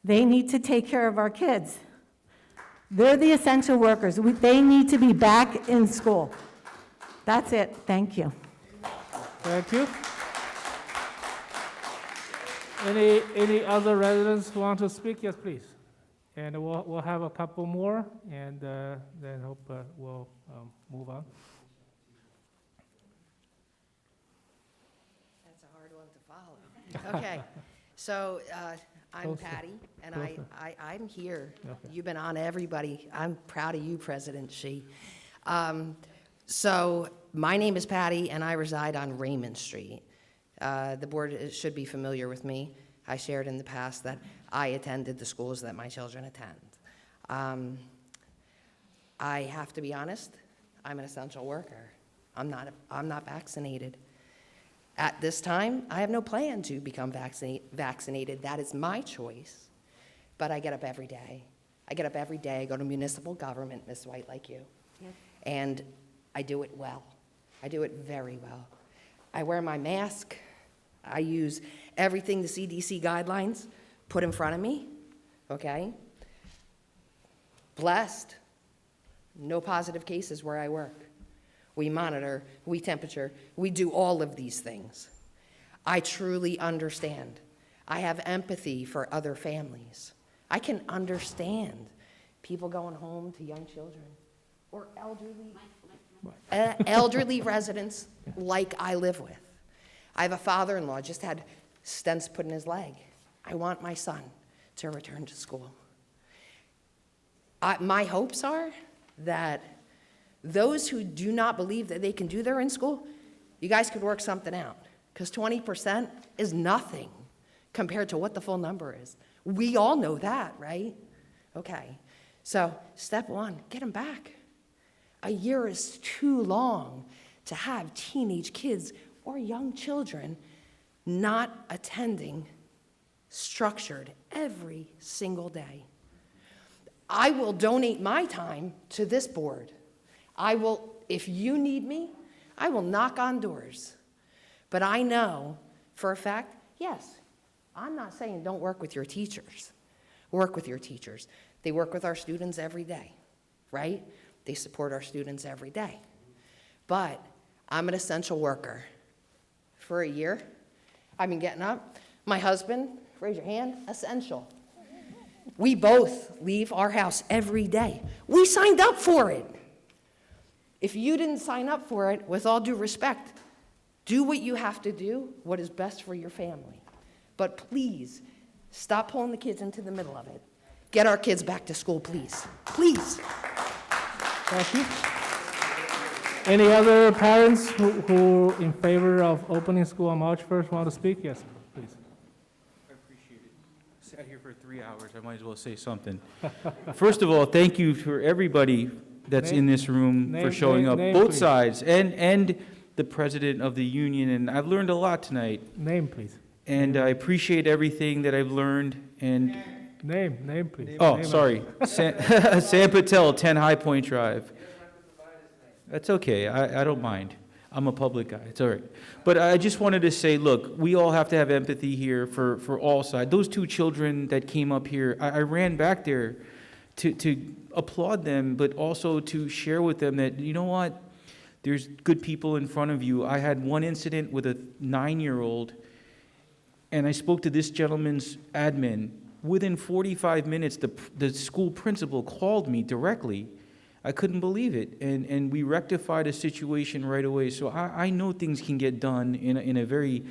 They need to take care of our kids. They're the essential workers. They need to be back in school. That's it. Thank you. Thank you. Any other residents who want to speak? Yes, please. And we'll have a couple more, and then hope we'll move on. That's a hard one to follow. Okay, so I'm Closer. Patty, and Closer. I'm here. Okay. You've been on everybody. I'm proud of you, President Xi. So my name is Patty, and I reside on Raymond Street. The board should be familiar with me. I shared in the past that I attended the schools that my children attend. I have to be honest, I'm an essential worker. I'm not vaccinated. At this time, I have no plan to become vaccinated. That is my choice. But I get up every day. I get up every day, I go to municipal government, Ms. White, like you. Yes. And I do it well. I do it very well. I wear my mask. I use everything the CDC guidelines put in front of me, okay? Blessed. No positive cases where I work. We monitor, we temperature, we do all of these things. I truly understand. I have empathy for other families. I can understand people going home to young children or elderly residents like I live with. I have a father-in-law, just had stents put in his leg. I want my son to return to school. My hopes are that those who do not believe that they can do their in school, you guys could work something out, because 20% is nothing compared to what the full number is. We all know that, right? Okay, so step one, get them back. A year is too long to have teenage kids or young children not attending structured every single day. I will donate my time to this board. I will, if you need me, I will knock on doors. But I know for a fact, yes, I'm not saying don't work with your teachers. Work with your teachers. They work with our students every day, right? They support our students every day. But I'm an essential worker. For a year, I've been getting up. My husband, raise your hand, essential. We both leave our house every day. We signed up for it. If you didn't sign up for it, with all due respect, do what you have to do, what is best for your family. But please, stop pulling the kids into the middle of it. Get our kids back to school, please. Please. Thank you. Any other parents who in favor of opening school on March 1st want to speak? Yes, please. I appreciate it. Sat here for 3 hours, I might as well say something. First of all, thank you for everybody that's in this room for showing up, both please. sides, and the president of the union, and I've learned a lot tonight. Name, please. And I appreciate everything that I've learned, and Name, please. Oh, Name sorry. Sam Patel, 10 High Point Drive. That's okay, I don't mind. I'm a public guy, it's all right. But I just wanted to say, look, we all have to have empathy here for all sides. Those two children that came up here, I ran back there to applaud them, but also to share with them that, you know what, there's good people in front of you. I had one incident with a 9-year-old, and I spoke to this gentleman's admin. Within 45 minutes, the school principal called me directly. I couldn't believe it, and we rectified a situation right away. So I know things can get done in a very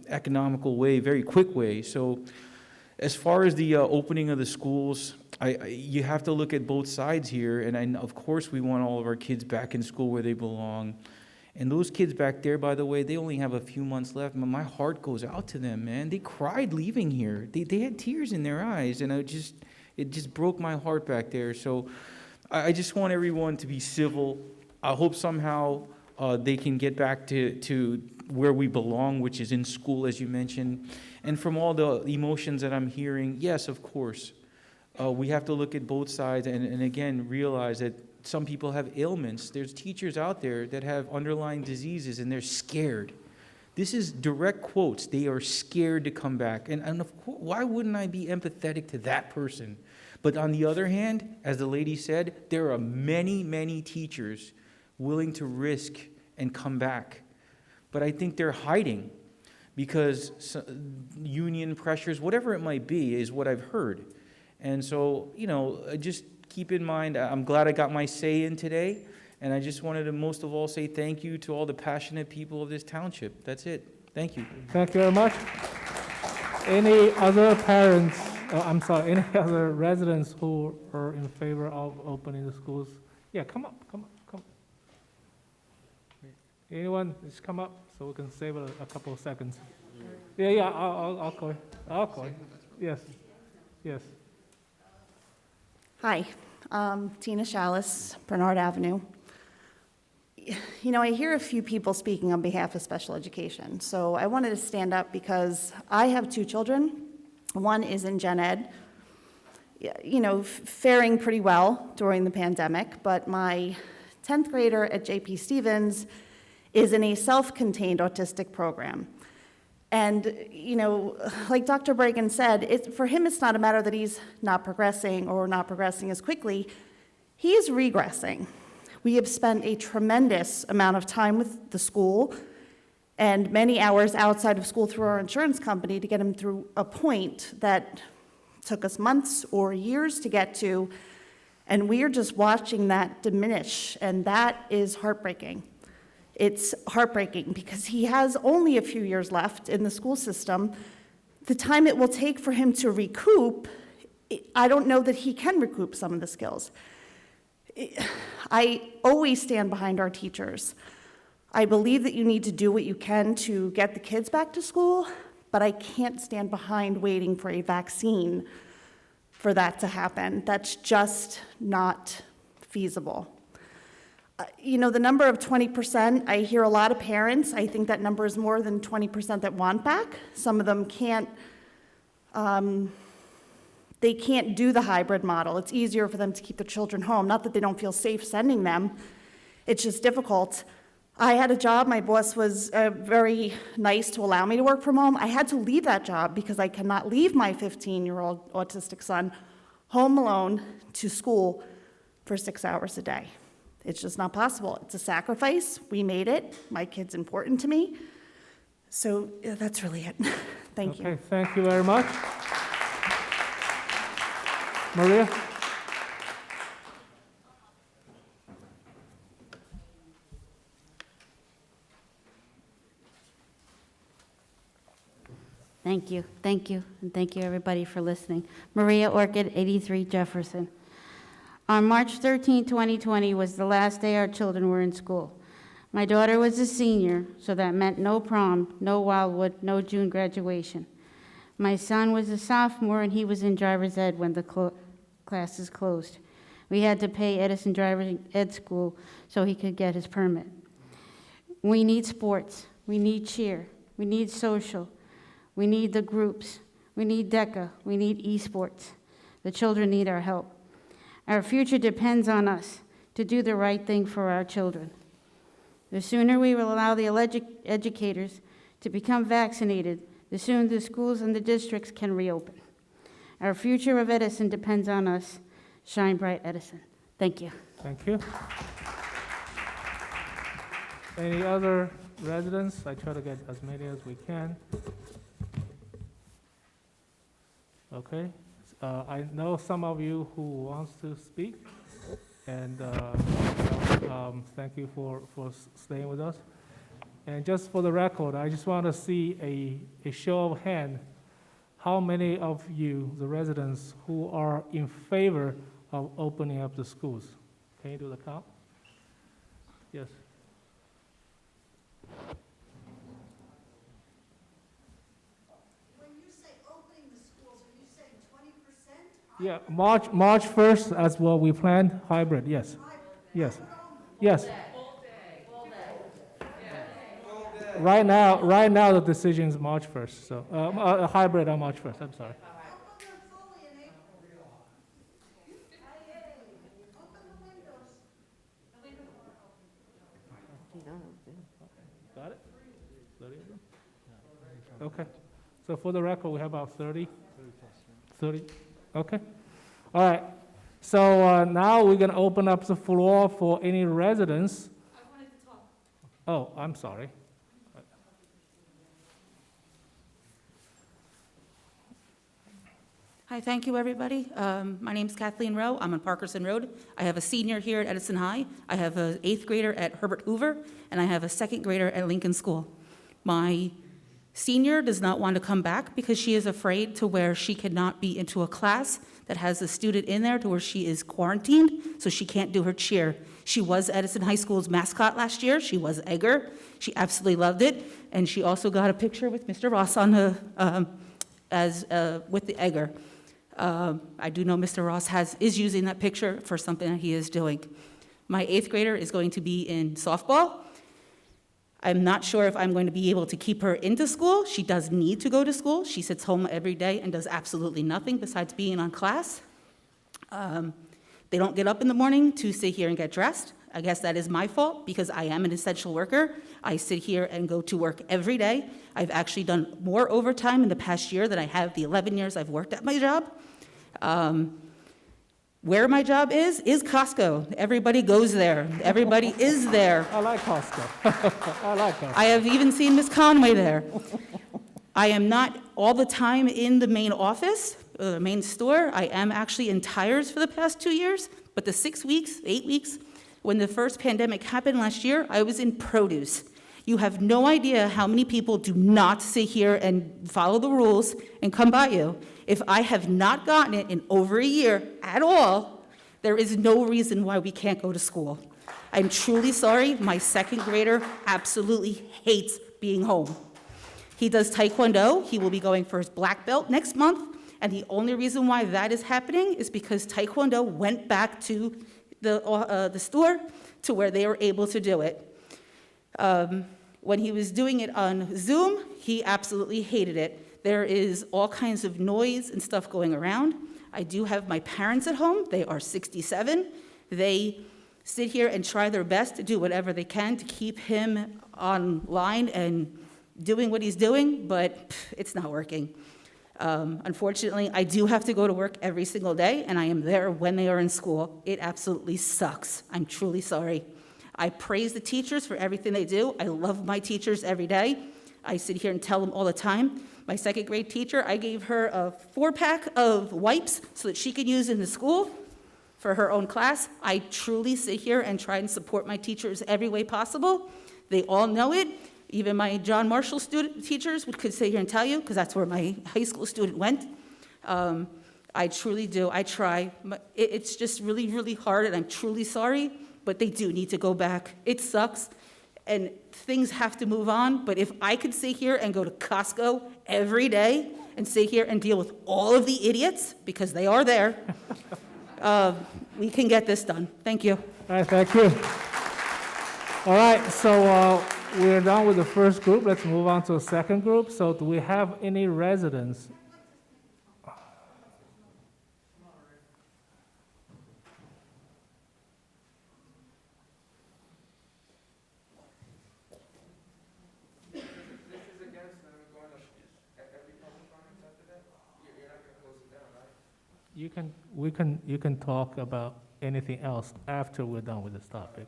economical way, very quick way. So as far as the opening of the schools, you have to look at both sides here, and of course we want all of our kids back in school where they belong. And those kids back there, by the way, they only have a few months left. My heart goes out to them, man. They cried leaving here. They had tears in their eyes, and it just broke my heart back there. So I just want everyone to be civil. I hope somehow they can get back to where we belong, which is in school, as you mentioned. And from all the emotions that I'm hearing, yes, of course, we have to look at both sides and again, realize that some people have ailments. There's teachers out there that have underlying diseases and they're scared. This is direct quotes. They are scared to come back. And of course, why wouldn't I be empathetic to that person? But on the other hand, as the lady said, there are many, many teachers willing to risk and come back. But I think they're hiding because union pressures, whatever it might be, is what I've heard. And so, just keep in mind, I'm glad I got my say in today, and I just wanted to most of all say thank you to all the passionate people of this township. That's it. Thank you. Thank you very much. Any other parents, any other residents who are in favor of opening the schools? Yeah, come up. Anyone, just come up so we can save a couple of seconds. Yeah, I'll call you. I'll call you. Yes. Hi, Tina Chalice, Bernard Avenue. I hear a few people speaking on behalf of special education, so I wanted to stand up because I have 2 children. One is in gen ed, faring pretty well during the pandemic, but my 10th grader at J.P. Stevens is in a self-contained autistic program. And, like Dr. Bragan said, for him it's not a matter that he's not progressing or not progressing as quickly. He is regressing. We have spent a tremendous amount of time with the school and many hours outside of school through our insurance company to get him through a point that took us months or years to get to, and we are just watching that diminish, and that is heartbreaking. It's heartbreaking because he has only a few years left in the school system. The time it will take for him to recoup, I don't know that he can recoup some of the skills. I always stand behind our teachers. I believe that you need to do what you can to get the kids back to school, but I can't stand behind waiting for a vaccine for that to happen. That's just not feasible. The number of 20%, I hear a lot of parents, I think that number is more than 20% that want back. Some of them can't do the hybrid model. It's easier for them to keep their children home. Not that they don't feel safe sending them, it's just difficult. I had a job, my boss was very nice to allow me to work from home. I had to leave that job because I cannot leave my 15-year-old autistic son home alone to school for 6 hours a day. It's just not possible. It's a sacrifice. We made it. My kid's important to me. So that's really it. Thank you. Okay, thank you very much. Maria? Thank you, and thank you everybody for listening. Maria Orchid, 83 Jefferson. On March 13, 2020 was the last day our children were in school. My daughter was a senior, so that meant no prom, no Wildwood, no June graduation. My son was a sophomore and he was in driver's ed when the classes closed. We had to pay Edison Driver's Ed School so he could get his permit. We need sports, we need cheer, we need social, we need the groups. We need DECA. We need esports. The children need our help. Our future depends on us to do the right thing for our children. The sooner we will allow the educators to become vaccinated, the sooner the schools and the districts can reopen. Our future of Edison depends on us. Shine bright, Edison. Thank you. Thank you. Any other residents? I try to get as many as we can. Okay. I know some of you who wants to speak, and thank you for staying with us. And just for the record, I just want to see a show of hand. How many of you, the residents, who are in favor of opening up the schools? Can you do the count? Yes. When you say opening the schools, are you saying 20%? Yeah, March 1st, as what we planned, hybrid, yes. Yes, yes. Right now, the decision is March 1st, so, a hybrid on March 1st, I'm sorry. Got it? 30 of them? Okay. So for the record, we have about 30? 30, okay. All right. So now we're going to open up the floor for any residents. I wanted to talk. Oh, I'm sorry. Hi, thank you, everybody. My name's Kathleen Rowe. I'm on Parkerson Road. I have a senior here at Edison High. I have an 8th grader at Herbert Hoover, and I have a 2nd grader at Lincoln School. My senior does not want to come back because she is afraid to where she cannot be into a class that has a student in there to where she is quarantined, so she can't do her cheer. She was Edison High School's mascot last year. She was Egger. She absolutely loved it, and she also got a picture with Mr. Ross on the with the Egger. I do know Mr. Ross is using that picture for something that he is doing. My 8th grader is going to be in softball. I'm not sure if I'm going to be able to keep her into school. She does need to go to school. She sits home every day and does absolutely nothing besides being on class. They don't get up in the morning to sit here and get dressed. I guess that is my fault because I am an essential worker. I sit here and go to work every day. I've actually done more overtime in the past year than I have the 11 years I've worked at my job. Where my job is Costco. Everybody goes there. Everybody is there. I like Costco. I like Costco. I have even seen Miss Conway there. I am not all the time in the main office, the main store. I am actually in tires for the past 2 years, but the 6 weeks, 8 weeks, when the first pandemic happened last year, I was in produce. You have no idea how many people do not sit here and follow the rules and come by you. If I have not gotten it in over a year at all, there is no reason why we can't go to school. I'm truly sorry. My 2nd grader absolutely hates being home. He does Taekwondo. He will be going for his black belt next month. And the only reason why that is happening is because Taekwondo went back to the store to where they were able to do it. When he was doing it on Zoom, he absolutely hated it. There is all kinds of noise and stuff going around. I do have my parents at home. They are 67. They sit here and try their best to do whatever they can to keep him online and doing what he's doing, but it's not working. Unfortunately, I do have to go to work every single day, and I am there when they are in school. It absolutely sucks. I'm truly sorry. I praise the teachers for everything they do. I love my teachers every day. I sit here and tell them all the time. My 2nd grade teacher, I gave her a 4-pack of wipes so that she could use in the school for her own class. I truly sit here and try and support my teachers every way possible. They all know it. Even my John Marshall teachers could sit here and tell you, because that's where my high school student went. I truly do. I try. It's just really, really hard, and I'm truly sorry, but they do need to go back. It sucks, and things have to move on, but if I could sit here and go to Costco every day and sit here and deal with all of the idiots, because they are there, we can get this done. Thank you. All right, thank you. All right, so we're done with the first group. Let's move on to the second group. So do we have any residents? You can talk about anything else after we're done with this topic.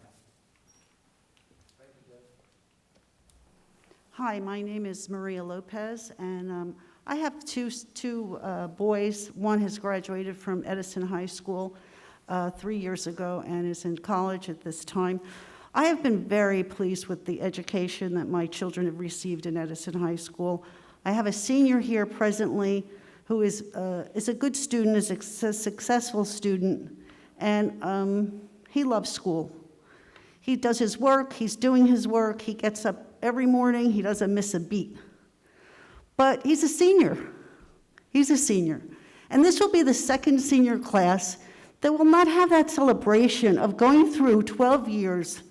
Hi, my name is Maria Lopez, and I have two boys. One has graduated from Edison High School 3 years ago and is in college at this time. I have been very pleased with the education that my children have received in Edison High School. I have a senior here presently who is a good student, is a successful student, and he loves school. He does his work, he's doing his work, he gets up every morning, he doesn't miss a beat. But he's a senior. He's a senior. And this will be the second senior class that will not have that celebration of going through 12 years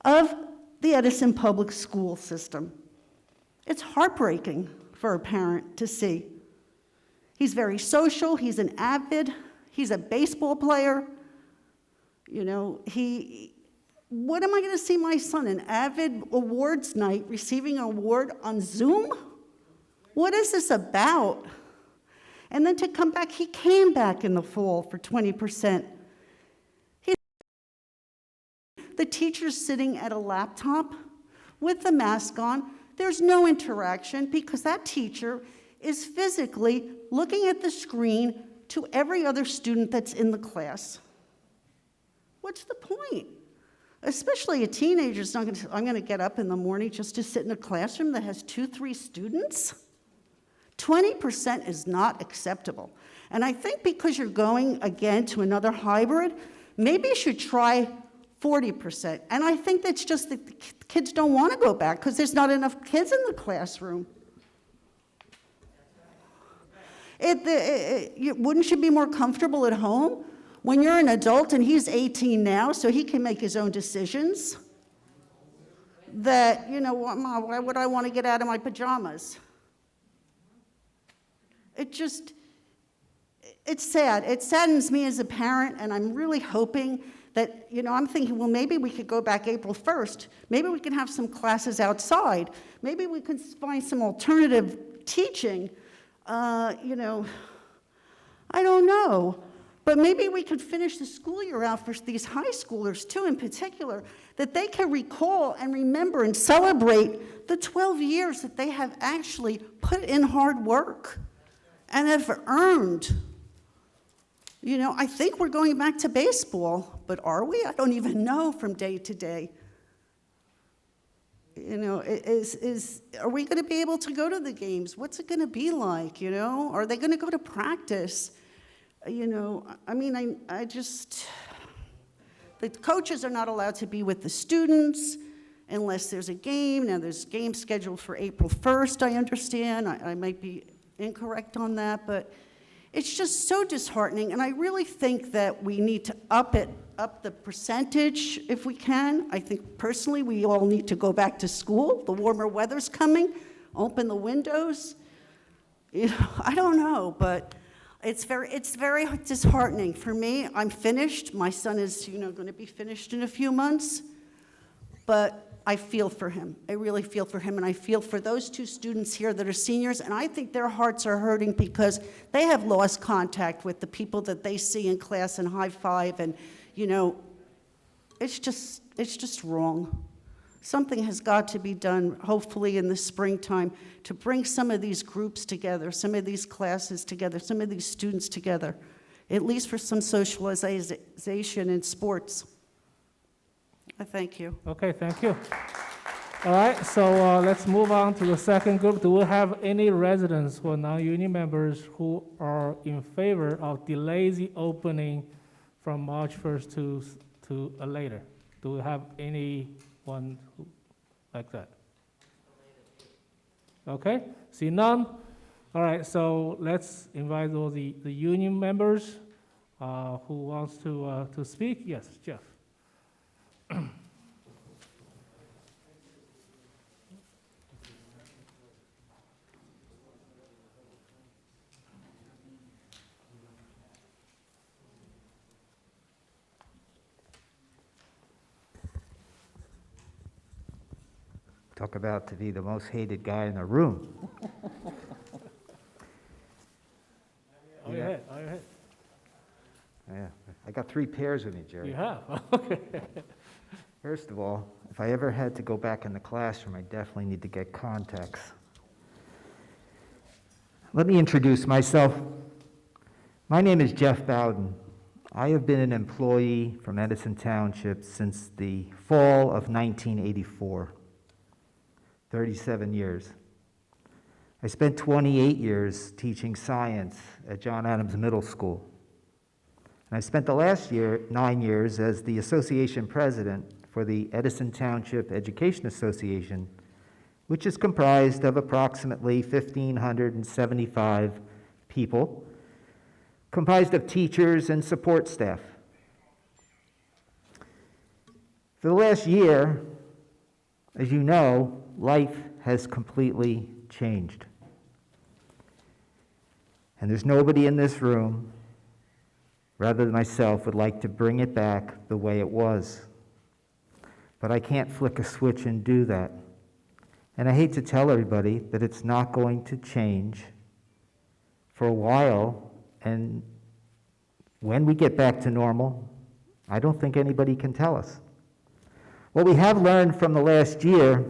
of the Edison public school system. It's heartbreaking for a parent to see. He's very social, he's an avid, he's a baseball player. You know, what am I gonna see my son, an avid awards night, receiving an award on Zoom? What is this about? And then to come back, he came back in the fall for 20%. The teacher's sitting at a laptop with the mask on. There's no interaction because that teacher is physically looking at the screen to every other student that's in the class. What's the point? Especially a teenager's not gonna, I'm gonna get up in the morning just to sit in a classroom that has 2-3 students? 20% is not acceptable. And I think because you're going again to another hybrid, maybe you should try 40%. And I think that's just that the kids don't want to go back because there's not enough kids in the classroom. Wouldn't you be more comfortable at home when you're an adult and he's 18 now, so he can make his own decisions? That, you know, why would I want to get out of my pajamas? It's sad. It saddens me as a parent, and I'm really hoping that, you know, I'm thinking, well, maybe we could go back April 1st. Maybe we can have some classes outside. Maybe we could find some alternative teaching. You know, I don't know. But maybe we could finish the school year out for these high schoolers, too, in particular, that they can recall and remember and celebrate the 12 years that they have actually put in hard work and have earned. You know, I think we're going back to baseball, but are we? I don't even know from day to day. You know, are we going to be able to go to the games? What's it going to be like, you know? Are they going to go to practice? You know, I mean, I just, the coaches are not allowed to be with the students unless there's a game. Now, there's games scheduled for April 1st, I understand. I might be incorrect on that, but it's just so disheartening, and I really think that we need to up the percentage if we can. I think personally we all need to go back to school. The warmer weather's coming, open the windows. You know, I don't know, but it's very disheartening. For me, I'm finished. My son is, you know, going to be finished in a few months, but I feel for him. I really feel for him, and I feel for those 2 students here that are seniors, and I think their hearts are hurting because they have lost contact with the people that they see in class and high five, and, you know, it's just wrong. Something has got to be done, hopefully in the springtime, to bring some of these groups together, some of these classes together, some of these students together, at least for some socialization in sports. Thank you. Okay, thank you. All right, so let's move on to the second group. Do we have any residents who are non-union members who are in favor of delay the opening from March 1st to later? Do we have anyone like that? Okay, see none? All right, so let's invite all the union members who wants to speak. Yes, Jeff. Talk about to be the most hated guy in the room. Go ahead, go ahead. I got 3 pairs with me, Jerry. You have, okay. First of all, if I ever had to go back in the classroom, I definitely need to get contacts. Let me introduce myself. My name is Jeff Bowden. I have been an employee from Edison Township since the fall of 1984, 37 years. I spent 28 years teaching science at John Adams Middle School. And I spent the last 9 years as the association president for the Edison Township Education Association, which is comprised of approximately 1,575 people, comprised of teachers and support staff. For the last year, as you know, life has completely changed. And there's nobody in this room, rather than myself, would like to bring it back the way it was. But I can't flick a switch and do that. And I hate to tell everybody that it's not going to change for a while, and when we get back to normal, I don't think anybody can tell us. What we have learned from the last year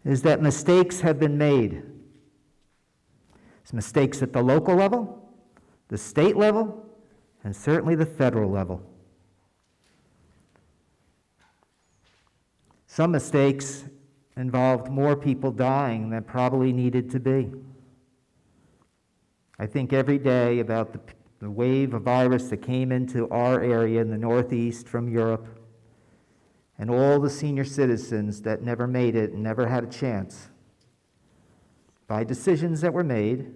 is that mistakes have been made. It's mistakes at the local level, the state level, and certainly the federal level. Some mistakes involved more people dying than probably needed to be. I think every day about the wave of virus that came into our area in the Northeast from Europe, and all the senior citizens that never made it and never had a chance by decisions that were made,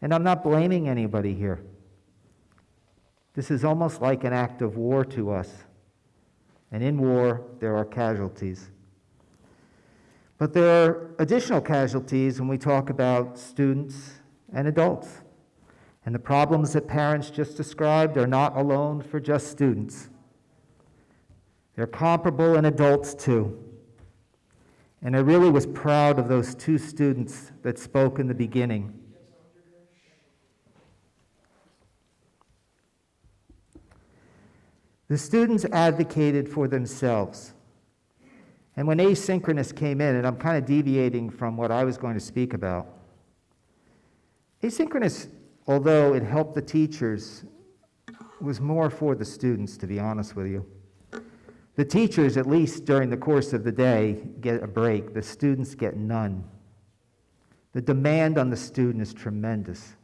and I'm not blaming anybody here. This is almost like an act of war to us. And in war, there are casualties. But there are additional casualties when we talk about students and adults. And the problems that parents just described are not alone for just students. They're comparable in adults too. And I really was proud of those 2 students that spoke in the beginning. The students advocated for themselves. And when asynchronous came in, and I'm kind of deviating from what I was going to speak about, asynchronous, although it helped the teachers, was more for the students, to be honest with you. The teachers, at least during the course of the day, get a break. The students get none. The demand on the student is tremendous.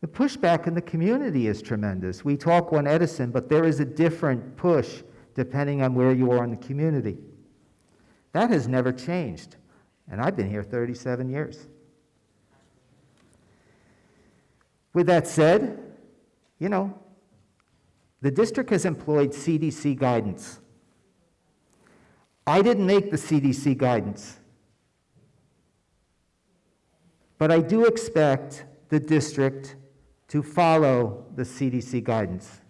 The pushback in the community is tremendous. We talk one Edison, but there is a different push depending on where you are in the community. That has never changed, and I've been here 37 years. With that said, the district has employed CDC guidance. I didn't make the CDC guidance, but I do expect the district to follow the CDC guidance.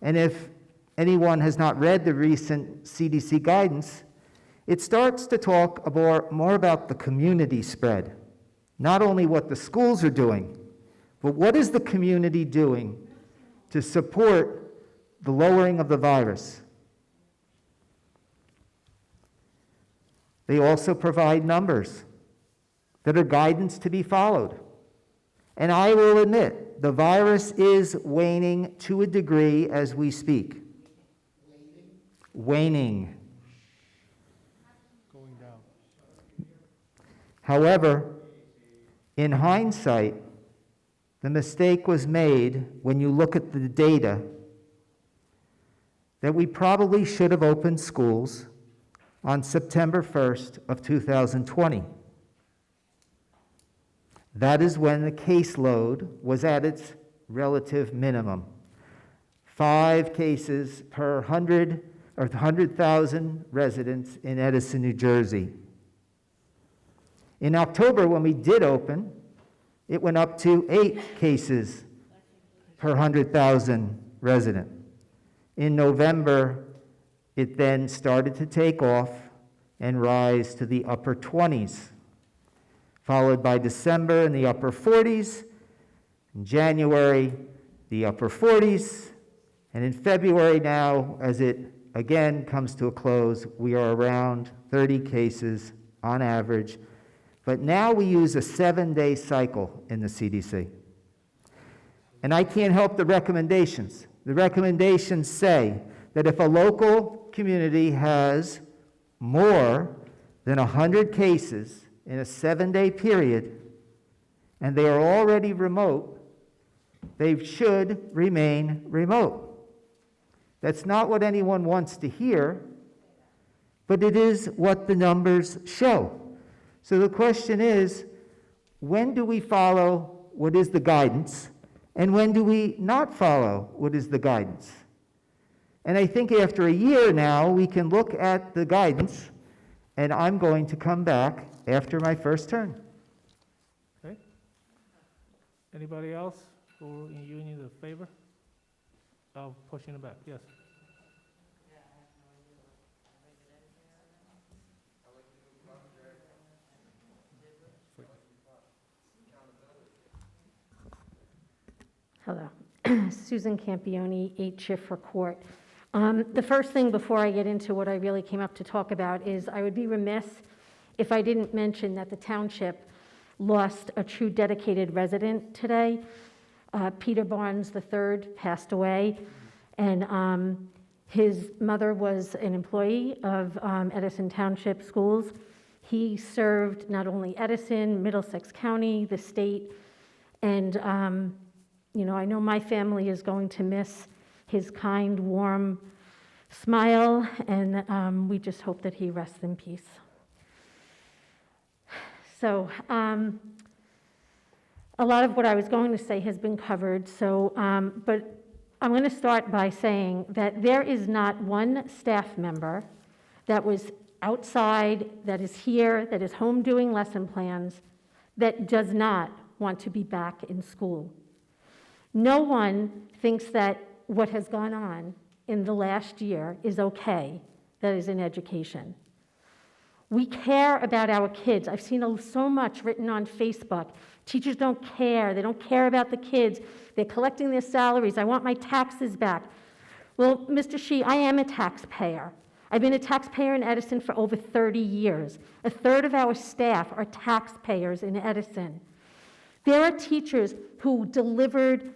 And if anyone has not read the recent CDC guidance, it starts to talk more about the community spread. Not only what the schools are doing, but what is the community doing to support the lowering of the virus. They also provide numbers that are guidance to be followed. And I will admit, the virus is waning to a degree as we speak. Waning. Going down. However, in hindsight, the mistake was made when you look at the data that we probably should have opened schools on September 1st of 2020. That is when the caseload was at its relative minimum. 5 cases per 100,000 residents in Edison, New Jersey. In October, when we did open, it went up to 8 cases per 100,000 resident. In November, it then started to take off and rise to the upper 20s, followed by December in the upper 40s, in January the upper 40s, and in February now, as it again comes to a close, we are around 30 cases on average, but now we use a 7-day cycle in the CDC. And I can't help the recommendations. The recommendations say that if a local community has more than 100 cases in a 7-day period, and they are already remote, they should remain remote. That's not what anyone wants to hear, but it is what the numbers show. So the question is, when do we follow what is the guidance, and when do we not follow what is the guidance? And I think after a year now, we can look at the guidance, and I'm going to come back after my first turn. Okay. Anybody else who in union in favor of pushing it back? Yes. Hello. Susan Campione, 8 Shift for Court. The first thing before I get into what I really came up to talk about is I would be remiss if I didn't mention that the township lost a true dedicated resident today. Peter Barnes III passed away, and his mother was an employee of Edison Township Schools. He served not only Edison, Middlesex County, the state, and I know my family is going to miss his kind, warm smile, and we just hope that he rests in peace. So, a lot of what I was going to say has been covered, but I'm going to start by saying that there is not one staff member that was outside, that is here, that is home doing lesson plans, that does not want to be back in school. No one thinks that what has gone on in the last year is okay, that is in education. We care about our kids. I've seen so much written on Facebook. Teachers don't care. They don't care about the kids. They're collecting their salaries. I want my taxes back. Well, Mr. Shi, I am a taxpayer. I've been a taxpayer in Edison for over 30 years. A third of our staff are taxpayers in Edison. There are teachers who delivered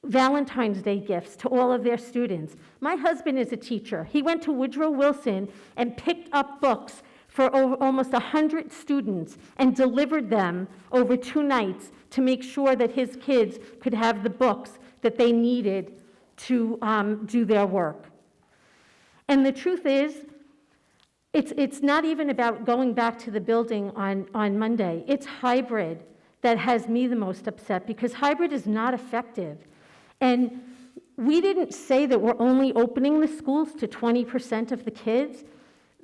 Valentine's Day gifts to all of their students. My husband is a teacher. He went to Woodrow Wilson and picked up books for almost 100 students and delivered them over 2 nights to make sure that his kids could have the books that they needed to do their work. And the truth is, it's not even about going back to the building on Monday. It's hybrid that has me the most upset, because hybrid is not effective. And we didn't say that we're only opening the schools to 20% of the kids.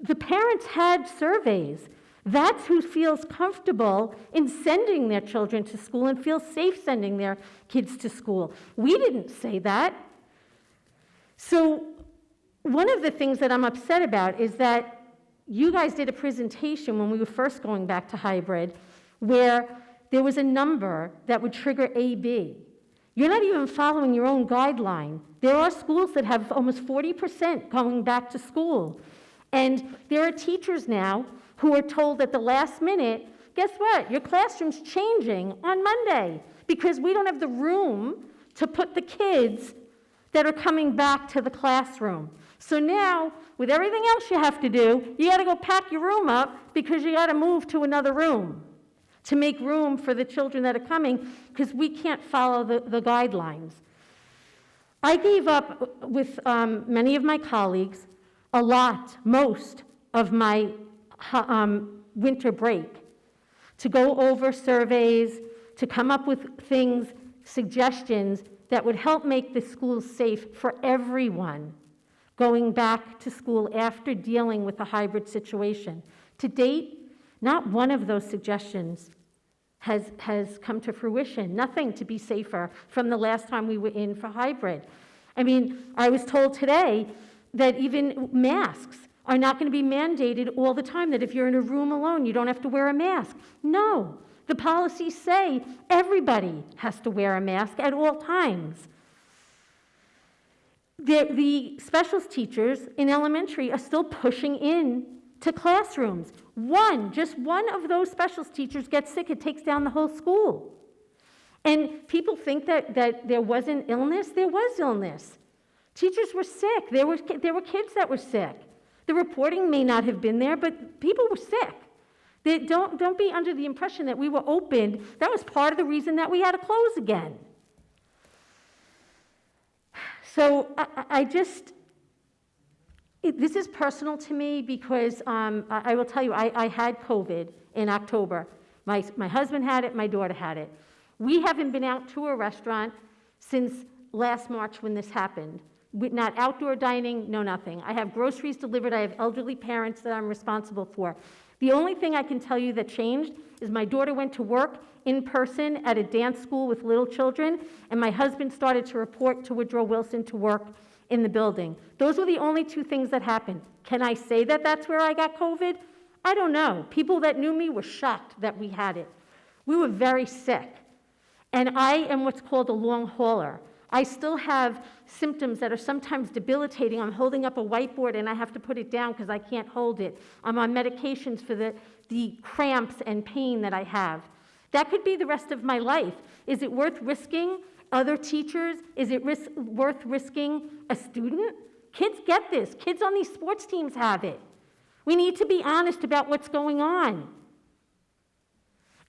The parents had surveys. That's who feels comfortable in sending their children to school and feels safe sending their kids to school. We didn't say that. So one of the things that I'm upset about is that you guys did a presentation when we were first going back to hybrid where there was a number that would trigger AB. You're not even following your own guideline. There are schools that have almost 40% going back to school. And there are teachers now who are told at the last minute, guess what? Your classroom's changing on Monday because we don't have the room to put the kids that are coming back to the classroom. So now, with everything else you have to do, you got to go pack your room up because you got to move to another room to make room for the children that are coming, because we can't follow the guidelines. I gave up with many of my colleagues most of my winter break to go over surveys, to come up with things, suggestions that would help make the schools safe for everyone going back to school after dealing with a hybrid situation. To date, not one of those suggestions has come to fruition. Nothing to be safer from the last time we were in for hybrid. I mean, I was told today that even masks are not going to be mandated all the time, that if you're in a room alone, you don't have to wear a mask. No, the policies say everybody has to wear a mask at all times. The specials teachers in elementary are still pushing in to classrooms. Just one of those specials teachers gets sick, it takes down the whole school. And people think that there wasn't illness. There was illness. Teachers were sick. There were kids that were sick. The reporting may not have been there, but people were sick. Don't be under the impression that we were open. That was part of the reason that we had to close again. So this is personal to me because I will tell you, I had COVID in October. My husband had it, my daughter had it. We haven't been out to a restaurant since last March when this happened. Not outdoor dining, no nothing. I have groceries delivered, I have elderly parents that I'm responsible for. The only thing I can tell you that changed is my daughter went to work in person at a dance school with little children, and my husband started to report to Woodrow Wilson to work in the building. Those were the only two things that happened. Can I say that that's where I got COVID? I don't know. People that knew me were shocked that we had it. We were very sick. And I am what's called a long hauler. I still have symptoms that are sometimes debilitating. I'm holding up a whiteboard and I have to put it down because I can't hold it. I'm on medications for the cramps and pain that I have. That could be the rest of my life. Is it worth risking other teachers? Is it worth risking a student? Kids get this. Kids on these sports teams have it. We need to be honest about what's going on.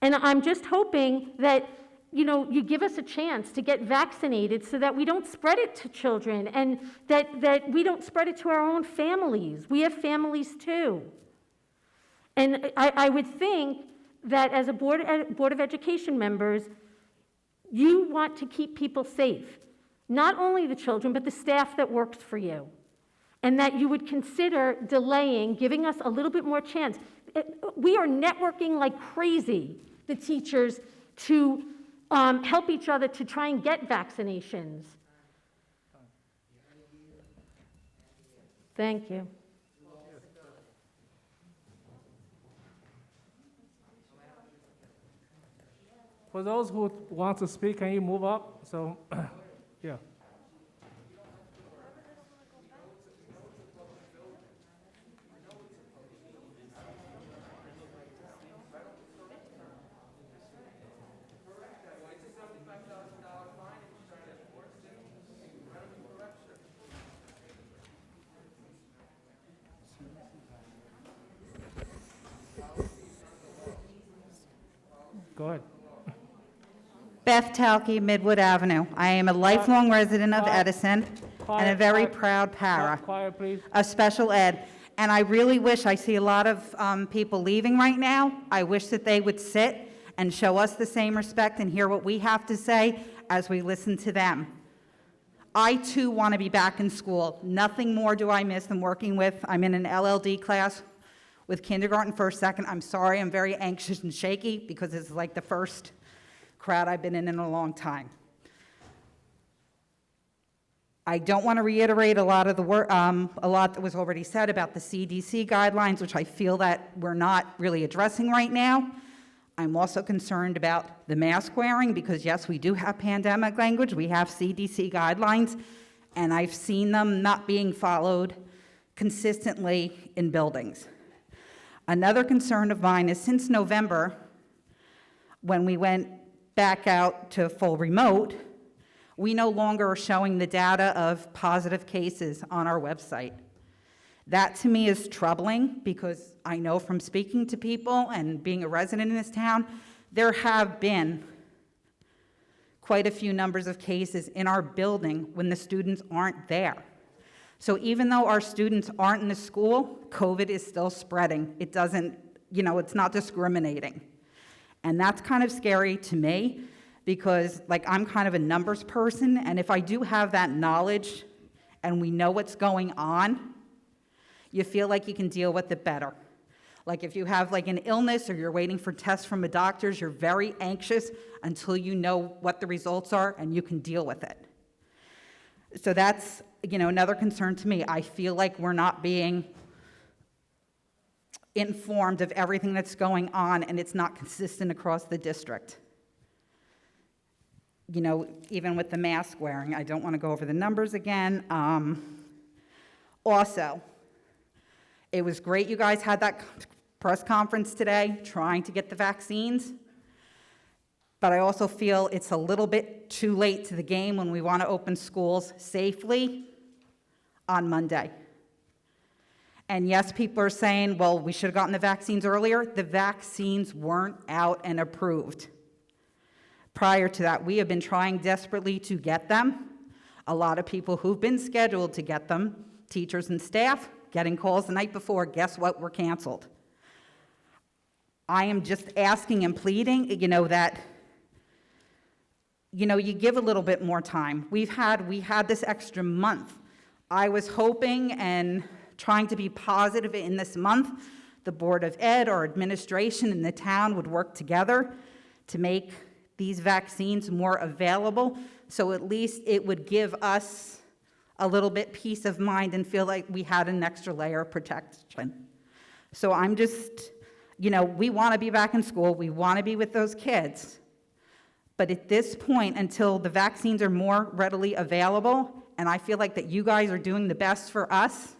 And I'm just hoping that you give us a chance to get vaccinated so that we don't spread it to children and that we don't spread it to our own families. We have families too. And I would think that as a Board of Education members, you want to keep people safe. Not only the children, but the staff that works for you. And that you would consider delaying, giving us a little bit more chance. We are networking like crazy, the teachers, to help each other to try and get vaccinations. Thank you. For those who want to speak, can you move up? So, yeah. Go ahead. Beth Talke, Midwood Avenue. I am a lifelong resident of Edison and a very proud para Quiet, please. of special ed. And I really wish, I see a lot of people leaving right now. I wish that they would sit and show us the same respect and hear what we have to say as we listen to them. I too want to be back in school. Nothing more do I miss than working with, I'm in an LLD class with kindergarten, first, second. I'm sorry, I'm very anxious and shaky because this is like the first crowd I've been in a long time. I don't want to reiterate a lot of the work, a lot that was already said about the CDC guidelines, which I feel that we're not really addressing right now. I'm also concerned about the mask wearing because yes, we do have pandemic language, we have CDC guidelines, and I've seen them not being followed consistently in buildings. Another concern of mine is since November, when we went back out to full remote, we no longer are showing the data of positive cases on our website. That to me is troubling because I know from speaking to people and being a resident in this town, there have been quite a few numbers of cases in our building when the students aren't there. So even though our students aren't in the school, COVID is still spreading. It doesn't, it's not discriminating. And that's kind of scary to me because I'm kind of a numbers person, and if I do have that knowledge and we know what's going on, you feel like you can deal with it better. Like if you have an illness or you're waiting for tests from a doctor's, you're very anxious until you know what the results are and you can deal with it. So that's, another concern to me. I feel like we're not being informed of everything that's going on and it's not consistent across the district. even with the mask wearing. I don't want to go over the numbers again. Also, it was great you guys had that press conference today trying to get the vaccines, but I also feel it's a little bit too late to the game when we want to open schools safely on Monday. And yes, people are saying, well, we should have gotten the vaccines earlier. The vaccines weren't out and approved. Prior to that, we have been trying desperately to get them. A lot of people who've been scheduled to get them, teachers and staff, getting calls the night before, guess what, we're canceled. I am just asking and pleading, that you give a little bit more time. We had this extra month. I was hoping and trying to be positive in this month, the Board of Ed, our administration, and the town would work together to make these vaccines more available, so at least it would give us a little bit peace of mind and feel like we had an extra layer of protection. So I'm just, we want to be back in school, we want to be with those kids, but at this point, until the vaccines are more readily available, and I feel like that you guys are doing the best for us,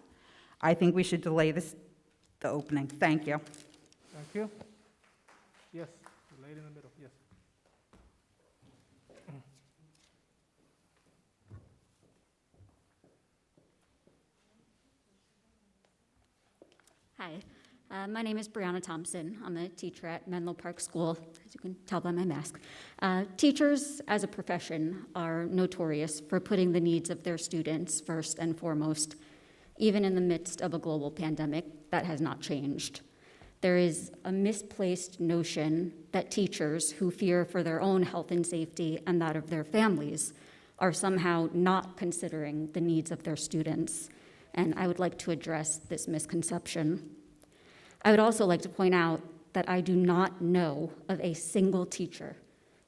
I think we should delay the opening. Thank you. Thank you. Yes, the lady in the middle, yes. Hi, my name is Brianna Thompson. I'm a teacher at Menlo Park School, as you can tell by my mask. Teachers, as a profession, are notorious for putting the needs of their students first and foremost. Even in the midst of a global pandemic, that has not changed. There is a misplaced notion that teachers who fear for their own health and safety and that of their families are somehow not considering the needs of their students. And I would like to address this misconception. I would also like to point out that I do not know of a single teacher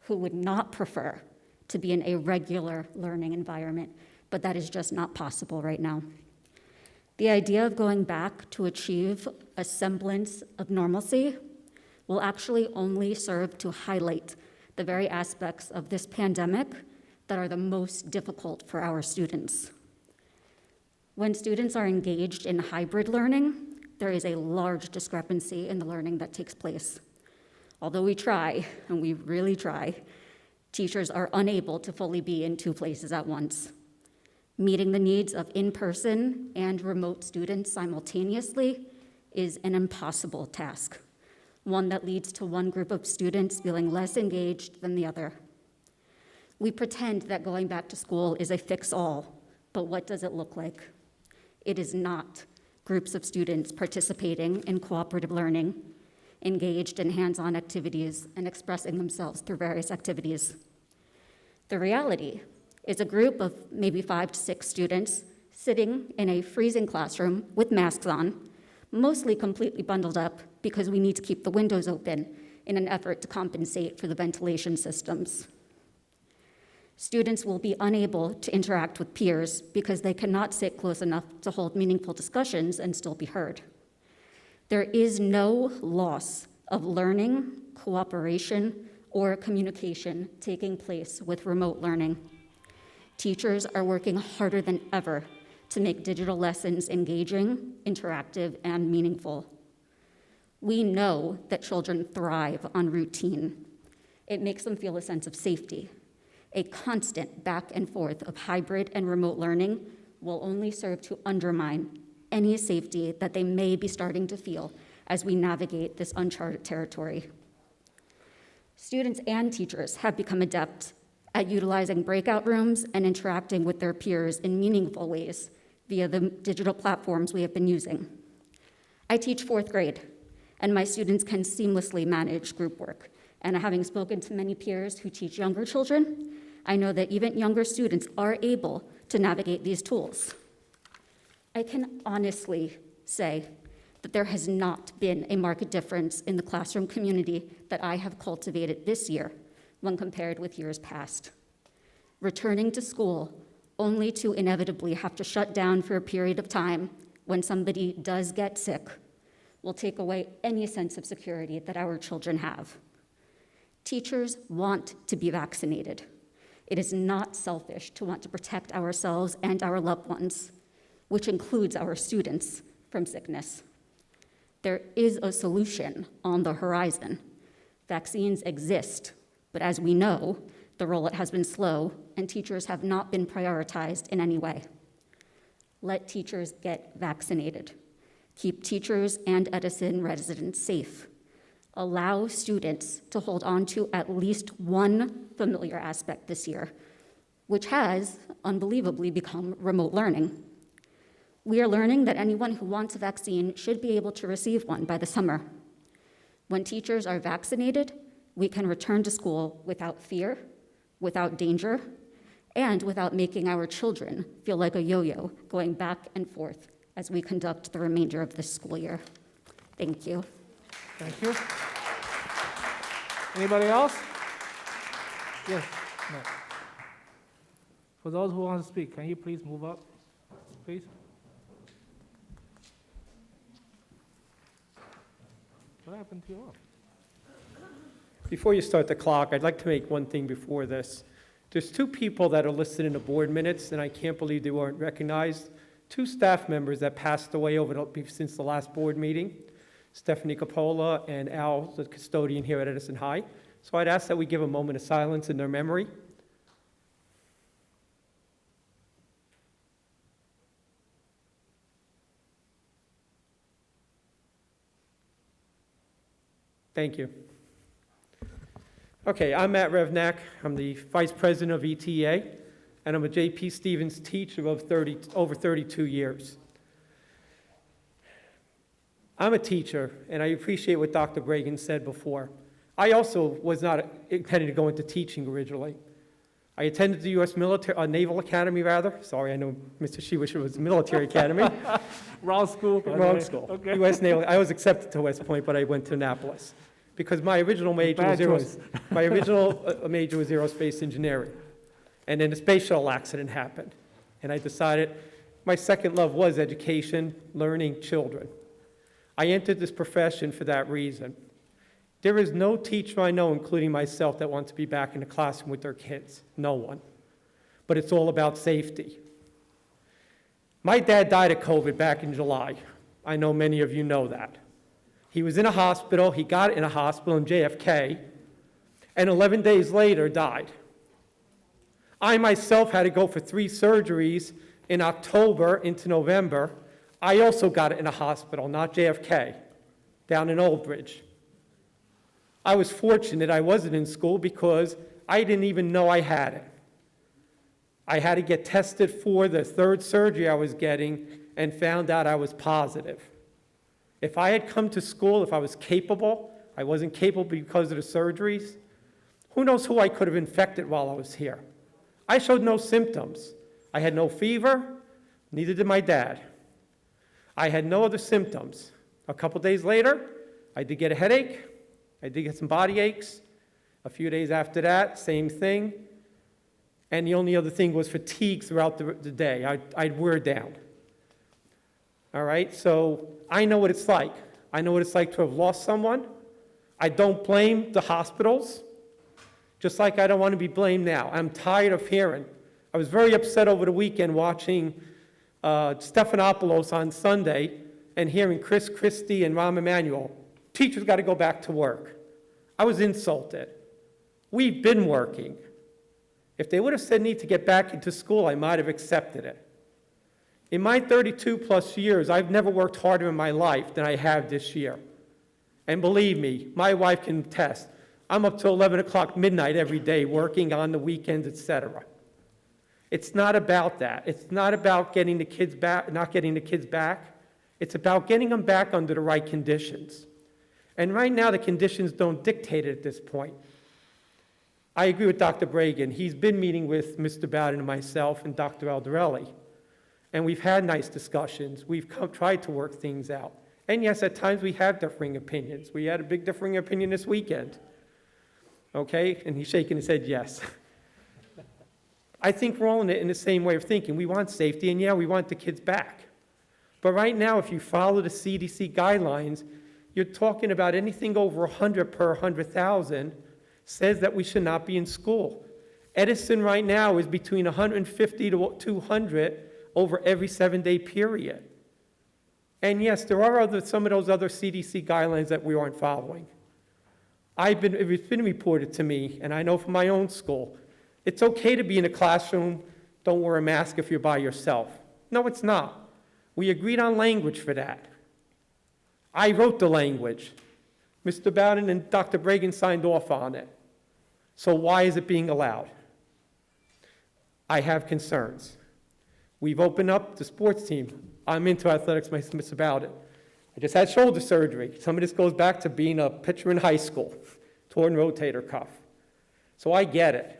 who would not prefer to be in a regular learning environment, but that is just not possible right now. The idea of going back to achieve a semblance of normalcy will actually only serve to highlight the very aspects of this pandemic that are the most difficult for our students. When students are engaged in hybrid learning, there is a large discrepancy in the learning that takes place. Although we try, and we really try, teachers are unable to fully be in two places at once. Meeting the needs of in-person and remote students simultaneously is an impossible task, one that leads to one group of students feeling less engaged than the other. We pretend that going back to school is a fix-all, but what does it look like? It is not groups of students participating in cooperative learning, engaged in hands-on activities, and expressing themselves through various activities. The reality is a group of maybe 5 to 6 students sitting in a freezing classroom with masks on, mostly completely bundled up because we need to keep the windows open in an effort to compensate for the ventilation systems. Students will be unable to interact with peers because they cannot sit close enough to hold meaningful discussions and still be heard. There is no loss of learning, cooperation, or communication taking place with remote learning. Teachers are working harder than ever to make digital lessons engaging, interactive, and meaningful. We know that children thrive on routine. It makes them feel a sense of safety. A constant back and forth of hybrid and remote learning will only serve to undermine any safety that they may be starting to feel as we navigate this uncharted territory. Students and teachers have become adept at utilizing breakout rooms and interacting with their peers in meaningful ways via the digital platforms we have been using. I teach 4th grade, and my students can seamlessly manage group work. And having spoken to many peers who teach younger children, I know that even younger students are able to navigate these tools. I can honestly say that there has not been a marked difference in the classroom community that I have cultivated this year when compared with years past. Returning to school only to inevitably have to shut down for a period of time when somebody does get sick will take away any sense of security that our children have. Teachers want to be vaccinated. It is not selfish to want to protect ourselves and our loved ones, which includes our students, from sickness. There is a solution on the horizon. Vaccines exist, but as we know, the rollout has been slow and teachers have not been prioritized in any way. Let teachers get vaccinated. Keep teachers and Edison residents safe. Allow students to hold on to at least one familiar aspect this year, which has unbelievably become remote learning. We are learning that anyone who wants a vaccine should be able to receive one by the summer. When teachers are vaccinated, we can return to school without fear, without danger, and without making our children feel like a yo-yo going back and forth as we conduct the remainder of this school year. Thank you. Thank you. Anybody else? Yes, no. For those who want to speak, can you please move up, please? What happened to you all? Before you start the clock, I'd like to make one thing before this. There's two people that are listed in the board minutes, and I can't believe they weren't recognized. Two staff members that passed away since the last board meeting, Stephanie Coppola and Al, the custodian here at Edison High. So I'd ask that we give a moment of silence in their memory. Thank you. Okay, I'm Matt Revnak. I'm the Vice President of ETA, and I'm a J.P. Stevens teacher of over 32 years. I'm a teacher, and I appreciate what Dr. Bragan said before. I also was not intending to go into teaching originally. I attended the U.S. Naval Academy, rather. Sorry, I know Mr. Shewish was Military Academy. Wrong school. Wrong school. Okay. U.S. Naval. I was accepted to West Point, but I went to Annapolis because my original major was aerospace engineering, and then a space shuttle accident happened, and I decided my second love was education, learning children. I entered this profession for that reason. There is no teacher I know, including myself, that wants to be back in the classroom with their kids. No one. But it's all about safety. My dad died of COVID back in July. I know many of you know that. He was in a hospital. He got in a hospital in JFK, and 11 days later died. I myself had to go for 3 surgeries in October into November. I also got it in a hospital, not JFK, down in Old Bridge. I was fortunate I wasn't in school because I didn't even know I had it. I had to get tested for the 3rd surgery I was getting and found out I was positive. If I had come to school, if I was capable, I wasn't capable because of the surgeries, who knows who I could have infected while I was here. I showed no symptoms. I had no fever, neither did my dad. I had no other symptoms. A couple days later, I did get a headache. I did get some body aches. A few days after that, same thing. And the only other thing was fatigue throughout the day. I'd wear down. All right, so I know what it's like. I know what it's like to have lost someone. I don't blame the hospitals, just like I don't want to be blamed now. I'm tired of hearing. I was very upset over the weekend watching Stephanopoulos on Sunday and hearing Chris Christie and Rahm Emanuel. Teachers got to go back to work. I was insulted. We've been working. If they would have said need to get back into school, I might have accepted it. In my 32 plus years, I've never worked harder in my life than I have this year. And believe me, my wife can attest. I'm up till 11 o'clock midnight every day working on the weekends, etc. It's not about that. It's not about getting the kids back, not getting the kids back. It's about getting them back under the right conditions. And right now, the conditions don't dictate it at this point. I agree with Dr. Bragan. He's been meeting with Mr. Bowden and myself and Dr. Aldarelli. And we've had nice discussions. We've tried to work things out. And yes, at times we have differing opinions. We had a big differing opinion this weekend. Okay? And he's shaking his head yes. I think we're all in the same way of thinking. We want safety, and yeah, we want the kids back. But right now, if you follow the CDC guidelines, you're talking about anything over 100 per 100,000 says that we should not be in school. Edison right now is between 150 to 200 over every 7-day period. And yes, there are some of those other CDC guidelines that we aren't following. It's been reported to me, and I know from my own school, it's okay to be in a classroom, don't wear a mask if you're by yourself. No, it's not. We agreed on language for that. I wrote the language. Mr. Bowden and Dr. Bragan signed off on it. So why is it being allowed? I have concerns. We've opened up the sports team. I'm into athletics, Mr. Bowden. I just had shoulder surgery. Some of this goes back to being a pitcher in high school, torn rotator cuff. So I get it.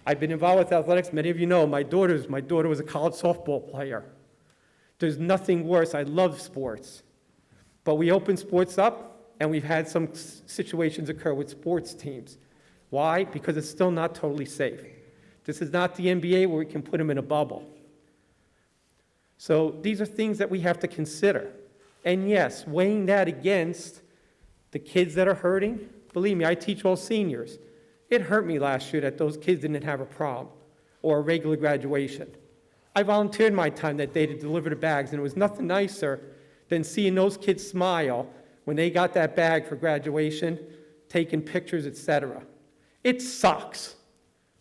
I've been involved with athletics. Many of you know my daughter was a college softball player. There's nothing worse. I love sports. But we opened sports up, and we've had some situations occur with sports teams. Why? Because it's still not totally safe. This is not the NBA where we can put them in a bubble. So these are things that we have to consider. And yes, weighing that against the kids that are hurting, believe me, I teach all seniors. It hurt me last year that those kids didn't have a prom or a regular graduation. I volunteered my time that day to deliver the bags, and it was nothing nicer than seeing those kids smile when they got that bag for graduation, taking pictures, etc. It sucks,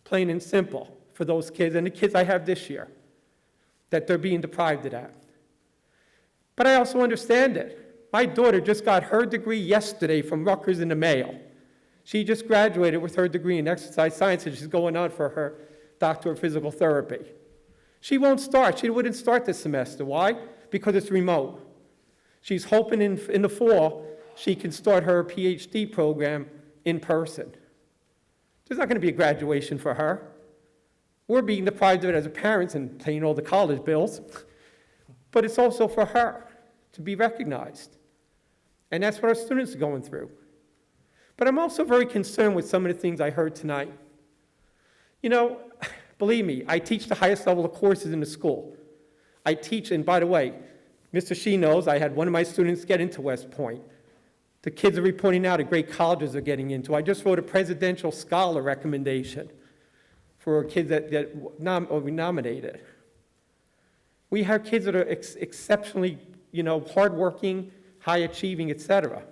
plain and simple, for those kids and the kids I have this year, that they're being deprived of that. But I also understand it. My daughter just got her degree yesterday from Rutgers in the mail. She just graduated with her degree in exercise science, and she's going on for her doctorate of physical therapy. She won't start. She wouldn't start this semester. Why? Because it's remote. She's hoping in the fall she can start her PhD program in person. There's not going to be a graduation for her. We're being deprived of it as parents and paying all the college bills. But it's also for her to be recognized. And that's what our students are going through. But I'm also very concerned with some of the things I heard tonight. You know, believe me, I teach the highest level of courses in the school. I teach, and by the way, Mr. Shee knows I had one of my students get into West Point. The kids are reporting now that great colleges are getting into. I just wrote a presidential scholar recommendation for kids that we nominated. We have kids that are exceptionally, hardworking, high achieving, etc.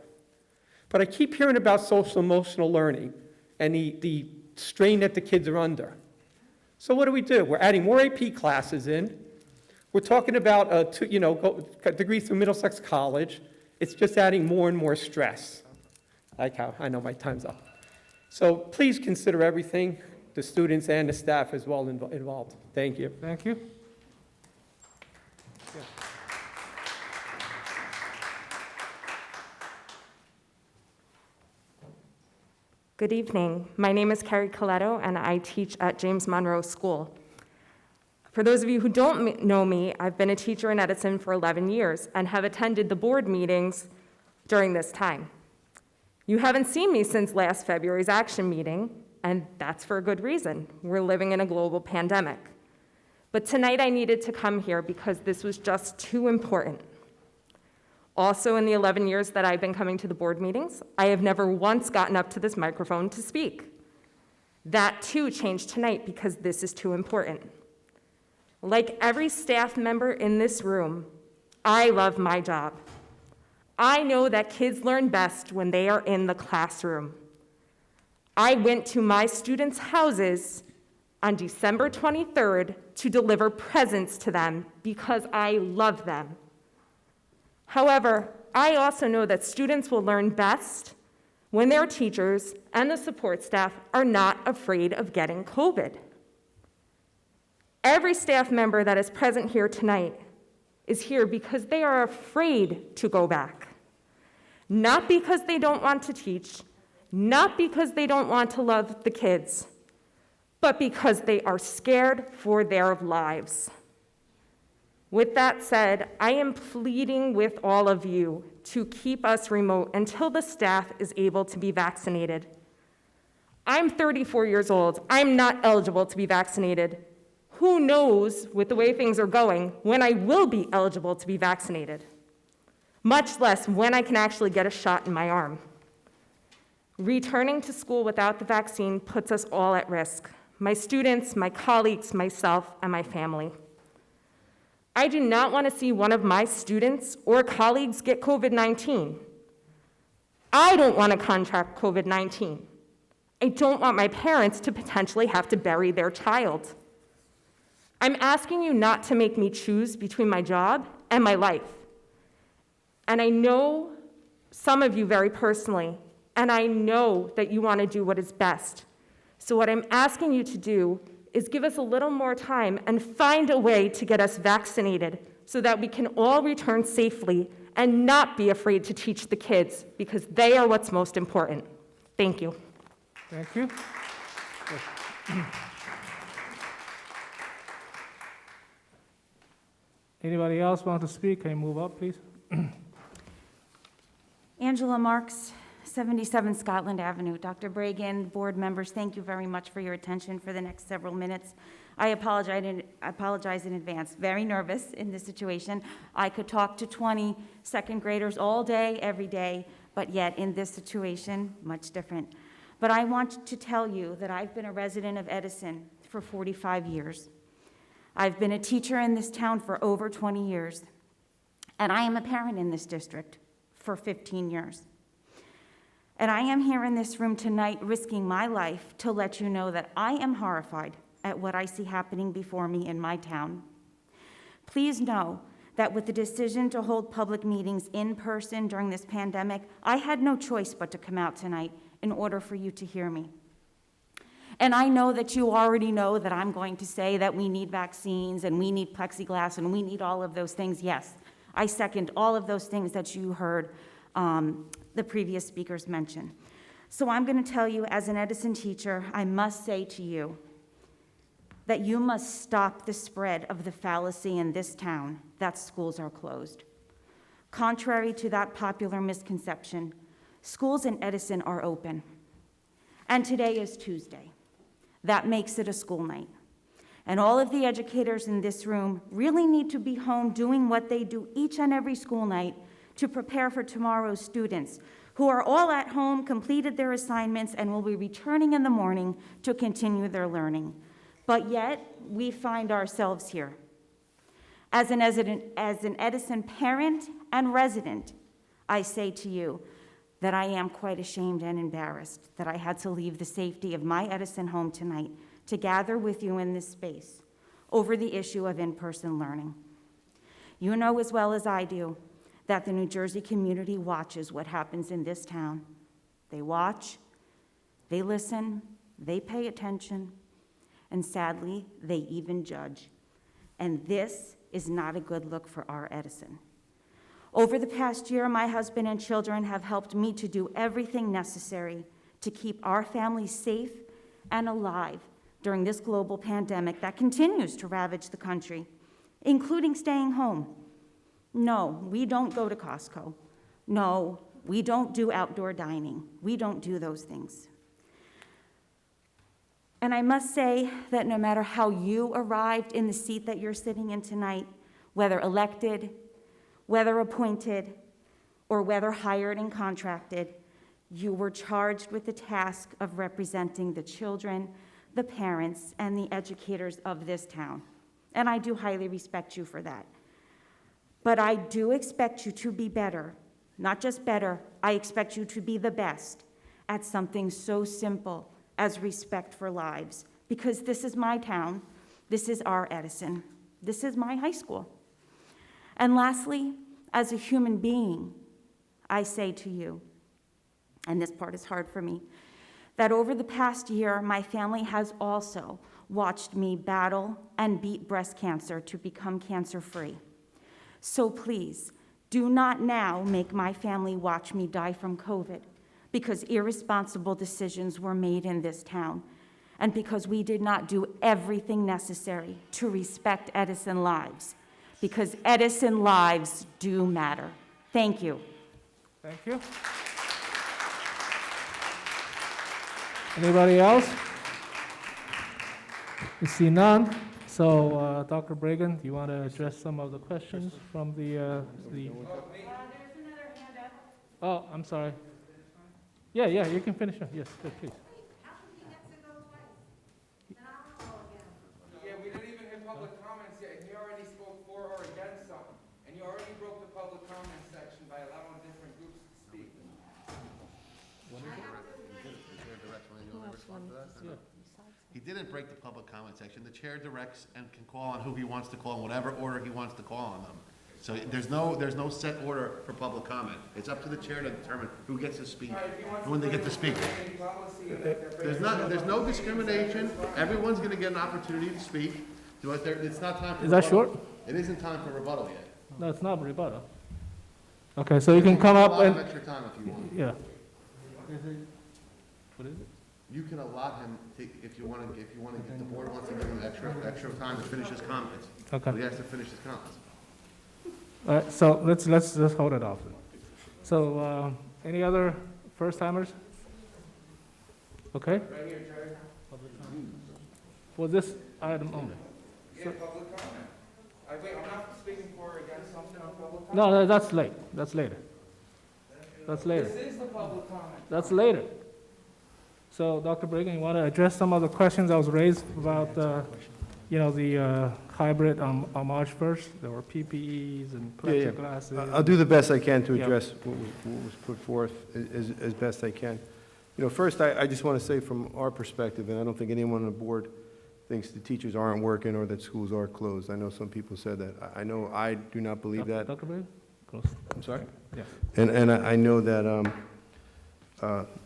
But I keep hearing about social emotional learning and the strain that the kids are under. So what do? We're adding more AP classes in. We're talking about a degree through Middlesex College. It's just adding more and more stress. I know my time's up. So please consider everything, the students and the staff as well involved. Thank you. Thank you. Good evening. My name is Carrie Coletto, and I teach at James Monroe School. For those of you who don't know me, I've been a teacher in Edison for 11 years and have attended the board meetings during this time. You haven't seen me since last February's action meeting, and that's for a good reason. We're living in a global pandemic. But tonight I needed to come here because this was just too important. Also, in the 11 years that I've been coming to the board meetings, I have never once gotten up to this microphone to speak. That too changed tonight because this is too important. Like every staff member in this room, I love my job. I know that kids learn best when they are in the classroom. I went to my students' houses on December 23rd to deliver presents to them because I love them. However, I also know that students will learn best when their teachers and the support staff are not afraid of getting COVID. Every staff member that is present here tonight is here because they are afraid to go back. Not because they don't want to teach, not because they don't want to love the kids, but because they are scared for their lives. With that said, I am pleading with all of you to keep us remote until the staff is able to be vaccinated. I'm 34 years old. I'm not eligible to be vaccinated. Who knows, with the way things are going, when I will be eligible to be vaccinated, much less when I can actually get a shot in my arm. Returning to school without the vaccine puts us all at risk. my students, my colleagues, myself, and my family. I do not want to see one of my students or colleagues get COVID-19. I don't want to contract COVID-19. I don't want my parents to potentially have to bury their child. I'm asking you not to make me choose between my job and my life. And I know some of you very personally, and I know that you want to do what is best. So what I'm asking you to do is give us a little more time and find a way to get us vaccinated so that we can all return safely and not be afraid to teach the kids, because they are what's most important. Thank you. Thank you. Anybody else want to speak? Can you move up, please? Angela Marks, 77 Scotland Avenue. Dr. Bragan, board members, thank you very much for your attention for the next several minutes. I apologize in advance. Very nervous in this situation. I could talk to 20 second graders all day, every day, but yet in this situation, much different. But I want to tell you that I've been a resident of Edison for 45 years. I've been a teacher in this town for over 20 years, and I am a parent in this district for 15 years. And I am here in this room tonight risking my life to let you know that I am horrified at what I see happening before me in my town. Please know that with the decision to hold public meetings in person during this pandemic, I had no choice but to come out tonight in order for you to hear me. And I know that you already know that I'm going to say that we need vaccines and we need plexiglass and we need all of those things. Yes, I second all of those things that you heard the previous speakers mention. So I'm going to tell you, as an Edison teacher, I must say to you that you must stop the spread of the fallacy in this town that schools are closed. Contrary to that popular misconception, schools in Edison are open. And today is Tuesday. That makes it a school night. And all of the educators in this room really need to be home doing what they do each and every school night to prepare for tomorrow's students, who are all at home, completed their assignments, and will be returning in the morning to continue their learning. But yet, we find ourselves here. As an Edison parent and resident, I say to you that I am quite ashamed and embarrassed that I had to leave the safety of my Edison home tonight to gather with you in this space over the issue of in-person learning. You know as well as I do that the New Jersey community watches what happens in this town. They watch, they listen, they pay attention, and sadly, they even judge. And this is not a good look for our Edison. Over the past year, my husband and children have helped me to do everything necessary to keep our family safe and alive during this global pandemic that continues to ravage the country, including staying home. No, we don't go to Costco. No, we don't do outdoor dining. We don't do those things. And I must say that no matter how you arrived in the seat that you're sitting in tonight, whether elected, whether appointed, or whether hired and contracted, you were charged with the task of representing the children, the parents, and the educators of this town. And I do highly respect you for that. But I do expect you to be better. Not just better, I expect you to be the best at something so simple as respect for lives. Because this is my town, this is our Edison, this is my high school. And lastly, as a human being, I say to you, and this part is hard for me, that over the past year, my family has also watched me battle and beat breast cancer to become cancer-free. So please, do not now make my family watch me die from COVID, because irresponsible decisions were made in this town, and because we did not do everything necessary to respect Edison lives, because Edison lives do matter. Thank you. Thank you. Anybody else? You see none. So, Dr. Bragan, do you want to address some of the questions from the? There's another hand up. Oh, I'm sorry. Yeah, you can finish it. Yes, good, please. How come he gets to go twice? And public comments yet, and you already spoke for or against something. And you already broke the public comment section by allowing different groups to speak. He didn't break the public comment section. The chair directs and can call on who he wants to call in whatever order he wants to call on them. So there's no set order for public comment. It's up to the chair to determine who gets to speak and when they get to speak. There's no discrimination. Everyone's gonna get an opportunity to speak. It's not time for Is that rebuttal. short? It isn't time for rebuttal yet. No, it's not rebuttal. Okay, so you can come up A lot and, of extra time if you want. yeah. What is it? You can allot him, if you want to, if the board wants to give him extra time to finish his comments. Okay. But he has to finish his comments. All right, so let's just hold it off. So, any other first timers? Okay, Right here, Jerry. for this item only. Yeah, public comment. Wait, I'm not speaking for or against something on public comment. No, that's late, that's later. That's later. This is the public comment. That's later. So, Dr. Brigham, you want to address some of the questions that was raised about, the hybrid on March 1st? There were PPEs and plexiglass. I'll do the best I can to Yeah. address what was put forth as best I can. First, I just want to say from our perspective, and I don't think anyone on the board thinks the teachers aren't working or that schools are closed. I know some people said that. I know I do not believe that. Dr. Brigham? Close. I'm sorry? Yeah. And I know that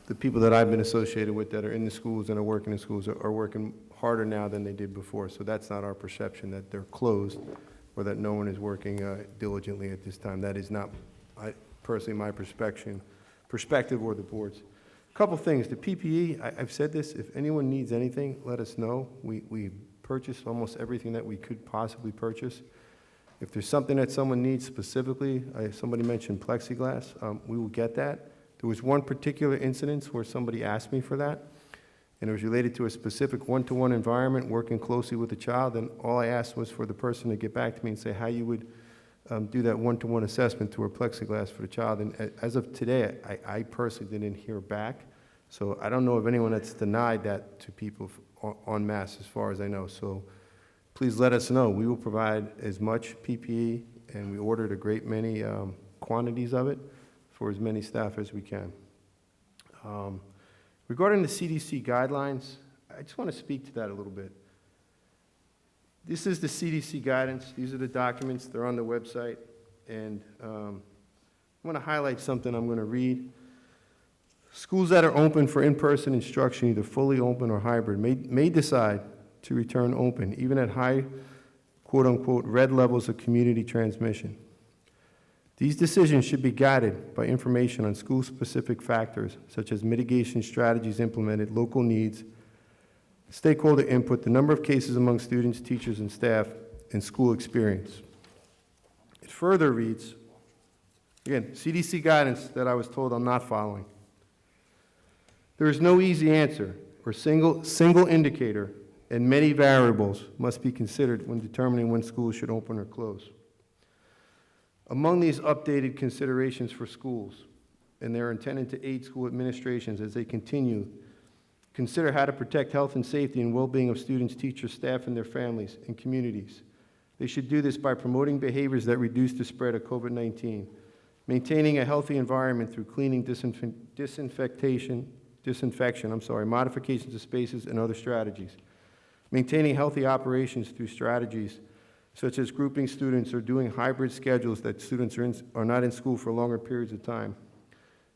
the people that I've been associated with that are in the schools and are working in schools are working harder now than they did before. So that's not our perception, that they're closed or that no one is working diligently at this time. That is not, personally, my perspective or the board's. A couple things. The PPE, I've said this, if anyone needs anything, let us know. We purchased almost everything that we could possibly purchase. If there's something that someone needs specifically, somebody mentioned plexiglass, we will get that. There was one particular incident where somebody asked me for that, and it was related to a specific one-to-one environment, working closely with the child, and all I asked was for the person to get back to me and say how you would do that one-to-one assessment to a plexiglass for the child. And as of today, I personally didn't hear back, so I don't know of anyone that's denied that to people en masse, as far as I know. So please let us know. We will provide as much PPE, and we ordered a great many quantities of it for as many staff as we can. Regarding the CDC guidelines, I just want to speak to that a little bit. This is the CDC guidance. These are the documents. They're on the website. And I want to highlight something I'm going to read. Schools that are open for in-person instruction, either fully open or hybrid, may decide to return open, even at high, quote-unquote, red levels of community transmission. These decisions should be guided by information on school-specific factors, such as mitigation strategies implemented, local needs, stakeholder input, the number of cases among students, teachers, and staff, and school experience. It further reads, again, CDC guidance that I was told I'm not following. There is no easy answer or single indicator, and many variables must be considered when determining when schools should open or close. Among these updated considerations for schools, and they're intended to aid school administrations as they consider how to protect health and safety and well-being of students, teachers, staff, and their families and communities. They should do this by promoting behaviors that reduce the spread of COVID-19, maintaining a healthy environment through cleaning, disinfection, modifications of spaces, and other strategies, maintaining healthy operations through strategies such as grouping students or doing hybrid schedules that students are not in school for longer periods of time,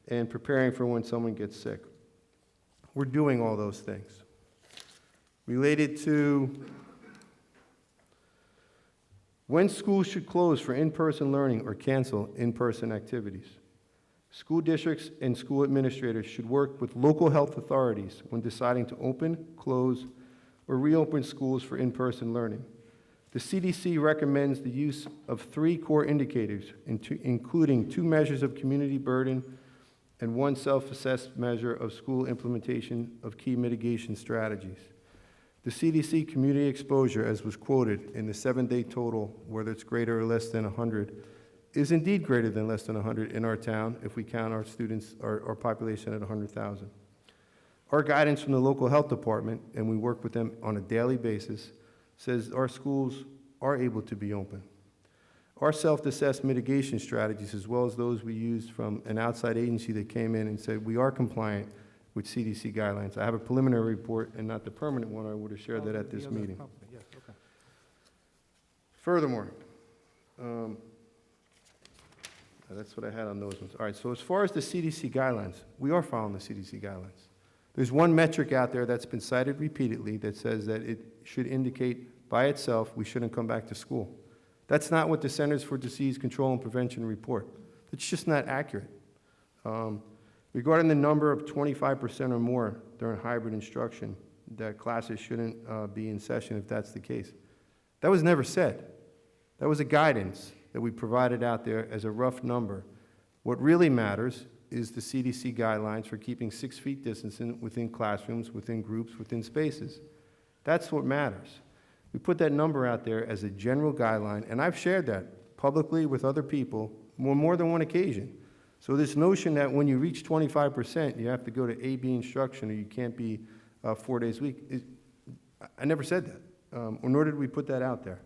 and preparing for when someone gets sick. We're doing all those things. Related to when schools should close for in-person learning or cancel in-person activities. School districts and school administrators should work with local health authorities when deciding to open, close, or reopen schools for in-person learning. The CDC recommends the use of 3 core indicators, including 2 measures of community burden and 1 self-assessed measure of school implementation of key mitigation strategies. The CDC community exposure, as was quoted in the 7-day total, whether it's greater or less than 100, is indeed greater than less than 100 in our town if we count our students, our population at 100,000. Our guidance from the local health department, and we work with them on a daily basis, says our schools are able to be open. Our self-assessed mitigation strategies, as well as those we used from an outside agency that came in and said we are compliant with CDC guidelines. I have a preliminary report and not the permanent one. I would have shared that at this meeting. Yes, okay. Furthermore, that's what I had on those ones. All right, so as far as the CDC guidelines, we are following the CDC guidelines. There's one metric out there that's been cited repeatedly that says that it should indicate by itself we shouldn't come back to school. That's not what the Centers for Disease Control and Prevention report. It's just not accurate. Regarding the number of 25% or more during hybrid instruction, that classes shouldn't be in session if that's the case. That was never said. That was a guidance that we provided out there as a rough number. What really matters is the CDC guidelines for keeping 6 feet distancing within classrooms, within groups, within spaces. That's what matters. We put that number out there as a general guideline, and I've shared that publicly with other people on more than one occasion. So this notion that when you reach 25%, you have to go to A/B instruction or you can't be 4 days a week, I never said that, or nor did we put that out there.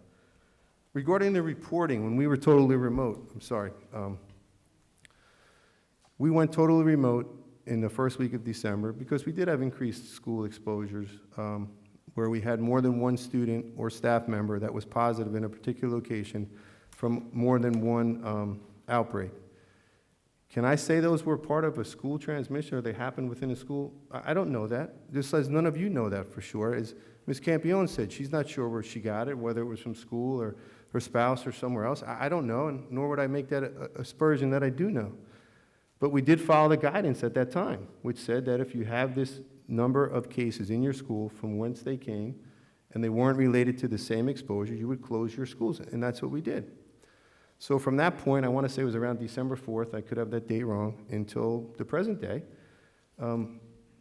Regarding the reporting, when we were totally remote, we went totally remote in the first week of December because we did have increased school exposures where we had more than one student or staff member that was positive in a particular location from more than one outbreak. Can I say those were part of a school transmission or they happened within a school? I don't know that. Just as none of you know that for sure. As Ms. Campione said, she's not sure where she got it, whether it was from school or her spouse or somewhere else. I don't know, and nor would I make that aspersion that I do know. But we did follow the guidance at that time, which said that if you have this number of cases in your school from whence they came, and they weren't related to the same exposure, you would close your schools, and that's what we did. So from that point, I want to say it was around December 4th, I could have that date wrong, until the present day,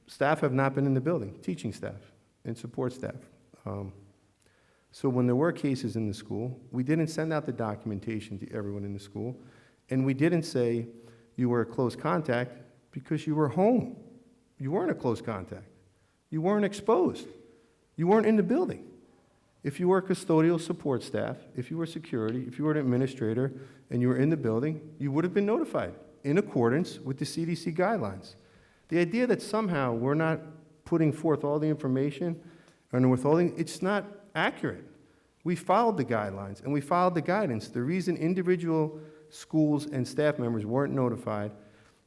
staff have not been in the building, teaching staff and support staff. So when there were cases in the school, we didn't send out the documentation to everyone in the school, and we didn't say you were a close contact because you were home. You weren't a close contact. You weren't exposed. You weren't in the building. If you were custodial support staff, if you were security, if you were an administrator, and you were in the building, you would have been notified in accordance with the CDC guidelines. The idea that somehow we're not putting forth all the information and withholding, it's not accurate. We followed the guidelines and we followed the guidance. The reason individual schools and staff members weren't notified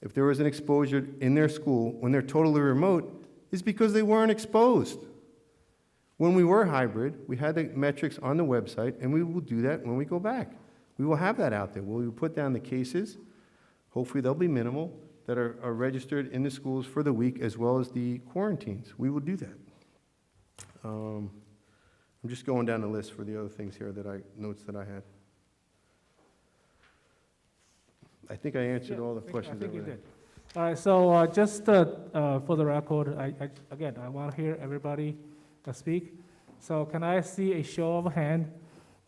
if there was an exposure in their school when they're totally remote is because they weren't exposed. When we were hybrid, we had the metrics on the website, and we will do that when we go back. We will have that out there. We will put down the cases, hopefully they'll be minimal, that are registered in the schools for the week, as well as the quarantines. We will do that. I'm just going down the list for the other things here notes that I had. I think I answered all the questions. I think you did. All right, so just for the record, again, I want to hear everybody speak. So can I see a show of hand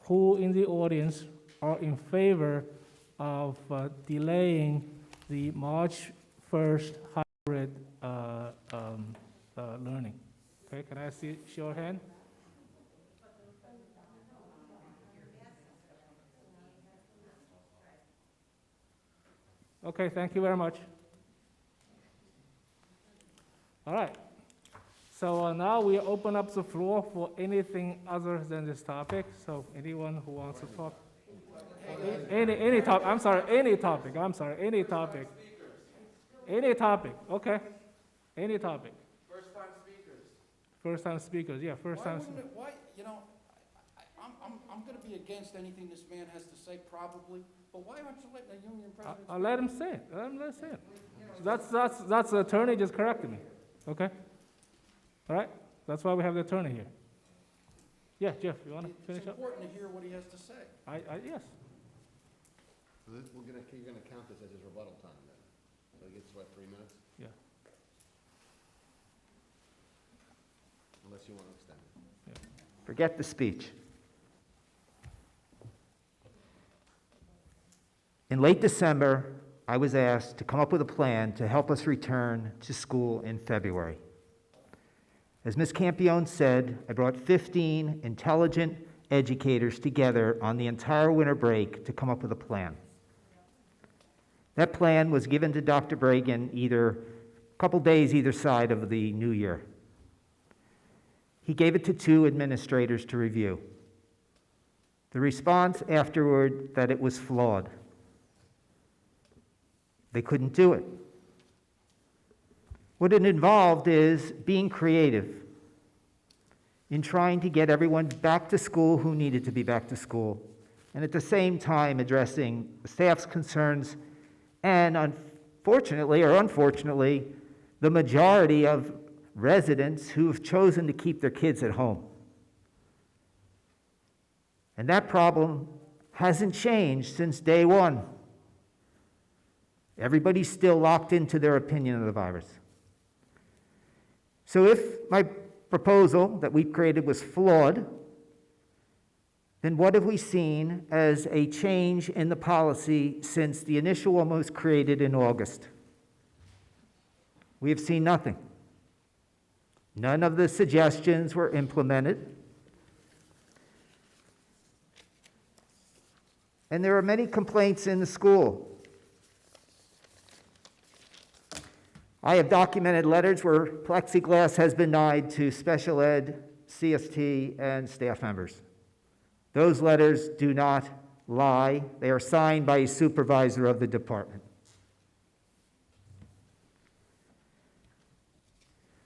who in the audience are in favor of delaying the March 1st hybrid learning? Okay, can I see a show of hand? Okay, thank you very much. All right. So now we open up the floor for anything other than this topic. So anyone who wants to talk? Any topic, I'm sorry, any topic, any topic. Any topic, okay. Any topic. First-time speakers. First-time speakers, yeah, first-time. Why, I'm going to be against anything this man has to say, probably, but why aren't you letting the union president? I'll let him say it, let him say it. That's the attorney just corrected me, okay? All right, that's why we have the attorney here. Yeah, Jeff, you want to finish up? It's important to hear what he has to say. Yes. You're going to count this as his rebuttal time then? So he gets, what, 3 minutes? Yeah. Unless you want to extend it. Forget the speech. In late December, I was asked to come up with a plan to help us return to school in February. As Ms. Campione said, I brought 15 intelligent educators together on the entire winter break to come up with a plan. That plan was given to Dr. Bragan either a couple days either side of the new year. He gave it to 2 administrators to review. The response afterward that it was flawed. They couldn't do it. What it involved is being creative in trying to get everyone back to school who needed to be back to school, and at the same time addressing the staff's concerns and, unfortunately, the majority of residents who have chosen to keep their kids at home. And that problem hasn't changed since day one. Everybody's still locked into their opinion of the virus. So if my proposal that we've created was flawed, then what have we seen as a change in the policy since the initial one was created in August? We have seen nothing. None of the suggestions were implemented. And there are many complaints in the school. I have documented letters where plexiglass has been denied to special ed, CST, and staff members. Those letters do not lie. They are signed by a supervisor of the department.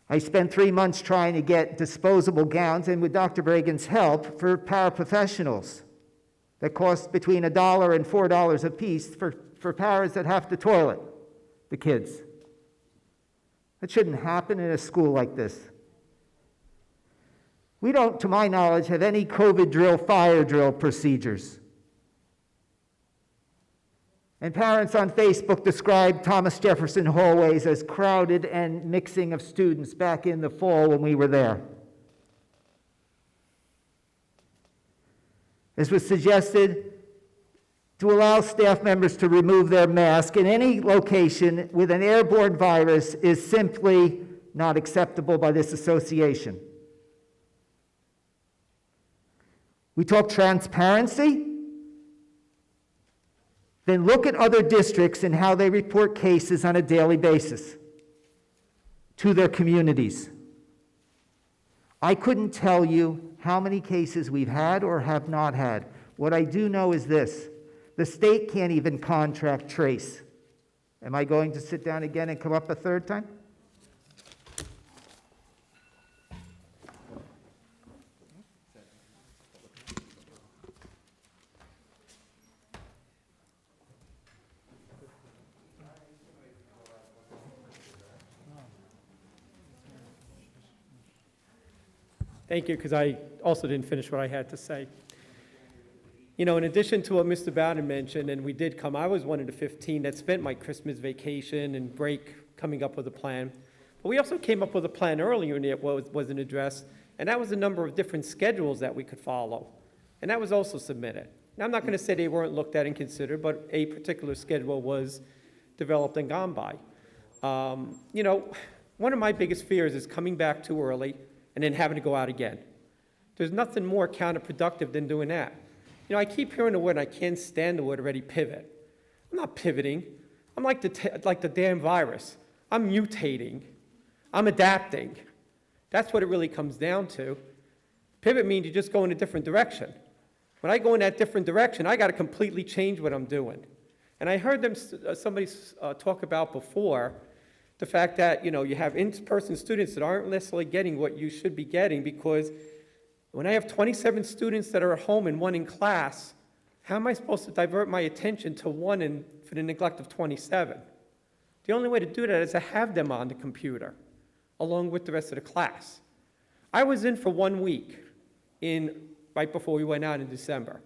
I spent 3 months trying to get disposable gowns, and with Dr. Bragan's help, for paraprofessionals that cost between $1 and $4 a piece for paras that have to toilet the kids. That shouldn't happen in a school like this. We don't, to my knowledge, have any COVID drill, fire drill procedures. And parents on Facebook described Thomas Jefferson hallways as crowded and mixing of students back in the fall when we were there. As was suggested, to allow staff members to remove their mask in any location with an airborne virus is simply not acceptable by this association. We talk transparency, then look at other districts and how they report cases on a daily basis to their communities. I couldn't tell you how many cases we've had or have not had. What I do know is this: the state can't even contract trace. Am I going to sit down again and come up a third time? Thank you, because I also didn't finish what I had to say. You know, in addition to what Mr. Bowden mentioned, and we did come, I was one of the 15 that spent my Christmas vacation and break coming up with a plan. But we also came up with a plan earlier, and it wasn't addressed, and that was a number of different schedules that we could follow. And that was also submitted. Now, I'm not going to say they weren't looked at and considered, but a particular schedule was developed and gone by. You know, one of my biggest fears is coming back too early and then having to go out again. There's nothing more counterproductive than doing that. You know, I keep hearing the word, and I can't stand the word already, pivot. I'm not pivoting. I'm like the damn virus. I'm mutating. I'm adapting. That's what it really comes down to. Pivot means you just go in a different direction. When I go in that different direction, I got to completely change what I'm doing. And I heard somebody talk about before the fact that, you know, you have in-person students that aren't necessarily getting what you should be getting, because when I have 27 students that are at home and 1 in class, how am I supposed to divert my attention to 1 for the neglect of 27? The only way to do that is to have them on the computer, along with the rest of the class. I was in for 1 week right before we went out in December,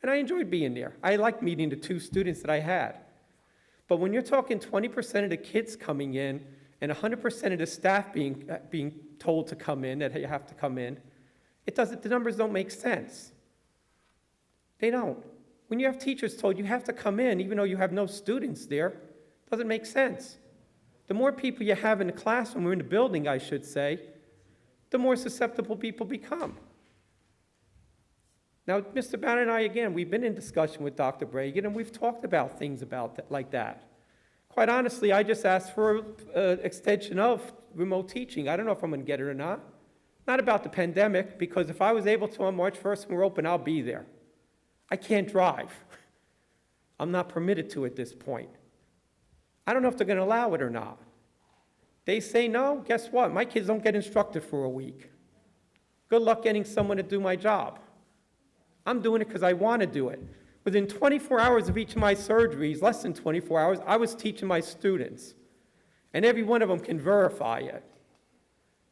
and I enjoyed being there. I liked meeting the 2 students that I had. But when you're talking 20% of the kids coming in and 100% of the staff being told to come in, that you have to come in, the numbers don't make sense. They don't. When you have teachers told you have to come in even though you have no students there, it doesn't make sense. The more people you have in the classroom or in the building, I should say, the more susceptible people become. Now, Mr. Bannon and I, again, we've been in discussion with Dr. Bragan, and we've talked about things about that, like that. Quite honestly, I just asked for an extension of remote teaching. I don't know if I'm going to get it or not. Not about the pandemic, because if I was able to on March 1st when we're open, I'll be there. I can't drive. I'm not permitted to at this point. I don't know if they're going to allow it or not. They say no, guess what? My kids don't get instructed for a week. Good luck getting someone to do my job. I'm doing it because I want to do it. Within 24 hours of each of my surgeries, less than 24 hours, I was teaching my students. And every one of them can verify it.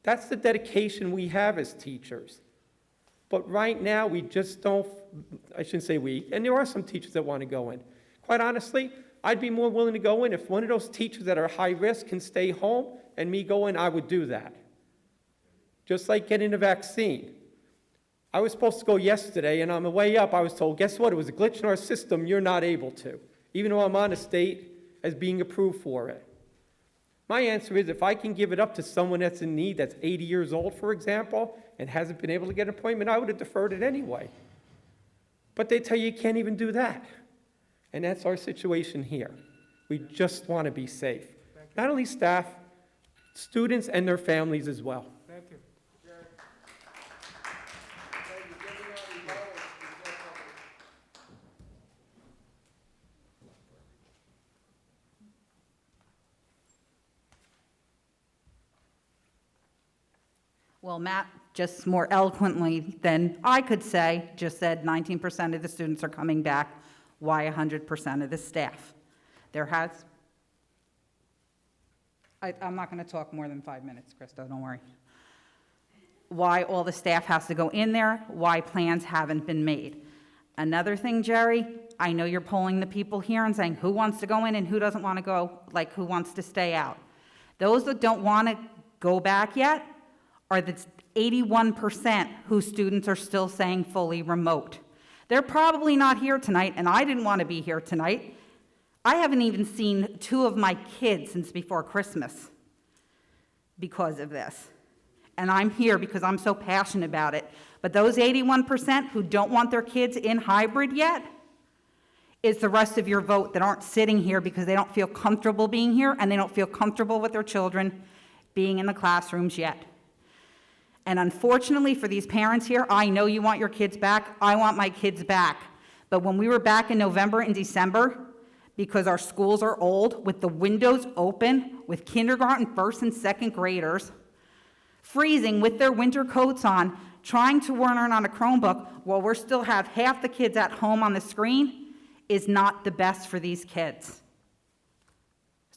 That's the dedication we have as teachers. But right now, we just don't, I shouldn't say we, and there are some teachers that want to go in. Quite honestly, I'd be more willing to go in. If one of those teachers that are high risk can stay home and me go in, I would do that. Just like getting a vaccine. I was supposed to go yesterday, and on the way up, I was told, guess what? It was a glitch in our system. You're not able to, even though I'm on a state as being approved for it. My answer is, if I can give it up to someone that's in need, that's 80 years old, for example, and hasn't been able to get an appointment, I would have deferred it anyway. But they tell you you can't even do that. And that's our situation here. We just want to be safe. Not only staff, students and their families as well. Thank you. Well, Matt, just more eloquently than I could say, just said 19% of the students are coming back. Why 100% of the staff? I'm not going to talk more than 5 minutes, Krista, don't worry. Why all the staff has to go in there, why plans haven't been made. Another thing, Jerry, I know you're polling the people here and saying who wants to go in and who doesn't want to go, like who wants to stay out. Those that don't want to go back yet are the 81% whose students are still saying fully remote. They're probably not here tonight, and I didn't want to be here tonight. I haven't even seen 2 of my kids since before Christmas because of this. And I'm here because I'm so passionate about it. But those 81% who don't want their kids in hybrid yet is the rest of your vote that aren't sitting here because they don't feel comfortable being here and they don't feel comfortable with their children being in the classrooms yet. And unfortunately for these parents here, I know you want your kids back. I want my kids back. But when we were back in November and December, because our schools are old, with the windows open, with kindergarten, first and second graders, freezing with their winter coats on, trying to learn on a Chromebook while we still have half the kids at home on the screen is not the best for these kids.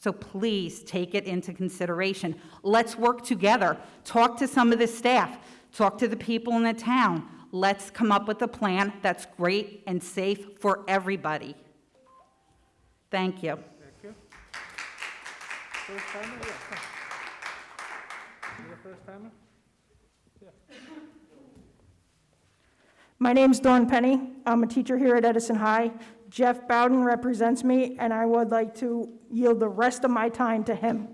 So please take it into consideration. Let's work together. Talk to some of the staff. Talk to the people in the town. Let's come up with a plan that's great and safe for everybody. Thank you. Thank you. First timer? Yeah. You're the first timer? Yeah. My name's Dawn Penny. I'm a teacher here at Edison High. Jeff Bowden represents me, and I would like to yield the rest of my time to him.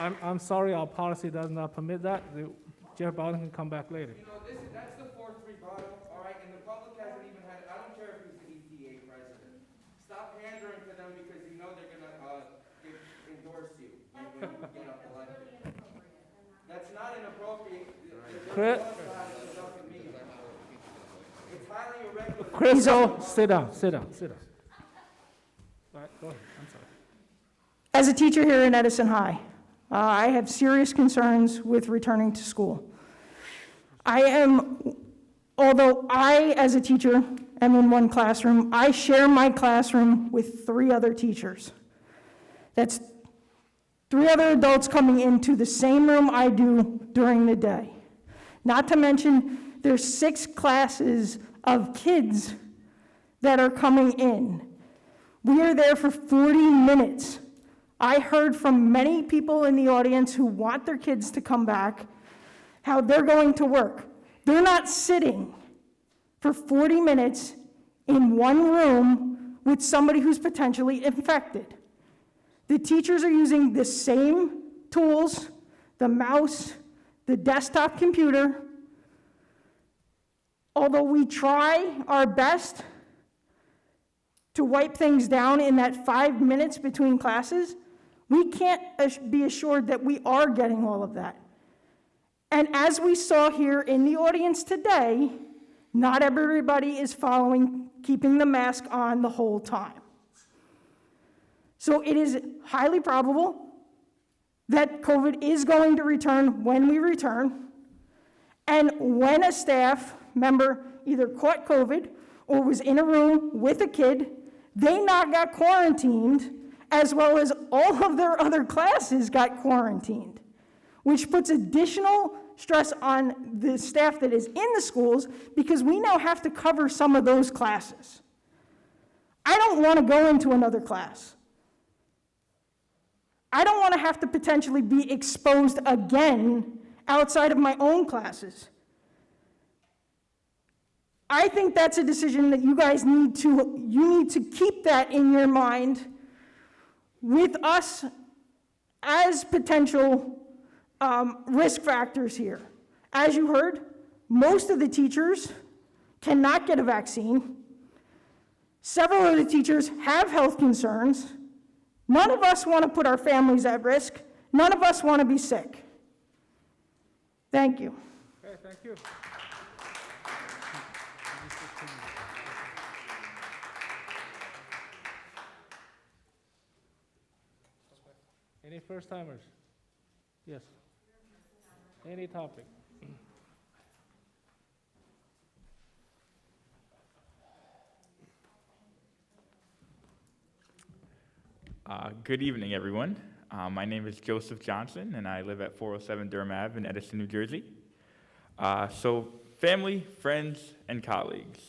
I'm sorry, our policy does not permit that. Jeff Bowden can come back later. You know, that's the 4th rebuttal, all right, and the public hasn't even had, I don't care if he's the EPA president. Stop pandering to them because you know they're gonna endorse you when you get up elected. That's not inappropriate. Chris, It's highly irregular. Chris, sit down. All right, go ahead, I'm sorry. As a teacher here in Edison High, I have serious concerns with returning to school. Although I, as a teacher, am in one classroom, I share my classroom with 3 other teachers. That's 3 other adults coming into the same room I do during the day. Not to mention, there's 6 classes of kids that are coming in. We are there for 40 minutes. I heard from many people in the audience who want their kids to come back, how they're going to work. They're not sitting for 40 minutes in one room with somebody who's potentially infected. The teachers are using the same tools, the mouse, the desktop computer. Although we try our best to wipe things down in that 5 minutes between classes, we can't be assured that we are getting all of that. And as we saw here in the audience today, not everybody is following, keeping the mask on the whole time. So it is highly probable that COVID is going to return when we return. And when a staff member either caught COVID or was in a room with a kid, they now got quarantined, as well as all of their other classes got quarantined, which puts additional stress on the staff that is in the schools because we now have to cover some of those classes. I don't want to go into another class. I don't want to have to potentially be exposed again outside of my own classes. I think that's a decision that you guys need to keep that in your mind with us as potential risk factors here. As you heard, most of the teachers cannot get a vaccine. Several of the teachers have health concerns. None of us want to put our families at risk. None of us want to be sick. Thank you. Okay, thank you. Any first timers? Yes. Any topic? Good evening, everyone. My name is Joseph Johnson, and I live at 407 Durham Ave in Edison, New Jersey. So, family, friends, and colleagues.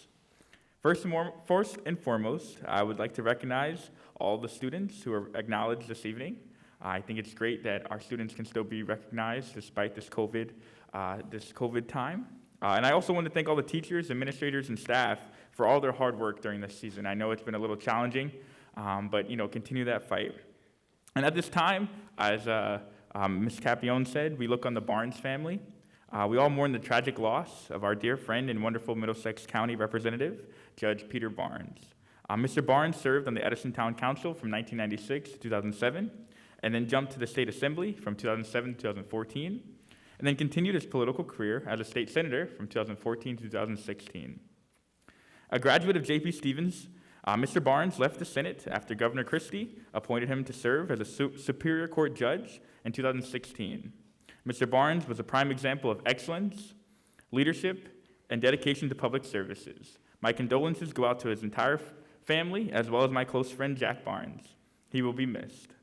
First and foremost, I would like to recognize all the students who are acknowledged this evening. I think it's great that our students can still be recognized despite this COVID time. And I also want to thank all the teachers, administrators, and staff for all their hard work during this season. I know it's been a little challenging, but continue that fight. And at this time, as Ms. Capione said, we look on the Barnes family. We all mourn the tragic loss of our dear friend and wonderful Middlesex County Representative, Judge Peter Barnes. Mr. Barnes served on the Edison Town Council from 1996 to 2007, and then jumped to the State Assembly from 2007 to 2014, and then continued his political career as a state senator from 2014 to 2016. A graduate of J.P. Stevens, Mr. Barnes left the Senate after Governor Christie appointed him to serve as a Superior Court judge in 2016. Mr. Barnes was a prime example of excellence, leadership, and dedication to public services. My condolences go out to his entire family, as well as my close friend, Jack Barnes. He will be missed.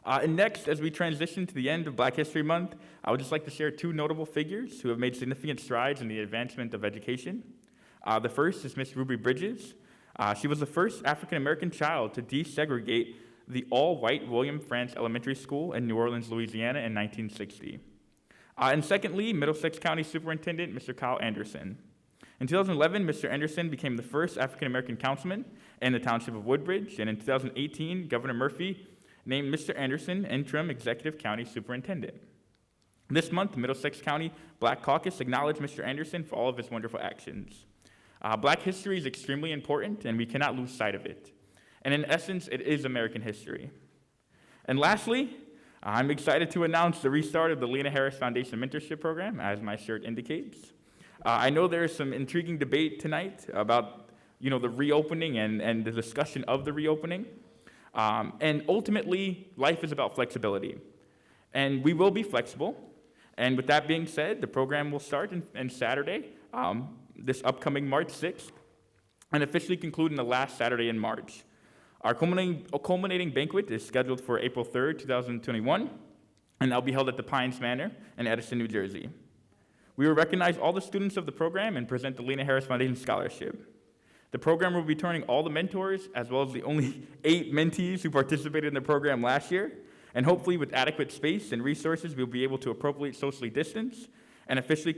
And next, as we transition to the end of Black History Month, I would just like to share two notable figures who have made significant strides in the advancement of education. The first is Miss Ruby Bridges. She was the first African-American child to desegregate the all-white William Frantz Elementary School in New Orleans, Louisiana in 1960. And secondly, Middlesex County Superintendent, Mr. Kyle Anderson. In 2011, Mr. Anderson became the first African-American councilman in the township of Woodbridge, and in 2018, Governor Murphy named Mr. Anderson interim executive county superintendent. This month, the Middlesex County Black Caucus acknowledged Mr. Anderson for all of his wonderful actions. Black history is extremely important, and we cannot lose sight of it. And in essence, it is American history. And lastly, I'm excited to announce the restart of the Lena Harris Foundation Mentorship Program, as my shirt indicates. I know there is some intriguing debate tonight about the reopening and the discussion of the reopening. And ultimately, life is about flexibility. And we will be flexible. And with that being said, the program will start on Saturday, this upcoming March 6th, and officially conclude on the last Saturday in March. Our culminating banquet is scheduled for April 3rd, 2021, and that'll be held at the Pines Manor in Edison, New Jersey. We will recognize all the students of the program and present the Lena Harris Foundation Scholarship. The program will be turning all the mentors, as well as the only 8 mentees who participated in the program last year, and hopefully with adequate space and resources, we'll be able to appropriately socially distance and officially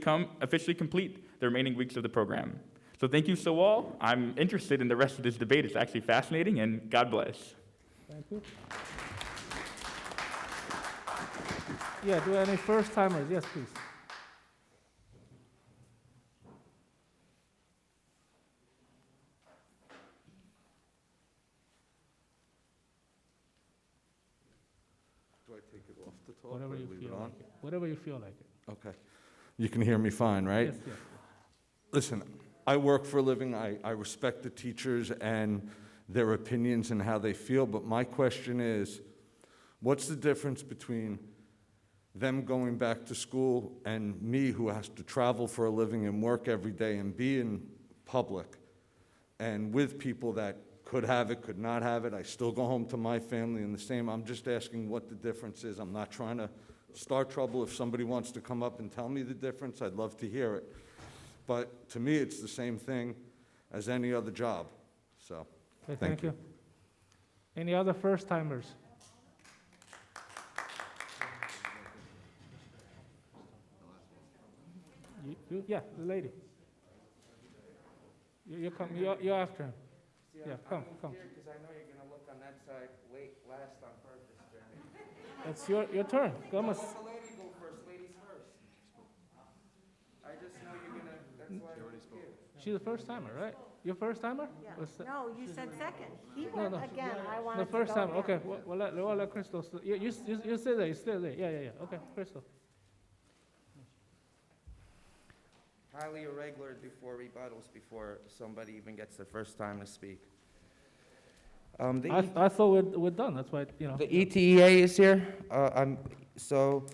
complete the remaining weeks of the program. So thank you so all. I'm interested in the rest of this debate. It's actually fascinating, and God bless. Thank you. Yeah, do any first timers? Yes, please. Do I take it off the top Whatever or you leave feel it on? like it. Whatever you feel like it. Okay. You can hear me fine, right? Yes, yes. Listen, I work for a living. I respect the teachers and their opinions and how they feel, but my question is, what's the difference between them going back to school and me, who has to travel for a living and work every day and be in public and with people that could have it, could not have it? I still go home to my family and the same. I'm just asking what the difference is. I'm not trying to start trouble. If somebody wants to come up and tell me the difference, I'd love to hear it. But to me, it's the same thing as any other job. So, Okay, thank you. Any other first timers? Yeah, the lady. You come. You're after him. Yeah, come. Because I know you're gonna look on that side last on purpose, Jeremy. It's your turn. Come on. Let the lady go first, ladies first. I just know you're gonna, that's why I'm scared. She's a first timer, right? You're first timer? No, you said second. He No, went no. again, I wanted The to first go time. again. Okay. We'll let Crystal. You stay there. You stay there. Yeah. Okay, Crystal. Highly irregular before rebuttals, before somebody even gets their first time to speak. I thought we're done. That's why, you know. The ETEA is here. So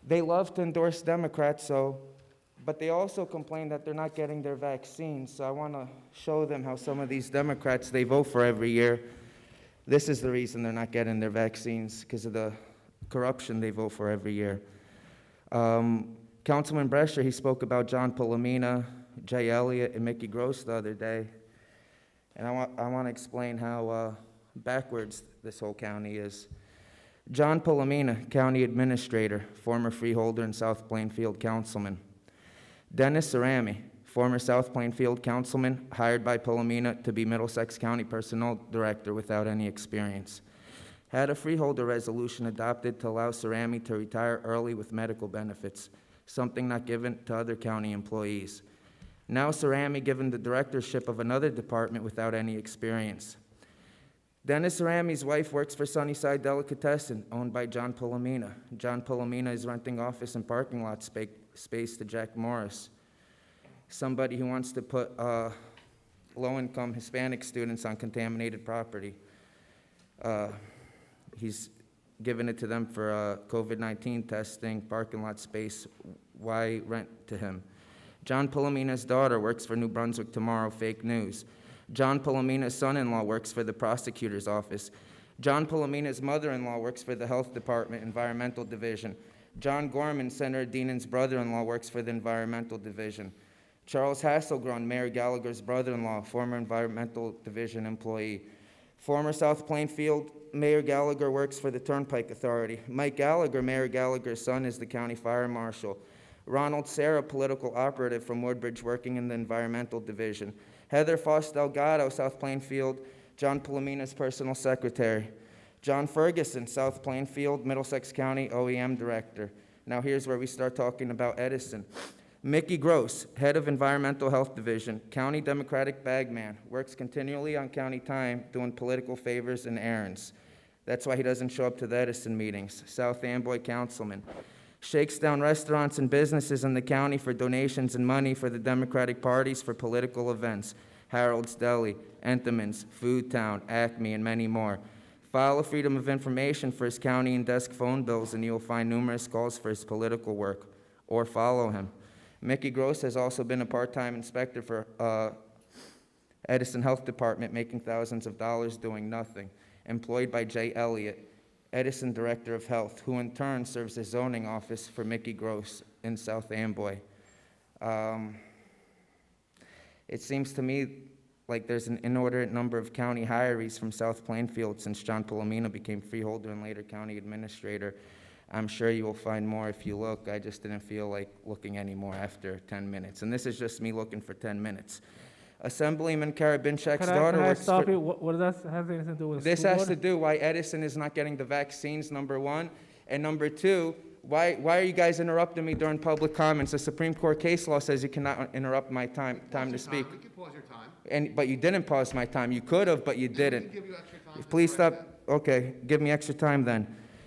they love to endorse Democrats, but they also complain that they're not getting their vaccines. So I want to show them how some of these Democrats they vote for every year, this is the reason they're not getting their vaccines, because of the corruption they vote for every year. Councilman Brescher, he spoke about John Palomina, Jay Elliott, and Mickey Gross the other day. And I want to explain how backwards this whole county is. John Palomina, County Administrator, former freeholder and South Plainfield Councilman. Dennis Cerami, former South Plainfield Councilman, hired by Palomina to be Middlesex County Personnel Director without any experience. Had a freeholder resolution adopted to allow Cerami to retire early with medical benefits, something not given to other county employees. Now Cerami given the directorship of another department without any experience. Dennis Cerami's wife works for Sunnyside Delicatessen, owned by John Palomina. John Palomina is renting office and parking lot space to Jack Morris, somebody who wants to put low-income Hispanic students on contaminated property. He's given it to them for COVID-19 testing, parking lot space. Why rent to him? John Palomina's daughter works for New Brunswick Tomorrow, fake news. John Palomina's son-in-law works for the prosecutor's office. John Palomina's mother-in-law works for the Health Department, Environmental Division. John Gorman, Senator Deanan's brother-in-law, works for the Environmental Division. Charles Hasselgrund, Mayor Gallagher's brother-in-law, former Environmental Division employee. Former South Plainfield Mayor Gallagher works for the Turnpike Authority. Mike Gallagher, Mayor Gallagher's son, is the county fire marshal. Ronald Serra, political operative from Woodbridge, working in the Environmental Division. Heather Foss Delgado, South Plainfield, John Palomina's personal secretary. John Ferguson, South Plainfield, Middlesex County OEM director. Now here's where we start talking about Edison. Mickey Gross, head of Environmental Health Division, county Democratic bagman, works continually on county time doing political favors and errands. That's why he doesn't show up to the Edison meetings. South Amboy councilman. Shakes down restaurants and businesses in the county for donations and money for the Democratic parties for political events. Harold's Deli, Entenmann's, Food Town, Acme, and many more. File a Freedom of Information for his county and desk phone bills, and you'll find numerous calls for his political work. Or follow him. Mickey Gross has also been a part-time inspector for Edison Health Department, making thousands of dollars doing nothing. Employed by Jay Elliott, Edison Director of Health, who in turn serves as zoning office for Mickey Gross in South Amboy. It seems to me like there's an inordinate number of county hirees from South Plainfield since John Palomino became freeholder and later county administrator. I'm sure you will find more if you look. I just didn't feel like looking anymore after 10 minutes. And this is just me looking for 10 minutes. Assemblyman Karabinchak's Can daughter I works stop for... you? What does that have anything to do with the This school has board? to do why Edison is not getting the vaccines, number one. And number two, why are you guys interrupting me during public comments? The Supreme Court case law says you cannot interrupt my time to speak. We can pause your time. But you didn't pause my time. You could have, but you didn't. Give you extra time. Please stop. Okay, give me extra time then.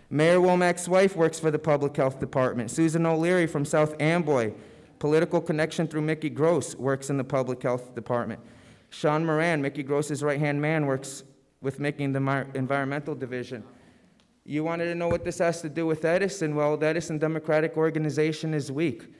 Mayor Womack's wife works for the Public Health Department. Susan O'Leary from South Amboy, political connection through Mickey Gross, works in the Public Health Department. Sean Moran, Mickey Gross's right-hand man, works with Mickey in the Environmental Division. You wanted to know what this has to do with Edison? Well, the Edison Democratic Organization is weak.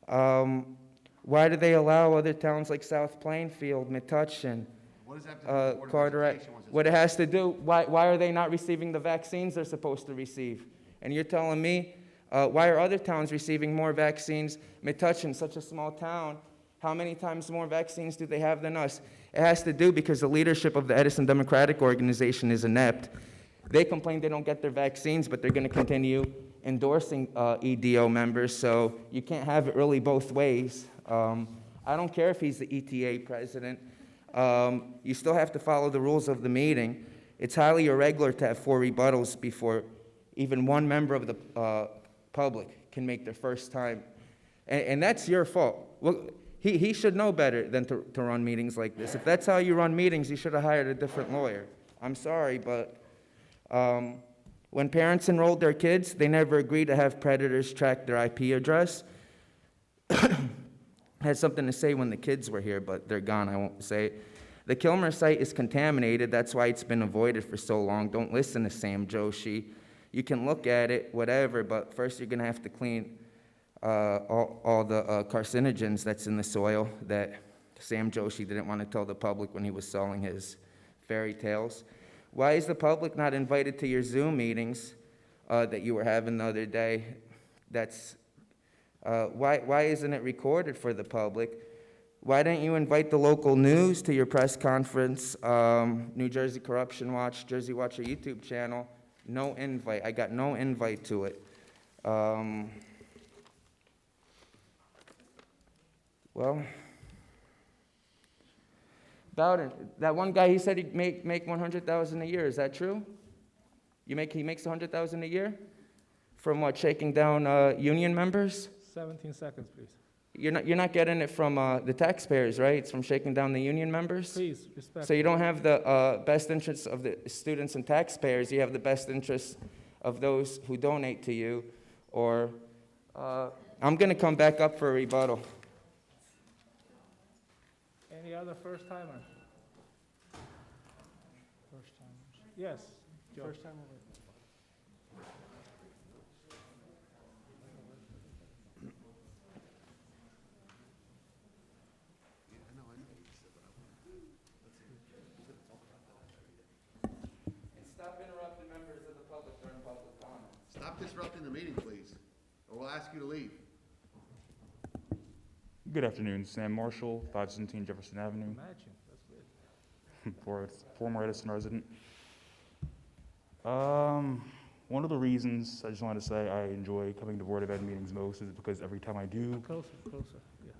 Why do they allow other towns like South Plainfield, Metuchen, What does that have to do with the Board of Carteret? Education? What it has to do, why are they not receiving the vaccines they're supposed to receive? And you're telling me, why are other towns receiving more vaccines? Metuchen, such a small town, how many times more vaccines do they have than us? It has to do because the leadership of the Edison Democratic Organization is inept. They complain they don't get their vaccines, but they're going to continue endorsing EDO members, so you can't have it really both ways. I don't care if he's the ETA president. You still have to follow the rules of the meeting. It's highly irregular to have 4 rebuttals before even one member of the public can make their first time. And that's your fault. Well, he should know better than to run meetings like this. If that's how you run meetings, you should have hired a different lawyer. I'm sorry, but when parents enrolled their kids, they never agreed to have predators track their IP address. Had something to say when the kids were here, but they're gone, I won't say it. The Kilmer site is contaminated, that's why it's been avoided for so long. Don't listen to Sam Joshi. You can look at it, whatever, but first you're gonna have to clean all the carcinogens that's in the soil that Sam Joshi didn't want to tell the public when he was selling his fairy tales. Why is the public not invited to your Zoom meetings that you were having the other day? Why isn't it recorded for the public? Why didn't you invite the local news to your press conference? New Jersey Corruption Watch, Jersey Watcher YouTube channel, no invite. I got no invite to it. Well, Bowden, that one guy, he said he'd make $100,000 a year. Is that true? He makes $100,000 a year? From what, shaking down union members? 17 seconds, please. You're not getting it from the taxpayers, right? It's from shaking down the union members? Please, respect. So you don't have the best interests of the students and taxpayers. You have the best interests of those who donate to you. Or I'm going to come back up for a rebuttal. Any other first-timer? Yes, Joe. First time over. Stop interrupting members of the public during public comment. Stop disrupting the meeting, please, or we'll ask you to leave. Good afternoon, Sam Marshall, 517 Jefferson Avenue. Imagine, that's weird. Former Edison resident. One of the reasons I just wanted to say I enjoy coming to Board of Ed meetings most is because every time I do. Closer, yeah.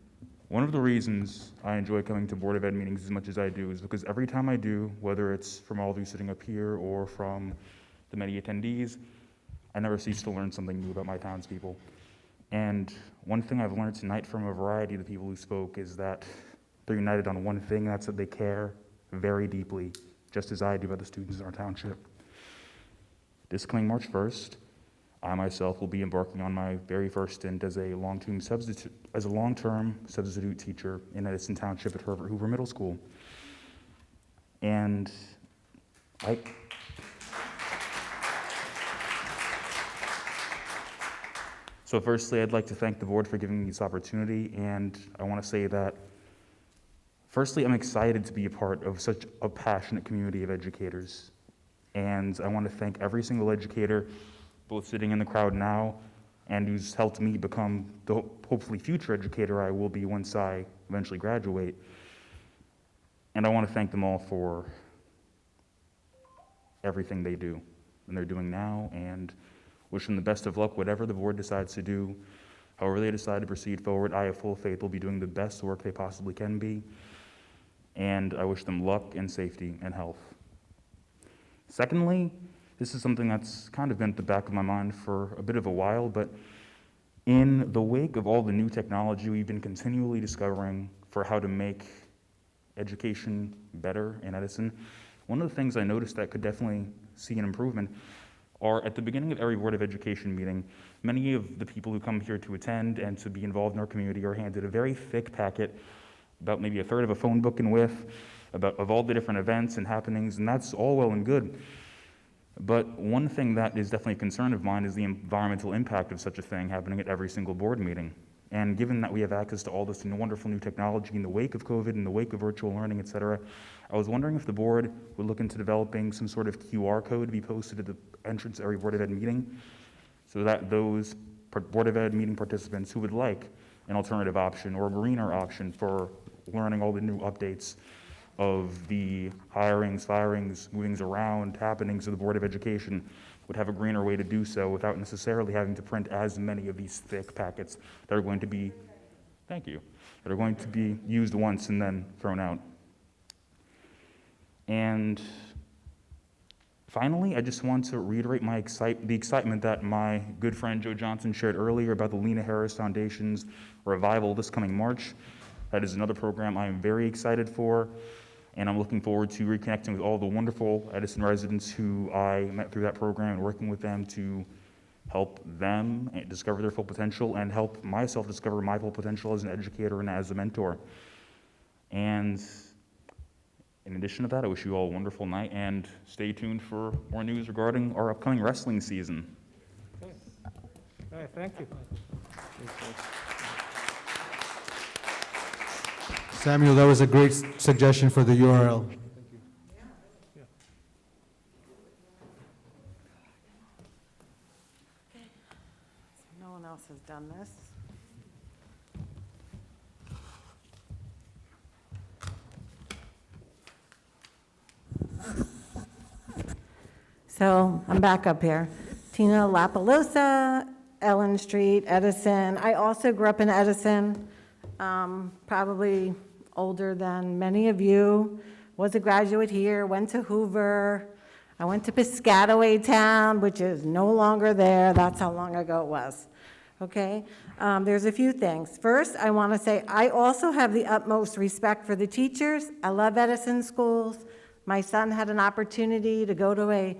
One of the reasons I enjoy coming to Board of Ed meetings as much as I do is because every time I do, whether it's from all of you sitting up here or from the many attendees, I never cease to learn something new about my townspeople. And one thing I've learned tonight from a variety of the people who spoke is that they're united on one thing, and that's that they care very deeply, just as I do about the students in our township. This coming March 1st, I myself will be embarking on my very first stint as a long-term substitute teacher in Edison Township at Herbert Hoover Middle School. And So firstly, I'd like to thank the board for giving me this opportunity, and I want to say that, firstly, I'm excited to be a part of such a passionate community of educators. And I want to thank every single educator, both sitting in the crowd now and who's helped me become the hopefully future educator I will be once I eventually graduate. And I want to thank them all for everything they do and they're doing now, and wish them the best of luck, whatever the board decides to do, however they decide to proceed forward. I have full faith they'll be doing the best work they possibly can be. and I wish them luck and safety and health. Secondly, this is something that's kind of been at the back of my mind for a bit of a while, but in the wake of all the new technology we've been continually discovering for how to make education better in Edison, one of the things I noticed that could definitely see an improvement are at the beginning of every Board of Education meeting, many of the people who come here to attend and to be involved in our community are handed a very thick packet, about maybe a third of a phone book in width, of all the different events and happenings, and that's all well and good. But one thing that is definitely a concern of mine is the environmental impact of such a thing happening at every single board meeting. And given that we have access to all this wonderful new technology in the wake of COVID, in the wake of virtual learning, et cetera, I was wondering if the board would look into developing some sort of QR code to be posted at the entrance of every Board of Ed meeting, so that those Board of Ed meeting participants who would like an alternative option or a greener option for learning all the new updates of the hirings, firings, movings around, happenings of the Board of Education would have a greener way to do so without necessarily having to print as many of these thick packets that are going to be, thank you, that are going to be used once and then thrown out. And finally, I just want to reiterate the excitement that my good friend Joe Johnson shared earlier about the Lena Harris Foundation's revival this coming March. That is another program I am very excited for, and I'm looking forward to reconnecting with all the wonderful Edison residents who I met through that program and working with them to help them discover their full potential and help myself discover my full potential as an educator and as a mentor. And in addition to that, I wish you all a wonderful night and stay tuned for more news regarding our upcoming wrestling season. Okay. All right, thank you. Samuel, that was a great suggestion for the URL. No one else has done this. So I'm back up here. Tina Lapalosa, Ellen Street, Edison. I also grew up in Edison, probably older than many of you. Was a graduate here, went to Hoover. I went to Piscataway Town, which is no longer there. That's how long ago it was. Okay? There's a few things. First, I want to say I also have the utmost respect for the teachers. I love Edison schools. My son had an opportunity to go to a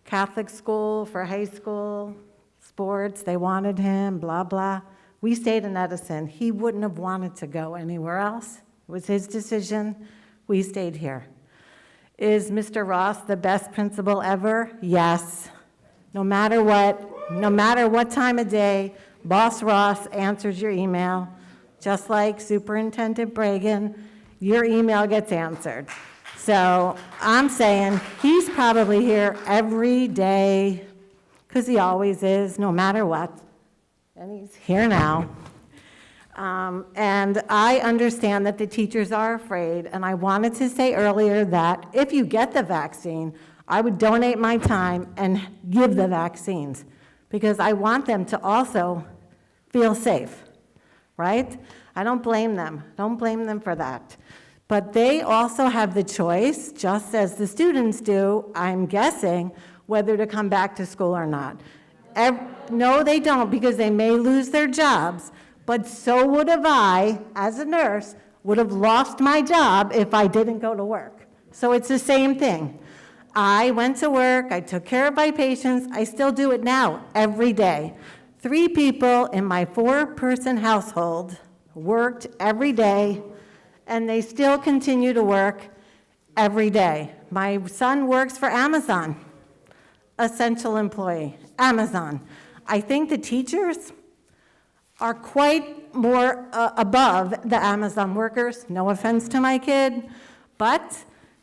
Catholic school for high school sports. They wanted him, blah, blah. We stayed in Edison. He wouldn't have wanted to go anywhere else. It was his decision. We stayed here. Is Mr. Ross the best principal ever? Yes. No matter what time of day, Boss Ross answers your email. Just like Superintendent Bragan, your email gets answered. So I'm saying he's probably here every day, because he always is, no matter what. And he's here now. And I understand that the teachers are afraid, and I wanted to say earlier that if you get the vaccine, I would donate my time and give the vaccines, because I want them to also feel safe, right? I don't blame them. Don't blame them for that. But they also have the choice, just as the students do, I'm guessing, whether to come back to school or not. No, they don't, because they may lose their jobs, but so would have I, as a nurse, would have lost my job if I didn't go to work. So it's the same thing. I went to work, I took care of my patients, I still do it now, every day. 3 people in my 4-person household worked every day, and they still continue to work every day. My son works for Amazon, essential employee, Amazon. I think the teachers are quite more above the Amazon workers. No offense to my kid, but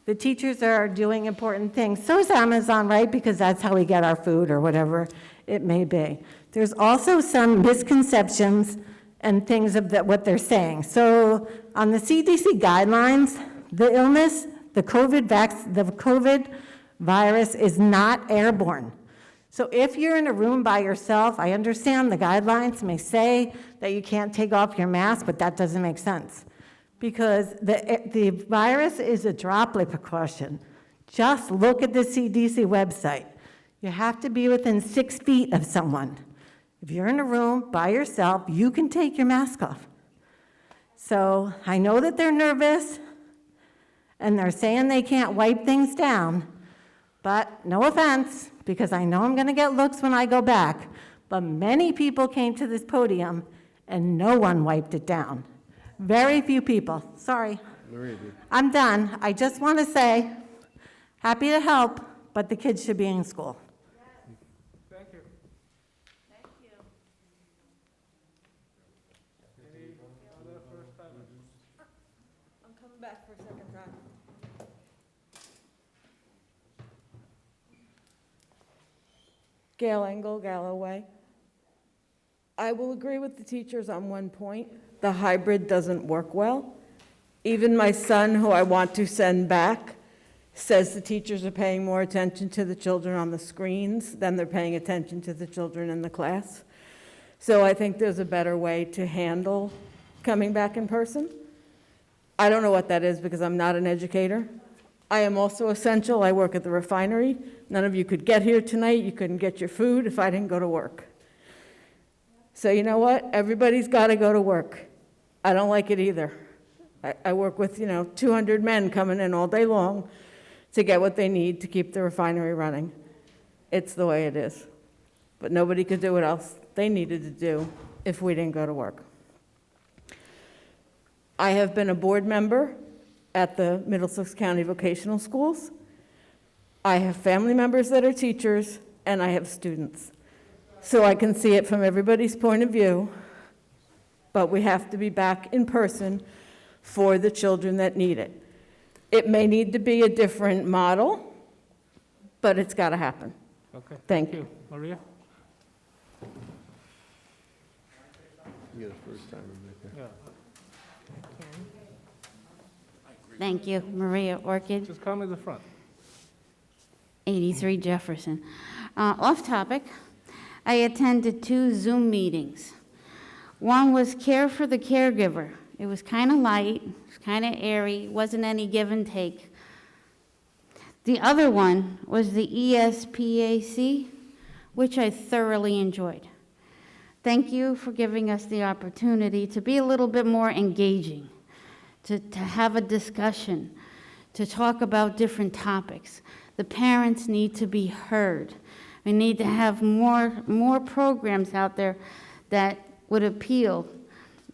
the teachers are doing important things. So is Amazon, right? Because that's how we get our food or whatever it may be. There's also some misconceptions and things of what they're saying. So on the CDC guidelines, the illness, the COVID virus is not airborne. So if you're in a room by yourself, I understand the guidelines may say that you can't take off your mask, but that doesn't make sense. because the virus is a droplet precaution. Just look at the CDC website. You have to be within 6 feet of someone. If you're in a room by yourself, you can take your mask off. So I know that they're nervous, and they're saying they can't wipe things down, but no offense, because I know I'm going to get looks when I go back, but many people came to this podium, and no one wiped it down. Very few people. Sorry. I'm done. I just want to say, happy to help, but the kids should be in school. Thank you. Thank you. Any other first timers? I'm coming back for a second time. Gail Engel, Galloway. I will agree with the teachers on one point. The hybrid doesn't work well. Even my son, who I want to send back, says the teachers are paying more attention to the children on the screens than they're paying attention to the children in the class. So I think there's a better way to handle coming back in person. I don't know what that is because I'm not an educator. I am also essential. I work at the refinery. None of you could get here tonight. You couldn't get your food if I didn't go to work. So you know what? Everybody's got to go to work. I don't like it either. I work with, 200 men coming in all day long to get what they need to keep the refinery running. It's the way it is. But nobody could do what else they needed to do if we didn't go to work. I have been a board member at the Middlesex County Vocational Schools. I have family members that are teachers, and I have students. So I can see it from everybody's point of view, but we have to be back in person for the children that need it. It may need to be a different model, but it's got to happen. Okay. Thank you. Maria? You're the first time in there. Yeah. Thank you, Maria Orchid, Just come in the front. 83 Jefferson. Off topic, I attended 2 Zoom meetings. One was Care for the Caregiver. It was kind of light, it was kind of airy, wasn't any give and take. The other one was the ESPAC, which I thoroughly enjoyed. Thank you for giving us the opportunity to be a little bit more engaging, to have a discussion, to talk about different topics. The parents need to be heard. We need to have more programs out there that would appeal,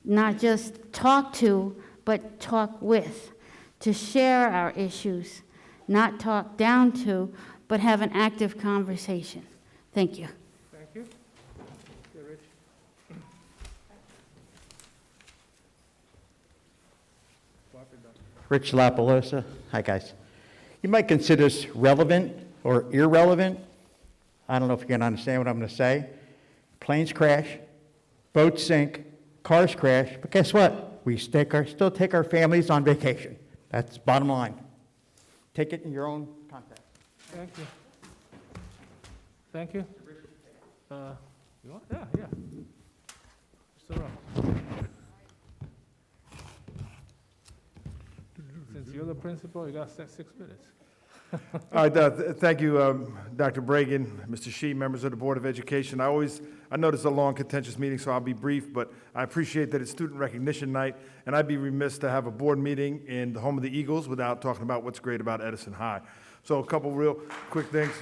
not just talk to, but talk with, to share our issues, not talk down to, but have an active conversation. Thank you. Thank you. Okay, Rich. Rich LaPalosa. Hi, guys. You might consider this relevant or irrelevant. I don't know if you can understand what I'm going to say. Planes crash, boats sink, cars crash, but guess what? We still take our families on vacation. That's bottom line. Take it in your own context. Thank you. Thank you. You want? Yeah. Mr. Ross. Since you're the principal, you got 6 minutes. All right, thank you, Dr. Bragan, Mr. Shee, members of the Board of Education. I know this is a long, contentious meeting, so I'll be brief, but I appreciate that it's Student Recognition Night, and I'd be remiss to have a board meeting in the home of the Eagles without talking about what's great about Edison High. So a couple real quick things.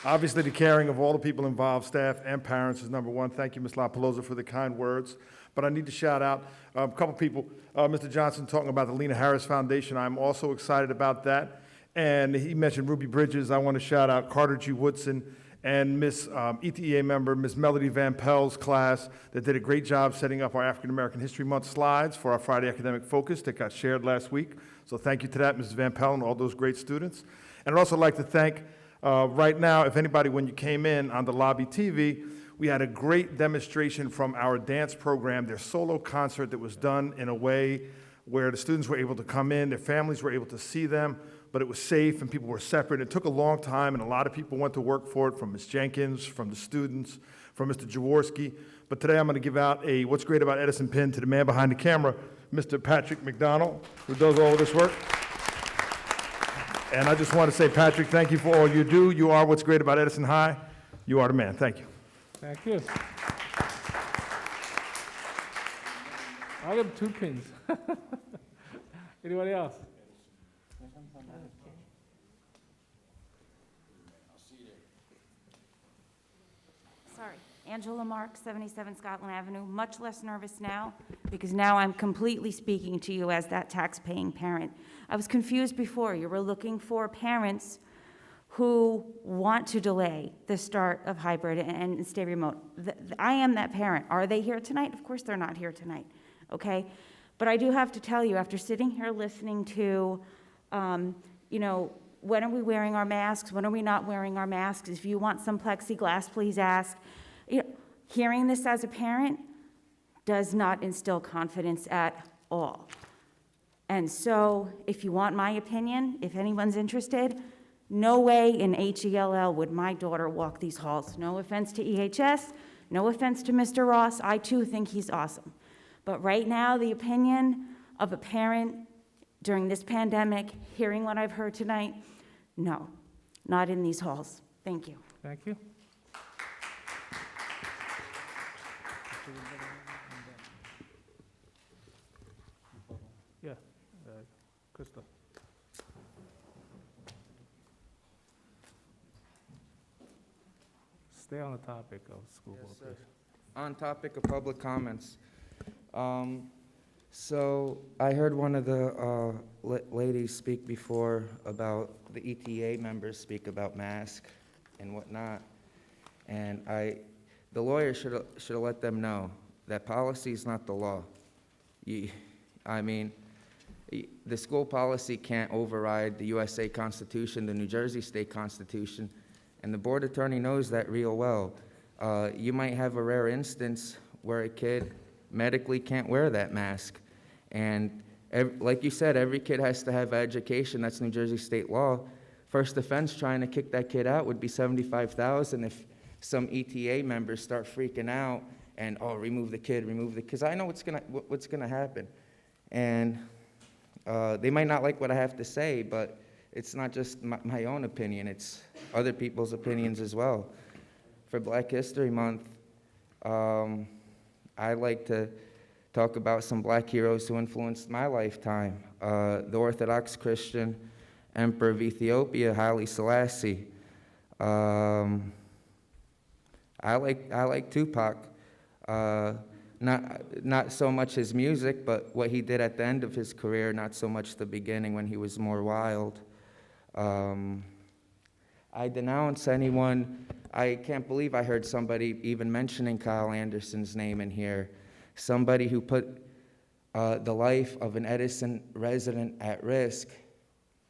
Obviously, the caring of all the people involved, staff and parents, is number one. Thank you, Ms. LaPalosa, for the kind words. But I need to shout out a couple people. Mr. Johnson talking about the Lena Harris Foundation. I'm also excited about that. And he mentioned Ruby Bridges. I want to shout out Carter G. Woodson and Miss ETEA member, Miss Melody Van Pell's class that did a great job setting up our African American History Month slides for our Friday Academic Focus that got shared last week. So thank you to that, Mrs. Van Pell, and all those great students. And I'd also like to thank, right now, if anybody, when you came in on the lobby TV, we had a great demonstration from our dance program, their solo concert that was done in a way where the students were able to come in, their families were able to see them, but it was safe and people were separate. It took a long time and a lot of people went to work for it, from Ms. Jenkins, from the students, from Mr. Jaworski. But today I'm going to give out a What's Great About Edison pin to the man behind the camera, Mr. Patrick McDonald, who does all of this work. And I just want to say, Patrick, thank you for all you do. You are what's great about Edison High. You are the man. Thank you. Thank you. I got 2 pins. Anybody else? Sorry, Angela Mark, 77 Scotland Avenue. Much less nervous now because now I'm completely speaking to you as that tax-paying parent. I was confused before. You were looking for parents who want to delay the start of hybrid and stay remote. I am that parent. Are they here tonight? Of course they're not here tonight, okay? But I do have to tell you, after sitting here listening to, when are we wearing our masks? When are we not wearing our masks? If you want some plexiglass, please ask. Hearing this as a parent does not instill confidence at all. And so, if you want my opinion, if anyone's interested, no way in HELL would my daughter walk these halls. No offense to EHS, no offense to Mr. Ross. I too think he's awesome. But right now, the opinion of a parent during this pandemic, hearing what I've heard tonight, no, not in these halls. Thank you. Thank you. Yeah, Krista. Stay on the topic of school board, please. On topic of public comments. So I heard one of the ladies speak before about the ETA members speak about masks and whatnot. And the lawyer should have let them know that policy is not the law. The school policy can't override the USA Constitution, the New Jersey State Constitution, and the board attorney knows that real well. You might have a rare instance where a kid medically can't wear that mask. And like you said, every kid has to have education. That's New Jersey state law. First offense trying to kick that kid out would be $75,000 if some ETA members start freaking out and, remove the kid, because I know what's gonna happen. And they might not like what I have to say, but it's not just my own opinion, it's other people's opinions as well. For Black History Month, I like to talk about some black heroes who influenced my lifetime. The Orthodox Christian Emperor of Ethiopia, Haile Selassie. I like Tupac. Not so much his music, but what he did at the end of his career, not so much the beginning when he was more wild. I denounce anyone. I can't believe I heard somebody even mentioning Kyle Anderson's name in here. Somebody who put the life of an Edison resident at risk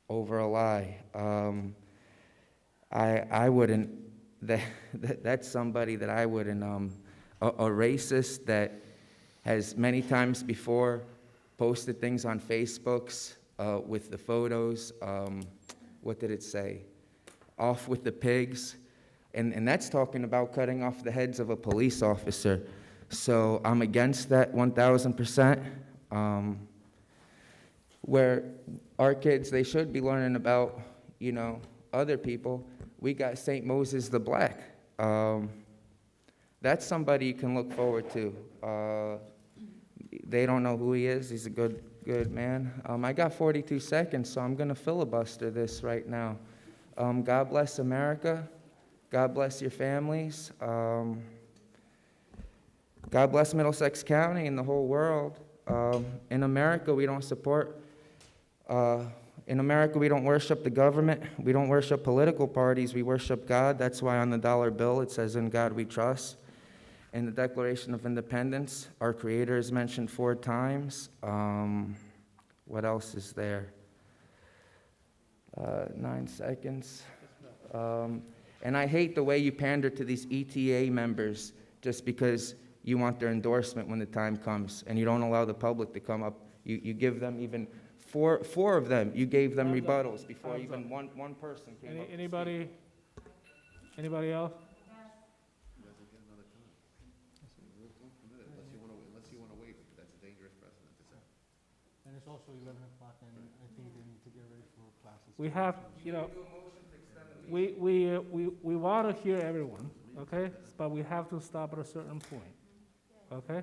over a lie. I wouldn't, that's somebody that I wouldn't, a racist that has many times before posted things on Facebooks with the photos. What did it say? Off with the pigs. And that's talking about cutting off the heads of a police officer. So I'm against that 1,000%. Where our kids, they should be learning about, other people. We got St. Moses the Black. That's somebody you can look forward to. They don't know who he is. He's a good man. I got 42 seconds, so I'm going to filibuster this right now. God bless America. God bless your families. God bless Middlesex County and the whole world. In America, we don't support, in America, we don't worship the government. We don't worship political parties. We worship God. That's why on the dollar bill it says, "In God we trust." In the Declaration of Independence, our Creator is mentioned 4 times. What else is there? 9 seconds. And I hate the way you pander to these ETA members just because you want their endorsement when the time comes, and you don't allow the public to come up. You give them even four of them. You gave them rebuttals before even one person came up. Anybody else? And it's also 11 o'clock, and I think they need to get ready for classes. We have, you know, we want to hear everyone, okay? But we have to stop at a certain point, okay?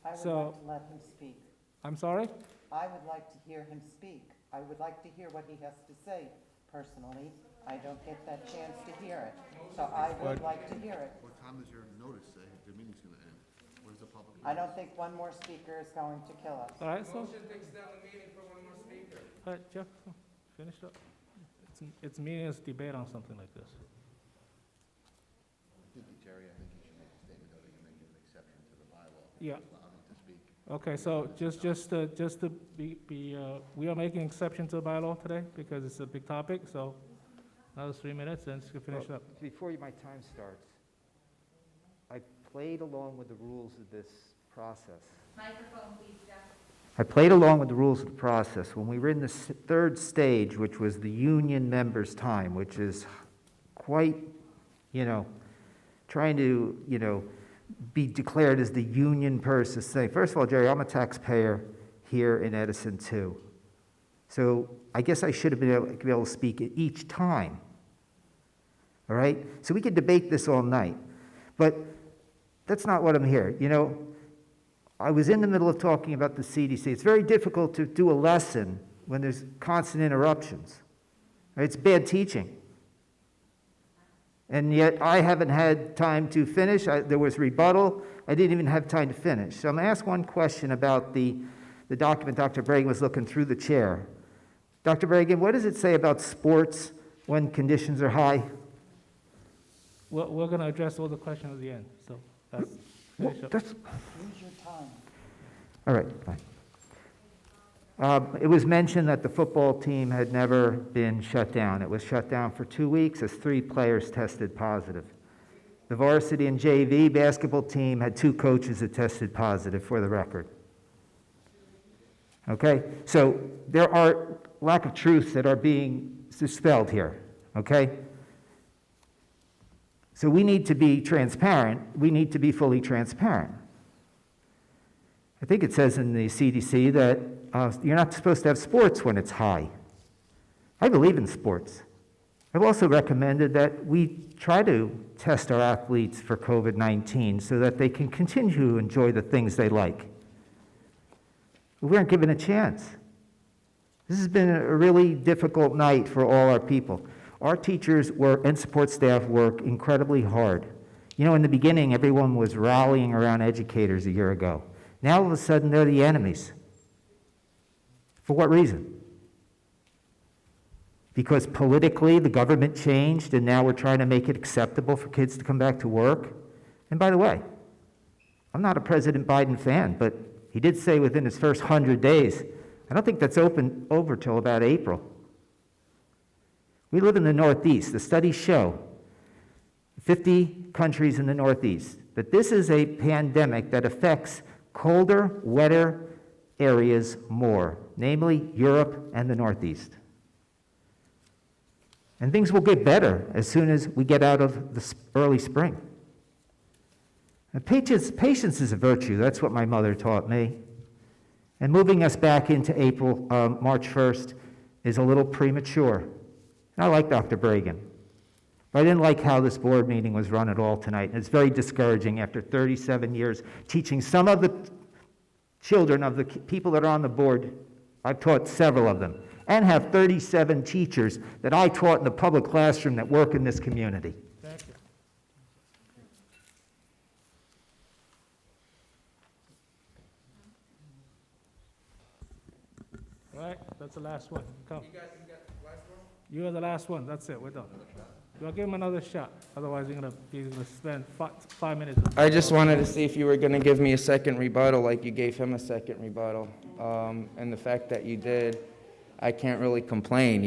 I would So- like to let him speak. I'm sorry? I would like to hear him speak. I would like to hear what he has to say. Personally, I don't get that chance to hear it, so I would like to hear it. What time does your notice say the meeting's gonna end? Where's the public? I don't think one more speaker is going to kill us. All right, so, Motion to extend the meeting for one more speaker. all right, Jeff, finish up. It's meaningless debate on something like this. Jerry, I think you should make a statement though that you're making an exception to the bylaw. Yeah. Allow him to speak. Okay, so just to be, we are making exception to the bylaw today because it's a big topic, so another 3 minutes and to finish up. Before my time starts, I played along with the rules of this process. Microphone, please, Jeff. I played along with the rules of the process. When we were in the third stage, which was the union members' time, which is quite, trying to, be declared as the union person saying, first of all, Jerry, I'm a taxpayer here in Edison too. So I guess I should have been able to speak at each time. All right? So we could debate this all night. But that's not what I'm here. I was in the middle of talking about the CDC. It's very difficult to do a lesson when there's constant interruptions. It's bad teaching. And yet I haven't had time to finish. There was rebuttal. I didn't even have time to finish. So I'm going to ask one question about the document Dr. Bragan was looking through the chair. Dr. Bragan, what does it say about sports when conditions are high? We're going to address all the questions at the end, so that's, finish up. Use your time. All right, fine. It was mentioned that the football team had never been shut down. It was shut down for 2 weeks as 3 players tested positive. The varsity and JV basketball team had 2 coaches that tested positive, for the record. Okay, so there are lack of truths that are being dispelled here, okay? So we need to be transparent. We need to be fully transparent. I think it says in the CDC that you're not supposed to have sports when it's high. I believe in sports. I've also recommended that we try to test our athletes for COVID-19 so that they can continue to enjoy the things they like. But we aren't given a chance. This has been a really difficult night for all our people. Our teachers and support staff work incredibly hard. In the beginning, everyone was rallying around educators a year ago. Now, all of a sudden, they're the enemies. For what reason? Because politically, the government changed, and now we're trying to make it acceptable for kids to come back to work? And by the way, I'm not a President Biden fan, but he did say within his first 100 days, I don't think that's over till about April. We live in the Northeast. The studies show 50 countries in the Northeast that this is a pandemic that affects colder, wetter areas more, namely Europe and the Northeast. And things will get better as soon as we get out of the early spring. And patience is a virtue. That's what my mother taught me. And moving us back into March 1st is a little premature. And I like Dr. Bragan. But I didn't like how this board meeting was run at all tonight. And it's very discouraging after 37 years teaching some of the children of the people that are on the board. I've taught several of them, and have 37 teachers that I taught in the public classroom that work in this community. Thank you. All right, that's the last one. Come. You got the last one? You are the last one. That's it. We're done. We'll give him another shot. Otherwise, you're gonna spend 5 minutes. I just wanted to see if you were going to give me a second rebuttal like you gave him a second rebuttal. And the fact that you did, I can't really complain,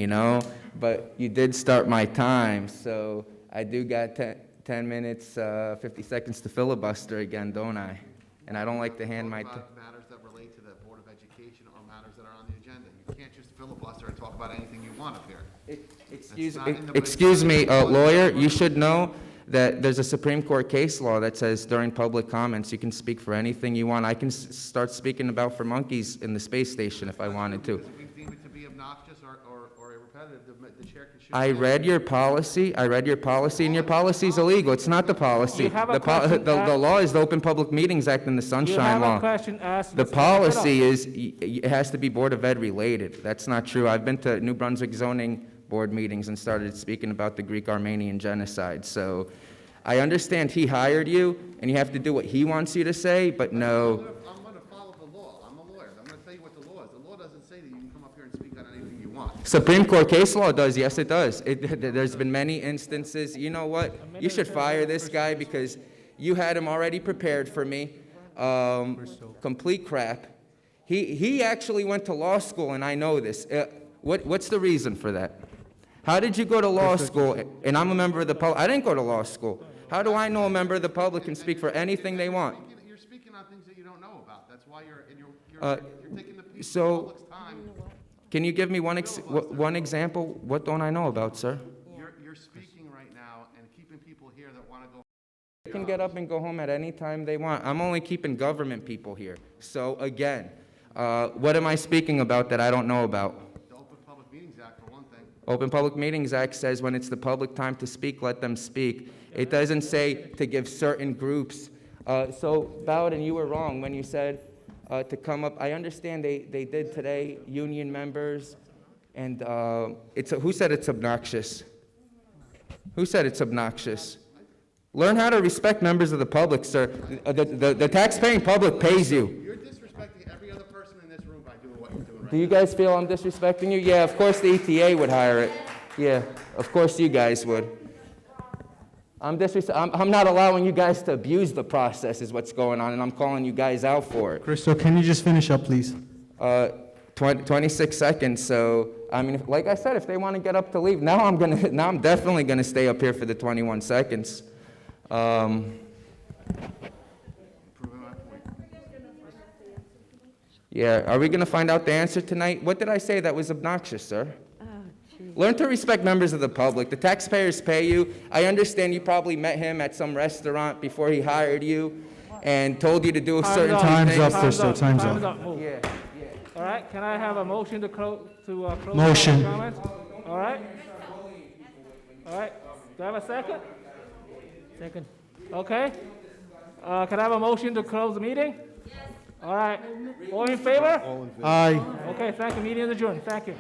but you did start my time, so I do got 10 minutes, 50 seconds to filibuster again, don't I? And I don't like to hand my... About matters that relate to the Board of Education or matters that are on the agenda. You can't just filibuster and talk about anything you want up here. Excuse me, lawyer, you should know that there's a Supreme Court case law that says during public comments, you can speak for anything you want. I can start speaking about for monkeys in the space station if I wanted to. If we deem it to be obnoxious or repetitive, the chair can shoot. I read your policy, and your policy's illegal. It's not the policy. You have a The question, the law is the Open Public Meetings Act and the You Sunshine have a Law. question, ask. The Mr. Pickett. policy is, it has to be Board of Ed related. That's not true. I've been to New Brunswick zoning board meetings and started speaking about the Greek-Armenian genocide. So I understand he hired you, and you have to do what he wants you to say, but no. I'm gonna follow the law. I'm a lawyer. I'm gonna tell you what the law is. The law doesn't say that you can come up here and speak on anything you want. Supreme Court case law does, yes, it does. There's been many instances. You know what? You should fire this guy because you had him already prepared for me. Complete crap. He actually went to law school, and I know this. What's the reason for that? How did you go to law school? And I'm a member of the public. I didn't go to law school. How do I know a member of the public can speak for anything they want? You're speaking on things that you don't know about. That's why you're taking the public's time. Can you give me one example? What don't I know about, sir? You're speaking right now and keeping people here that wanna go. They can get up and go home at any time they want. I'm only keeping government people here. So again, what am I speaking about that I don't know about? The Open Public Meetings Act, for one thing. Open Public Meetings Act says when it's the public time to speak, let them speak. It doesn't say to give certain groups. So Bowden, you were wrong when you said to come up. I understand they did today, union members, and who said it's obnoxious? Who said it's obnoxious? Learn how to respect members of the public, sir. The taxpaying public pays you. You're disrespecting every other person in this room by doing what you're doing right Do you guys feel I'm disrespecting you? Yeah, of course the ETA would hire it. Yeah, of course you guys would. I'm not allowing you guys to abuse the process is what's going on, and I'm calling you guys out for it. Crystal, can you just finish up, please? 26 seconds, so, I mean, like I said, if they want to get up to leave, now I'm definitely gonna stay up here for the 21 seconds. Yeah, are we gonna find out the answer tonight? What did I say that was obnoxious, sir? Learn to respect members of the public. The taxpayers pay you. I understand you probably met him at some restaurant before he hired you and told you to do a certain Time's thing. up, Crystal, time's up. Move. All right, can I have a motion to close Motion. the comments? All right. All right, do I have a second? Second. Okay. Can I have a motion to close the meeting? Yes. All right, all in favor? Aye. Okay, thank you, meeting is adjourned, thank you.